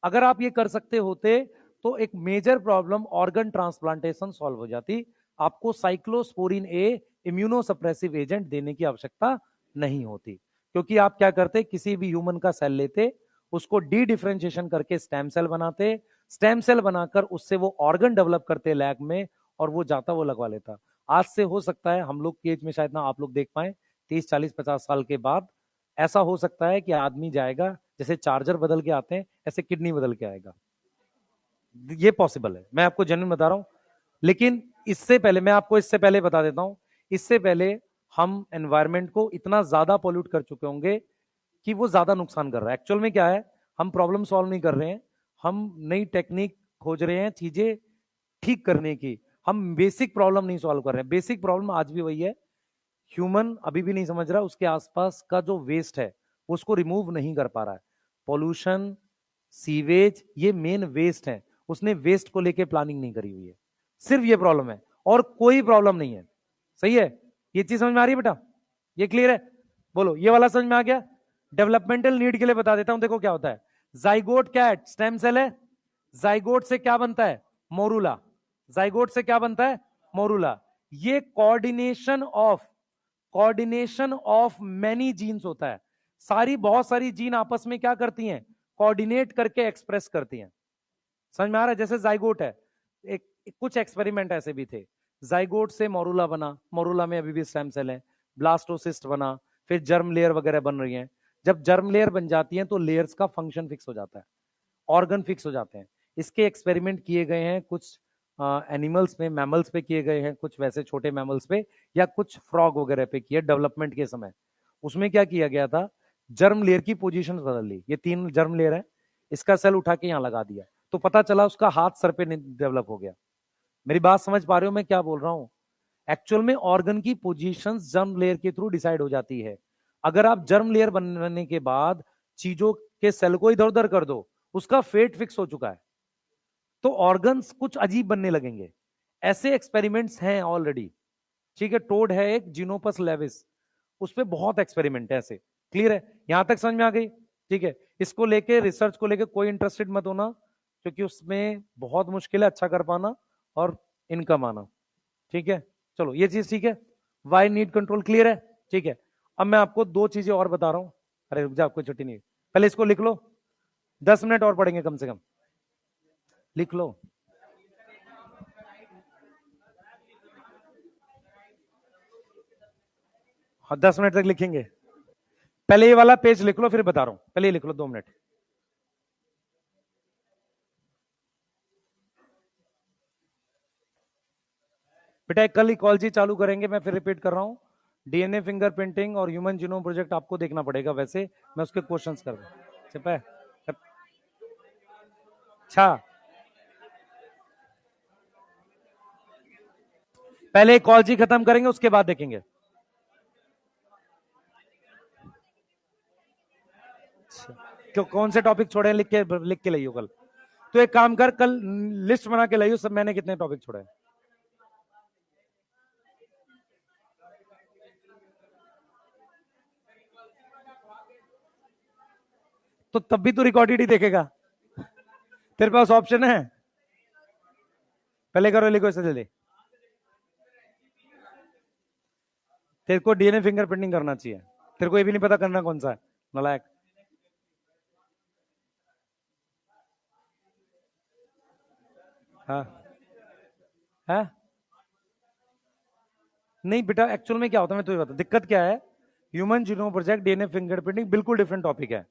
अगर आप ये कर सकते होते तो एक major problem organ transplantation solve हो जाती। आपको साइक्लोस्पोरिन ए इम्यूनोसप्रेसिव एजेंट देने की आवश्यकता नहीं होती, क्योंकि आप क्या करते, किसी भी ह्यूमन का सेल लेते, उसको डी डिफरेंशिएशन करके स्टेम सेल बनाते, स्टेम सेल बनाकर उससे वो ऑर्गन डेवलप करते लैब में, और वो जाता वो लगवा लेता। आज से हो सकता है हम लोग की एज में शायद ना आप लोग देख पाए, 30 40 50 साल के बाद ऐसा हो सकता है कि आदमी जाएगा, जैसे चार्जर बदल के आते हैं ऐसे किडनी बदल के आएगा। ये पॉसिबल है, मैं आपको जेन्युइन बता रहा हूं। लेकिन इससे पहले मैं आपको इससे पहले बता देता हूं, इससे पहले हम एनवायरमेंट को इतना ज्यादा पॉल्यूट कर चुके होंगे कि वो ज्यादा नुकसान कर रहा है। एक्चुअल में क्या है, हम प्रॉब्लम सॉल्व नहीं कर रहे हैं, हम नई टेक्निक खोज रहे हैं चीजें ठीक करने की, हम बेसिक प्रॉब्लम नहीं सॉल्व कर रहे हैं। बेसिक प्रॉब्लम आज भी वही है, ह्यूमन अभी भी नहीं समझ रहा उसके आसपास का जो वेस्ट है उसको रिमूव नहीं कर पा रहा है। पॉल्यूशन, सीवेज, ये मेन वेस्ट है, उसने वेस्ट को लेके प्लानिंग नहीं करी हुई है। सिर्फ ये प्रॉब्लम है और कोई प्रॉब्लम नहीं है। सही है, ये चीज समझ में आ रही है बेटा? ये क्लियर है? बोलो, ये वाला समझ में आ गया? डेवलपमेंटल नीड के लिए बता देता हूं, देखो क्या होता है। जाइगोट क्या है? स्टेम सेल है। जाइगोट से क्या बनता है? मोरूला। जाइगोट से क्या बनता है? मोरूला। ये कोऑर्डिनेशन ऑफ मैनी जीन्स होता है। सारी बहुत सारी जीन आपस में क्या करती हैं? कोऑर्डिनेट करके एक्सप्रेस करती हैं। समझ में आ रहा है? जैसे जाइगोट है, कुछ एक्सपेरिमेंट ऐसे भी थे। जाइगोट से मोरूला बना, मोरूला में अभी भी स्टेम सेल है। ब्लास्टोसिस्ट बना, फिर जर्म लेयर वगैरह बन रही हैं। जब जर्म लेयर बन जाती हैं तो लेयर्स का फंक्शन फिक्स हो जाता है, ऑर्गन फिक्स हो जाते हैं। इसके एक्सपेरिमेंट किए गए हैं कुछ एनिमल्स में, मैमल्स पे किए गए हैं, कुछ वैसे छोटे मैमल्स पे, या कुछ फ्रॉग वगैरह पे किए डेवलपमेंट के समय। उसमें क्या किया गया था, जर्म लेयर की पोजीशन बदल ली। ये 3 जर्म लेयर है, इसका सेल उठा के यहां लगा दिया, तो पता चला उसका हाथ सर पे डेवलप हो गया। मेरी बात समझ पा रहे हो मैं क्या बोल रहा हूं? एक्चुअल में ऑर्गन की पोजीशन जर्म लेयर के थ्रू डिसाइड हो जाती है। अगर आप जर्म लेयर बनने के बाद चीजों के सेल को इधर उधर कर दो, उसका फेट फिक्स हो चुका है, तो ऑर्गन्स कुछ अजीब बनने लगेंगे। ऐसे एक्सपेरिमेंट्स हैं ऑलरेडी। ठीक है, टोड है एक, जीनोपस लेविस, उस पर बहुत एक्सपेरिमेंट है ऐसे। क्लियर है? यहां तक समझ में आ गई? ठीक है, इसको लेके, रिसर्च को लेके कोई इंटरेस्टेड मत होना, क्योंकि उसमें बहुत मुश्किल है अच्छा कर पाना और इनकम आना। ठीक है, चलो ये चीज ठीक है। वाई नीड कंट्रोल क्लियर है? ठीक है, अब मैं आपको 2 चीजें और बता रहा हूं। अरे रुक जा, आपको छुट्टी नहीं, पहले इसको लिख लो, 10 मिनट और पढ़ेंगे कम से कम, लिख लो। हाँ, 10 मिनट तक लिखेंगे। पहले ये वाला पेज लिख लो, फिर बता रहा हूं, पहले ये लिख लो 2 मिनट। बेटा कल इकोलॉजी चालू करेंगे, मैं फिर रिपीट कर रहा हूं। डीएनए फिंगरप्रिंटिंग और ह्यूमन जीनोम प्रोजेक्ट आपको देखना पड़ेगा, वैसे मैं उसके क्वेश्चंस कर रहा हूं। अच्छा, पहले इकोलॉजी खत्म करेंगे, उसके बाद देखेंगे। क्यों, कौन से टॉपिक छोड़े हैं? लिख के लाइयो कल। तो एक काम कर, कल लिस्ट बना के लाइयो सब, मैंने कितने टॉपिक छोड़े हैं। तो तब भी तू रिकॉर्डेड ही देखेगा, तेरे पास ऑप्शन है। पहले करो, लिखो इसे जल्दी। तेरे को डीएनए फिंगरप्रिंटिंग करना चाहिए, तेरे को ये भी नहीं पता करना कौन सा है, नालायक। हाँ है? नहीं बेटा, एक्चुअल में क्या होता है मैं तुझे बता, दिक्कत क्या है। Human genome project, DNA fingerprinting बिल्कुल डिफरेंट टॉपिक है।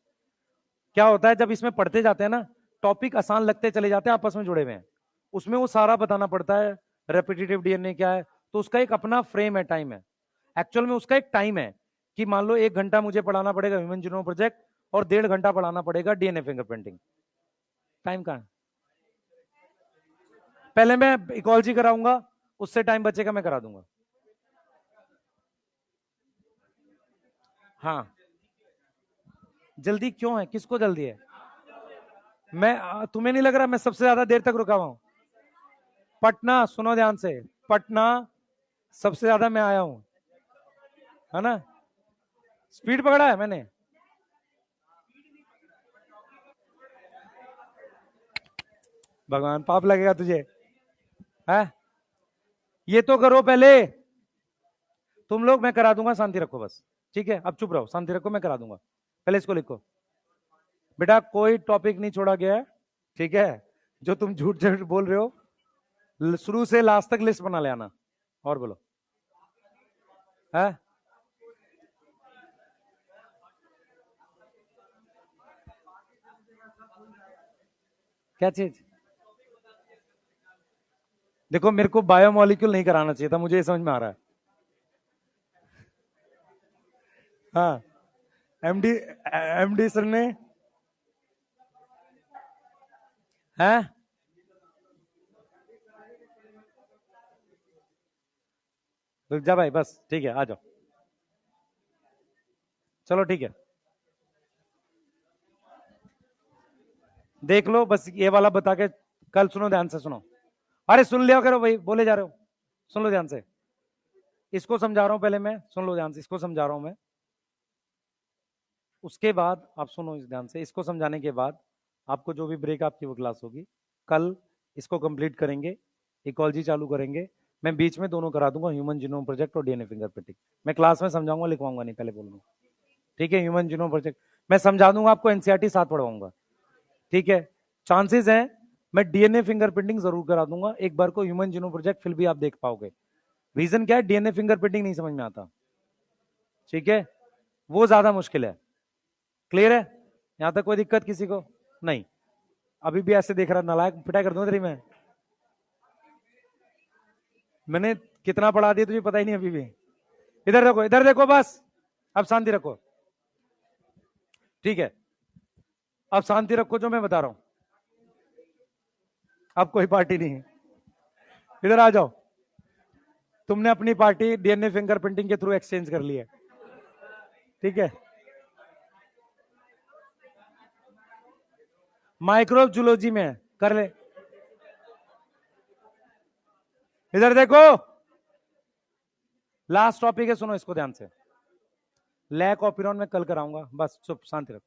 क्या होता है जब इसमें पढ़ते जाते हैं ना, टॉपिक आसान लगते चले जाते हैं, आपस में जुड़े हुए हैं, उसमें वो सारा बताना पड़ता है। रेपिटेटिव डीएनए क्या है, तो उसका एक अपना फ्रेम है, टाइम है। एक्चुअल में उसका एक टाइम है कि मान लो 1 घंटा मुझे पढ़ाना पड़ेगा ह्यूमन जीनोम प्रोजेक्ट, और 1.5 घंटा पढ़ाना पड़ेगा डीएनए फिंगरप्रिंटिंग। टाइम कहाँ है? पहले मैं इकोलॉजी कराऊंगा, उससे टाइम बचेगा, मैं करा दूंगा। हाँ, जल्दी क्यों है? किसको जल्दी है? मैं, तुम्हें नहीं लग रहा मैं सबसे ज्यादा देर तक रुका हुआ हूं? पटना, सुनो ध्यान से, पटना सबसे ज्यादा मैं आया हूं, है ना? स्पीड पकड़ा है मैंने। भगवान, पाप लगेगा तुझे है? ये तो करो पहले तुम लोग, मैं करा दूंगा, शांति रखो बस। ठीक है, अब चुप रहो, शांति रखो, मैं करा दूंगा। पहले इसको लिखो। बेटा कोई टॉपिक नहीं छोड़ा गया है, ठीक है? जो तुम झूठ झूठ बोल रहे हो शुरू से लास्ट तक लिस्ट बना ले आना। और बोलो है क्या चीज। देखो मेरे को बायोमोलिक्यूल नहीं कराना चाहिए था, मुझे ये समझ में आ रहा है। हाँ एमडी एमडी सर ने है। रुक जा भाई, बस ठीक है, आ जाओ। चलो ठीक है, देख लो बस ये वाला बता के। कल सुनो ध्यान से सुनो। अरे सुन लिया करो भाई, बोले जा रहे हो। सुन लो ध्यान से, इसको समझा रहा हूं पहले मैं, सुन लो ध्यान से, इसको समझा रहा हूं मैं। उसके बाद आप सुनो इस ध्यान से, इसको समझाने के बाद आपको जो भी ब्रेक आपकी वो क्लास होगी, कल इसको कंप्लीट करेंगे, इकोलॉजी चालू करेंगे। मैं बीच में दोनों करा दूंगा, ह्यूमन जीनोम प्रोजेक्ट और डीएनए फिंगरप्रिंटिंग। मैं क्लास में समझाऊंगा, लिखवाऊंगा नहीं, पहले बोलूंगा। ठीक है, ह्यूमन जीनोम प्रोजेक्ट मैं समझा दूंगा आपको, एनसीईआरटी साथ पढ़वाऊंगा। ठीक है, चांसेस है मैं डीएनए फिंगरप्रिंटिंग जरूर करा दूंगा एक बार को, ह्यूमन जीनोम प्रोजेक्ट फिर भी आप देख पाओगे। रीजन क्या है, डीएनए फिंगरप्रिंटिंग नहीं समझ में आता। ठीक है, वो ज्यादा मुश्किल है। क्लियर है, यहां तक कोई दिक्कत किसी को नहीं। अभी भी ऐसे देख रहा नालायक, पिटाई कर दूं तेरी मैं। मैंने कितना पढ़ा दिया तुझे पता ही नहीं अभी भी। इधर देखो, इधर देखो, बस अब शांति रखो। ठीक है, अब शांति रखो, जो मैं बता रहा हूं। अब कोई पार्टी नहीं है, इधर आ जाओ। तुमने अपनी पार्टी डीएनए फिंगरप्रिंटिंग के थ्रू एक्सचेंज कर ली है। ठीक है, माइक्रोब जूलॉजी में कर ले। इधर देखो, लास्ट टॉपिक है, सुनो इसको ध्यान से। लैक ऑपिरॉन में कल कराऊंगा, बस चुप शांति रखो।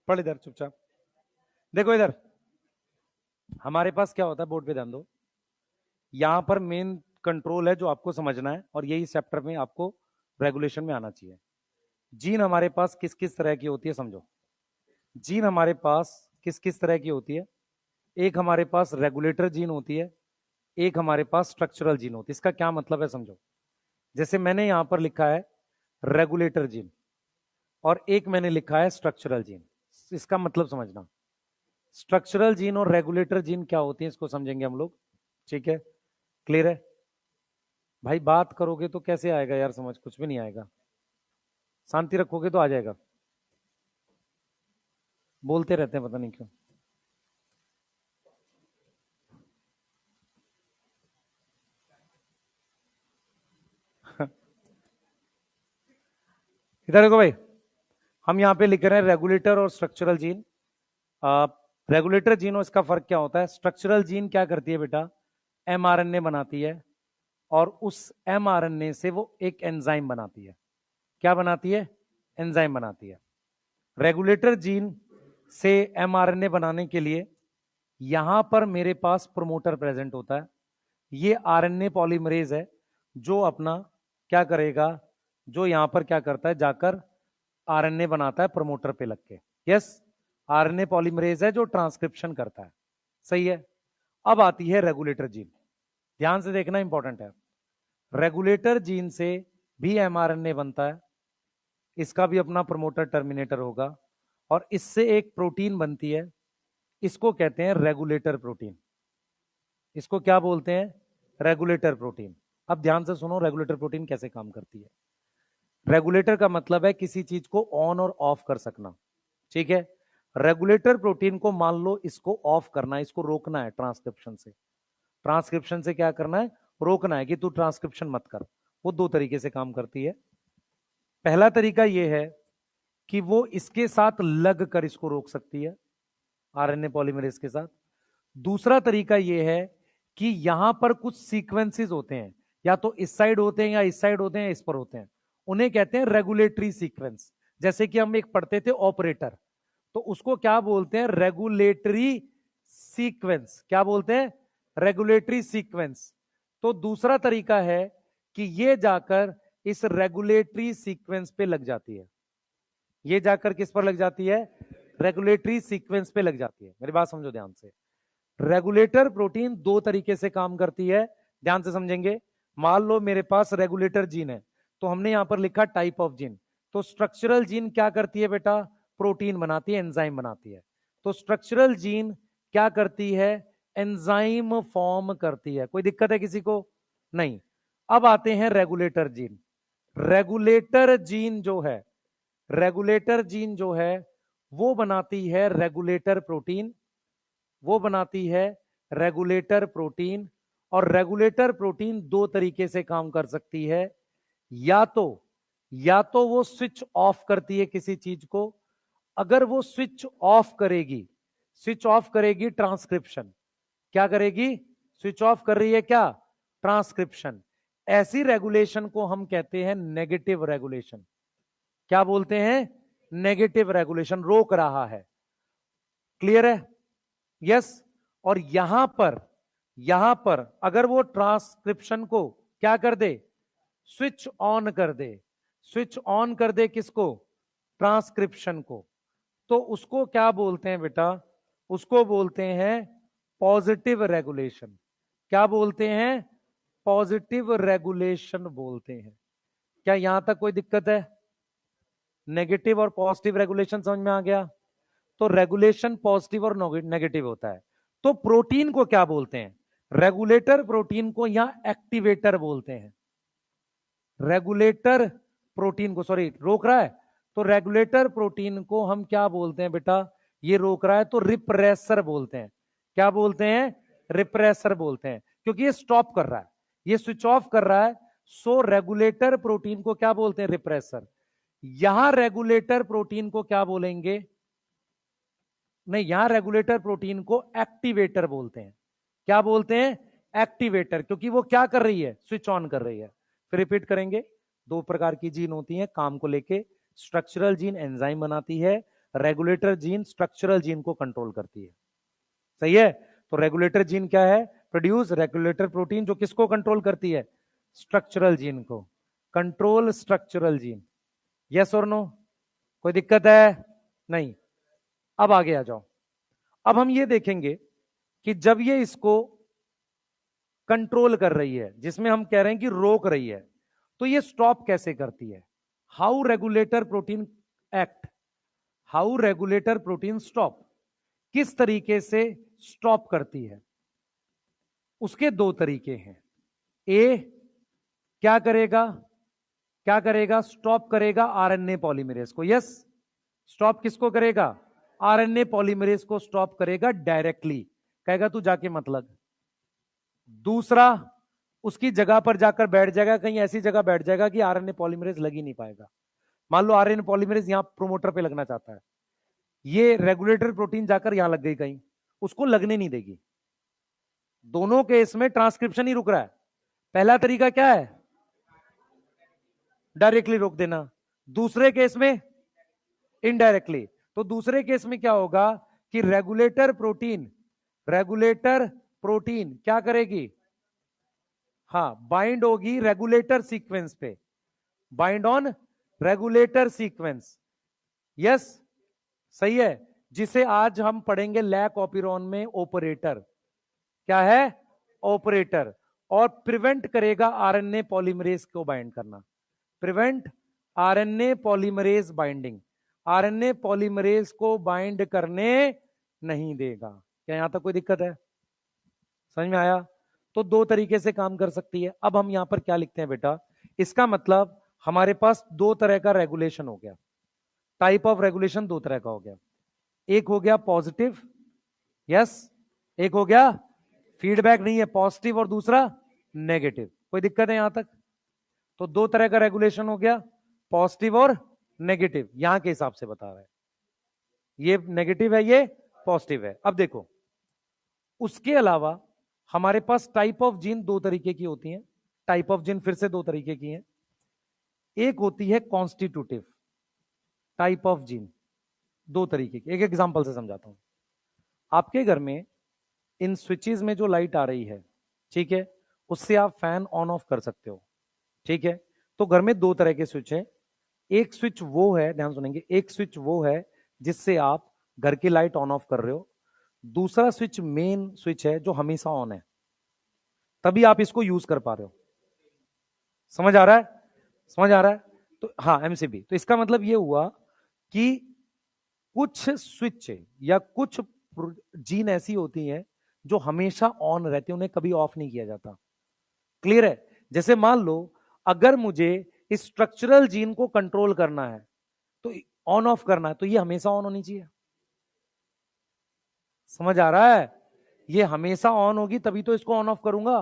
पढ़ इधर चुपचाप। देखो इधर, हमारे पास क्या होता है, बोर्ड पे ध्यान दो। यहां पर मेन कंट्रोल है जो आपको समझना है, और यही चैप्टर में आपको रेगुलेशन में आना चाहिए। जीन हमारे पास किस किस तरह की होती है समझो। जीन हमारे पास किस किस तरह की होती है। एक हमारे पास रेगुलेटर जीन होती है, एक हमारे पास स्ट्रक्चरल जीन होती है। इसका क्या मतलब है समझो। जैसे मैंने यहां पर लिखा है रेगुलेटर जीन, और एक मैंने लिखा है स्ट्रक्चरल जीन। इसका मतलब समझना, स्ट्रक्चरल जीन और रेगुलेटर जीन क्या होती है, इसको समझेंगे हम लोग। ठीक है, क्लियर है भाई। बात करोगे तो कैसे आएगा यार समझ, कुछ भी नहीं आएगा। शांति रखोगे तो आ जाएगा, बोलते रहते हैं पता नहीं क्यों। इधर देखो भाई, हम यहाँ पे लिख रहे हैं रेगुलेटर और स्ट्रक्चरल जीन। रेगुलेटर जीन और इसका फर्क क्या होता है। स्ट्रक्चरल जीन क्या करती है बेटा, एमआरएनए बनाती है, और उस एमआरएनए से वो एक एंजाइम बनाती है। क्या बनाती है, एंजाइम बनाती है। रेगुलेटर जीन से एमआरएनए बनाने के लिए यहां पर मेरे पास प्रोमोटर प्रेजेंट होता है। ये आरएनए पॉलीमरेज है जो अपना क्या करेगा, जो यहां पर क्या करता है, जाकर आरएनए बनाता है प्रमोटर पे लग के। यस, आरएनए पॉलीमरेज है जो ट्रांसक्रिप्शन करता है। सही है। अब आती है रेगुलेटर जीन, ध्यान से देखना इंपॉर्टेंट है। रेगुलेटर जीन से भी एमआरएनए बनता है, इसका भी अपना प्रमोटर टर्मिनेटर होगा, और इससे एक प्रोटीन बनती है, इसको कहते हैं रेगुलेटर प्रोटीन। इसको क्या बोलते हैं, रेगुलेटर प्रोटीन। अब ध्यान से सुनो, रेगुलेटर प्रोटीन कैसे काम करती है। रेगुलेटर का मतलब है किसी चीज को ऑन और ऑफ कर सकना। ठीक है, रेगुलेटर प्रोटीन को मान लो इसको ऑफ करना है, इसको रोकना है ट्रांसक्रिप्शन से। ट्रांसक्रिप्शन से क्या करना है, रोकना है कि तू ट्रांसक्रिप्शन मत कर। वो दो तरीके से काम करती है। पहला तरीका यह है कि वो इसके साथ लग कर इसको रोक सकती है, आरएनए पॉलीमरेज के साथ। दूसरा तरीका यह है कि यहां पर कुछ सीक्वेंसेस होते हैं, या तो इस साइड होते हैं या इस साइड होते हैं या इस पर होते हैं, उन्हें कहते हैं रेगुलेटरी सीक्वेंस। जैसे कि हम एक पढ़ते थे ऑपरेटर, तो उसको क्या बोलते हैं, रेगुलेटरी सीक्वेंस। क्या बोलते हैं, रेगुलेटरी सीक्वेंस। तो दूसरा तरीका है कि ये जाकर इस रेगुलेटरी सीक्वेंस पे लग जाती है। ये जाकर किस पर लग जाती है, रेगुलेटरी सीक्वेंस पे लग जाती है। मेरी बात समझो ध्यान से। रेगुलेटर प्रोटीन दो तरीके से काम करती है, ध्यान से समझेंगे। मान लो मेरे पास रेगुलेटर जीन है, तो हमने यहां पर लिखा टाइप ऑफ जीन। तो स्ट्रक्चरल जीन क्या करती है बेटा? प्रोटीन बनाती है, एंजाइम बनाती है। तो स्ट्रक्चरल जीन क्या करती है? एंजाइम फॉर्म करती है। कोई दिक्कत है किसी को? नहीं। अब आते हैं रेगुलेटर जीन। रेगुलेटर जीन जो है, रेगुलेटर जीन जो है वो बनाती है रेगुलेटर प्रोटीन, वो बनाती है रेगुलेटर प्रोटीन। और रेगुलेटर प्रोटीन दो तरीके से काम कर सकती है। या तो वो स्विच ऑफ करती है किसी चीज को। अगर वो स्विच ऑफ करेगी, स्विच ऑफ करेगी ट्रांसक्रिप्शन। क्या करेगी? स्विच ऑफ कर रही है क्या? ट्रांसक्रिप्शन। ऐसी रेगुलेशन को हम कहते हैं नेगेटिव रेगुलेशन। क्या बोलते हैं? नेगेटिव रेगुलेशन, रोक रहा है। क्लियर है? यस। और यहां पर अगर वो ट्रांसक्रिप्शन को क्या कर दे? स्विच ऑन कर दे। स्विच ऑन कर दे किसको? ट्रांसक्रिप्शन को। तो उसको क्या बोलते हैं बेटा? उसको बोलते हैं पॉजिटिव रेगुलेशन। क्या बोलते हैं? पॉजिटिव रेगुलेशन बोलते हैं। क्या यहां तक कोई दिक्कत है? नेगेटिव और पॉजिटिव रेगुलेशन समझ में आ गया? तो रेगुलेशन पॉजिटिव और नेगेटिव होता है। तो प्रोटीन को क्या बोलते हैं? रेगुलेटर प्रोटीन को या एक्टिवेटर बोलते हैं। रेगुलेटर प्रोटीन को, सॉरी रोक रहा है, तो रेगुलेटर प्रोटीन को हम क्या बोलते हैं बेटा? ये रोक रहा है तो रिप्रेसर बोलते हैं। क्या बोलते हैं? रिप्रेसर बोलते हैं, क्योंकि ये स्टॉप कर रहा है, ये स्विच ऑफ कर रहा है। सो रेगुलेटर प्रोटीन को क्या बोलते हैं? रिप्रेसर। यहां रेगुलेटर प्रोटीन को क्या बोलेंगे? नहीं, यहां रेगुलेटर प्रोटीन को एक्टिवेटर बोलते हैं। क्या बोलते हैं? एक्टिवेटर, क्योंकि वो क्या कर रही है? स्विच ऑन कर रही है। फिर रिपीट करेंगे। दो प्रकार की जीन होती हैं काम को लेके। स्ट्रक्चरल जीन एंजाइम बनाती है, रेगुलेटर जीन स्ट्रक्चरल जीन को कंट्रोल करती है। सही है? तो रेगुलेटर जीन क्या है? प्रोड्यूस रेगुलेटर प्रोटीन, जो किसको कंट्रोल करती है? स्ट्रक्चरल जीन को। Control structural gene. यस और नो? कोई दिक्कत है? नहीं। अब आगे आ जाओ। अब हम ये देखेंगे कि जब ये इसको कंट्रोल कर रही है, जिसमें हम कह रहे हैं कि रोक रही है, तो ये स्टॉप कैसे करती है? How regulator protein act, how regulator protein stop, किस तरीके से स्टॉप करती है? उसके दो तरीके हैं। ए क्या करेगा? क्या करेगा? स्टॉप करेगा आरएनए पॉलीमरेज को। यस, स्टॉप किसको करेगा? आरएनए पॉलीमरेज को स्टॉप करेगा डायरेक्टली। कहेगा तू जाके मत लग। दूसरा, उसकी जगह पर जाकर बैठ जाएगा, कहीं ऐसी जगह बैठ जाएगा कि आरएनए पॉलीमरेज लग ही नहीं पाएगा। मान लो आरएनए पॉलीमरेज यहां प्रोमोटर पे लगना चाहता है, ये रेगुलेटर प्रोटीन जाकर यहां लग गई कहीं, उसको लगने नहीं देगी। दोनों केस में ट्रांसक्रिप्शन ही रुक रहा है। पहला तरीका क्या है? डायरेक्टली रोक देना। दूसरे केस में इनडायरेक्टली। तो दूसरे केस में क्या होगा कि रेगुलेटर प्रोटीन क्या करेगी? हाँ, बाइंड होगी रेगुलेटर सीक्वेंस पे, bind on regulator sequence. Yes, सही है। जिसे आज हम पढ़ेंगे लैक ऑपिरॉन में ऑपरेटर। क्या है? ऑपरेटर। और प्रिवेंट करेगा आरएनए पॉलीमरेज को बाइंड करना। Prevent RNA polymerase binding, RNA polymerase को बाइंड करने नहीं देगा। क्या यहां तक कोई दिक्कत है? समझ में आया? तो दो तरीके से काम कर सकती है। अब हम यहां पर क्या लिखते हैं बेटा? इसका मतलब हमारे पास दो तरह का रेगुलेशन हो गया, टाइप ऑफ रेगुलेशन दो तरह का हो गया। एक हो गया पॉजिटिव, यस, एक हो गया फीडबैक नहीं है, पॉजिटिव, और दूसरा नेगेटिव। कोई दिक्कत है यहां तक? तो दो तरह का रेगुलेशन हो गया, पॉजिटिव और नेगेटिव, यहां के हिसाब से बता रहा है। ये नेगेटिव है, ये पॉजिटिव है। अब देखो, उसके अलावा हमारे पास टाइप ऑफ जीन दो तरीके की होती हैं। टाइप ऑफ जीन फिर से दो तरीके की हैं। एक होती है कॉन्स्टिट्यूटिव टाइप ऑफ जीन, दो तरीके की। एक एग्जांपल से समझाता हूं। आपके घर में इन स्विचेस में जो लाइट आ रही है, ठीक है, उससे आप फैन ऑन ऑफ कर सकते हो, ठीक है। तो घर में दो तरह के स्विच है। एक स्विच वो है, ध्यान सुनेंगे, एक स्विच वो है जिससे आप घर की लाइट ऑन ऑफ कर रहे हो, दूसरा स्विच मेन स्विच है जो हमेशा ऑन है, तभी आप इसको यूज कर पा रहे हो। समझ आ रहा है? समझ आ रहा है? तो हाँ, एमसीबी। तो इसका मतलब ये हुआ कि कुछ स्विच या कुछ जीन ऐसी होती हैं जो हमेशा ऑन रहती है, उन्हें कभी ऑफ नहीं किया जाता। क्लियर है? जैसे मान लो अगर मुझे इस स्ट्रक्चरल जीन को कंट्रोल करना है, तो ऑन ऑफ करना है, तो ये हमेशा ऑन होनी चाहिए। समझ आ रहा है? ये हमेशा ऑन होगी तभी तो इसको ऑन ऑफ करूंगा।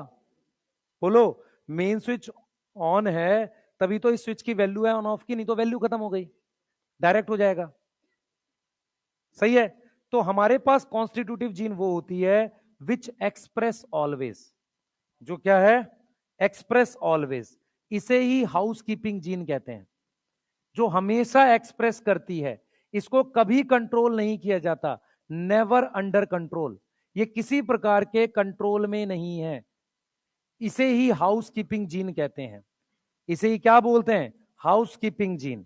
बोलो, मेन स्विच ऑन है तभी तो इस स्विच की वैल्यू है ऑन ऑफ की, नहीं तो वैल्यू खत्म हो गई, डायरेक्ट हो जाएगा। सही है? तो हमारे पास कॉन्स्टिट्यूटिव जीन वो होती है विच एक्सप्रेस ऑलवेज, जो क्या है? Express always. इसे ही हाउस कीपिंग जीन कहते हैं, जो हमेशा एक्सप्रेस करती है, इसको कभी कंट्रोल नहीं किया जाता, नेवर अंडर कंट्रोल, ये किसी प्रकार के कंट्रोल में नहीं है। इसे ही हाउस कीपिंग जीन कहते हैं। इसे ही क्या बोलते हैं? हाउस कीपिंग जीन,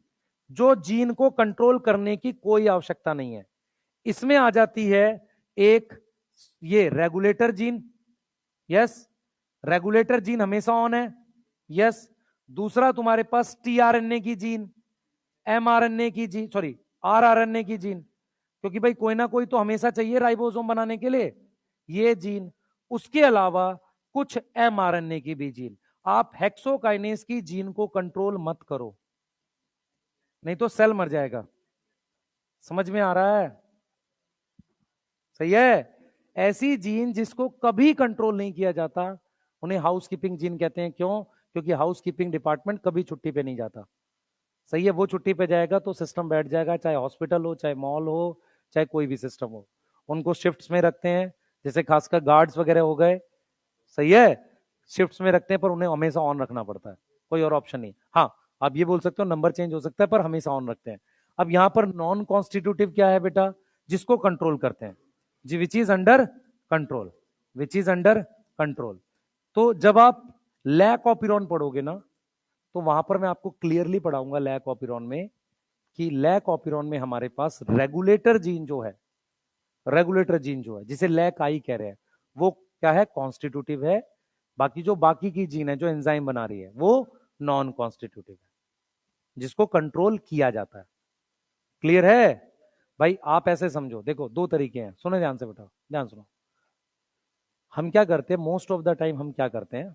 जो जीन को कंट्रोल करने की कोई आवश्यकता नहीं है। इसमें आ जाती है एक ये regulator gene. Yes, regulator gene हमेशा ऑन है। यस। दूसरा तुम्हारे पास टीआरएनए की जीन, एमआरएनए की जीन, सॉरी आरआरएनए की जीन, क्योंकि भाई कोई ना कोई तो हमेशा चाहिए राइबोसोम बनाने के लिए, ये जीन। उसके अलावा कुछ एमआरएनए की भी जीन। आप हेक्सोकाइनेस की जीन को कंट्रोल मत करो, नहीं तो सेल मर जाएगा। समझ में आ रहा है? सही है? ऐसी जीन जिसको कभी कंट्रोल नहीं किया जाता, उन्हें हाउस कीपिंग जीन कहते हैं। क्यों? क्योंकि हाउस कीपिंग डिपार्टमेंट कभी छुट्टी पे नहीं जाता। सही है? वो छुट्टी पे जाएगा तो सिस्टम बैठ जाएगा, चाहे हॉस्पिटल हो, चाहे मॉल हो, चाहे कोई भी सिस्टम हो। उनको शिफ्ट्स में रखते हैं, जैसे खासकर गार्ड्स वगैरह हो गए। सही है? शिफ्ट्स में रखते हैं, पर उन्हें हमेशा ऑन रखना पड़ता है, कोई और ऑप्शन नहीं। हाँ, आप ये बोल सकते हो नंबर चेंज हो सकता है, पर हमेशा ऑन रखते हैं। अब यहां पर नॉन कॉन्स्टिट्यूटिव क्या है बेटा? जिसको कंट्रोल करते हैं जी, which is under control, which is under control. तो जब आप लैक ऑपिरॉन पढ़ोगे ना, तो वहां पर मैं आपको क्लियरली पढ़ाऊंगा लैक ऑपिरॉन में, कि लैक ऑपिरॉन में हमारे पास रेगुलेटर जीन जो है, रेगुलेटर जीन जो है जिसे लैक आई कह रहे हैं, वो क्या है? कॉन्स्टिट्यूटिव है। बाकी जो बाकी की जीन है जो एंजाइम बना रही है, वो नॉन कॉन्स्टिट्यूटिव है, जिसको कंट्रोल किया जाता है। क्लियर है? भाई आप ऐसे समझो, देखो दो तरीके हैं, सुनो ध्यान से बेटा, ध्यान सुनो। हम क्या करते हैं मोस्ट ऑफ द टाइम, हम क्या करते हैं,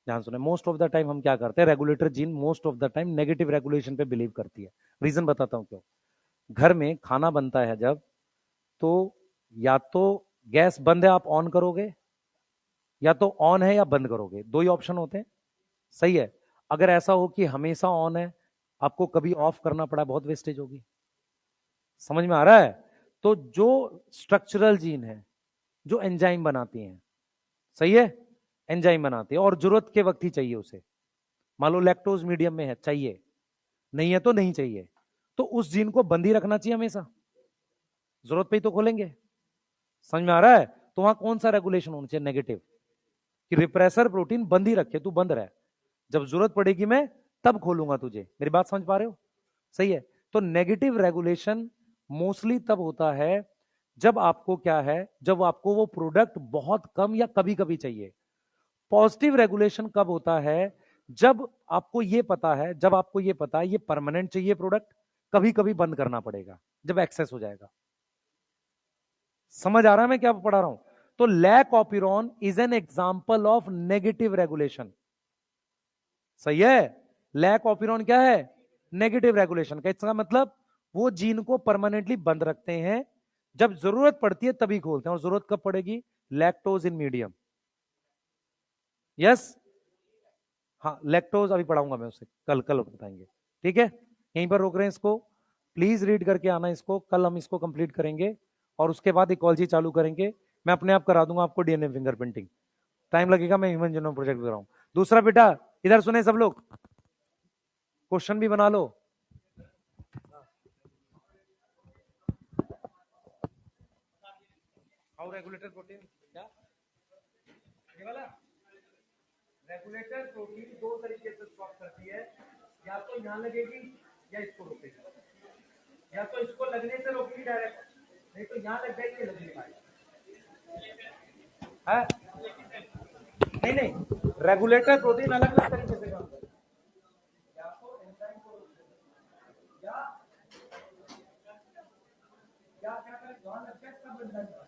ध्यान सुने, मोस्ट ऑफ द टाइम हम क्या करते हैं, regulator gene most of the time negative regulation पे बिलीव करती है। रीजन बताता हूं क्यों। घर में खाना बनता है जब, तो या तो गैस बंद है आप ऑन करोगे, या तो ऑन है या बंद करोगे, दो ही ऑप्शन होते हैं। सही है? अगर ऐसा हो कि हमेशा ऑन है, आपको कभी ऑफ करना पड़ा, बहुत वेस्टेज होगी। समझ में आ रहा है? तो जो स्ट्रक्चरल जीन है जो एंजाइम बनाती हैं, सही है, एंजाइम बनाती है और जरूरत के वक्त ही चाहिए उसे, मान लो लैक्टोज मीडियम में है, चाहिए, नहीं है तो नहीं चाहिए, तो उस जीन को बंद ही रखना चाहिए हमेशा, जरूरत पे ही तो खोलेंगे। समझ में आ रहा है? तो वहां कौन सा रेगुलेशन होना चाहिए? नेगेटिव, कि रिप्रेसर प्रोटीन बंद ही रखे, तू बंद रहे, जब जरूरत पड़ेगी मैं तब खोलूंगा तुझे। मेरी बात समझ पा रहे हो? सही है? तो नेगेटिव रेगुलेशन मोस्टली तब होता है जब आपको क्या है, जब आपको वो प्रोडक्ट बहुत कम या कभी कभी चाहिए। पॉजिटिव रेगुलेशन कब होता है? जब आपको ये पता है, जब आपको ये पता है ये परमानेंट चाहिए प्रोडक्ट, कभी कभी बंद करना पड़ेगा जब एक्सेस हो जाएगा। समझ आ रहा है मैं क्या पढ़ा रहा हूं? तो lac operon is an example of negative regulation. सही है? लैक ऑपिरॉन क्या है? नेगेटिव रेगुलेशन का। इसका मतलब वो जीन को परमानेंटली बंद रखते हैं, जब जरूरत पड़ती है तभी खोलते हैं, और जरूरत कब पड़ेगी? Lactose in medium. यस। हाँ, लैक्टोज अभी पढ़ाऊंगा मैं उसे, कल कल बताएंगे। ठीक है? यहीं पर रोक रहे हैं इसको, प्लीज रीड करके आना इसको, कल हम इसको कंप्लीट करेंगे और उसके बाद इकोलॉजी चालू करेंगे। मैं अपने आप करा दूंगा आपको डीएनए फिंगरप्रिंटिंग, टाइम लगेगा, मैं ह्यूमन जीनोम प्रोजेक्ट कर रहा हूं। दूसरा बेटा, इधर सुने सब लोग, क्वेश्चन भी बना लो। हाउ रेगुलेटर प्रोटीन, क्या ये वाला रेगुलेटर प्रोटीन दो तरीके से स्वैप करती है, या तो यहां लगेगी या इसको रोकेगी, या तो इसको लगने से रोकेगी डायरेक्ट, नहीं तो यहाँ लग जाएगी, लगेगी है। नहीं नहीं, रेगुलेटर प्रोटीन अलग अलग तरीके से काम करता है। या क्या करें, वहां लग जाए, सब बन जाएगा।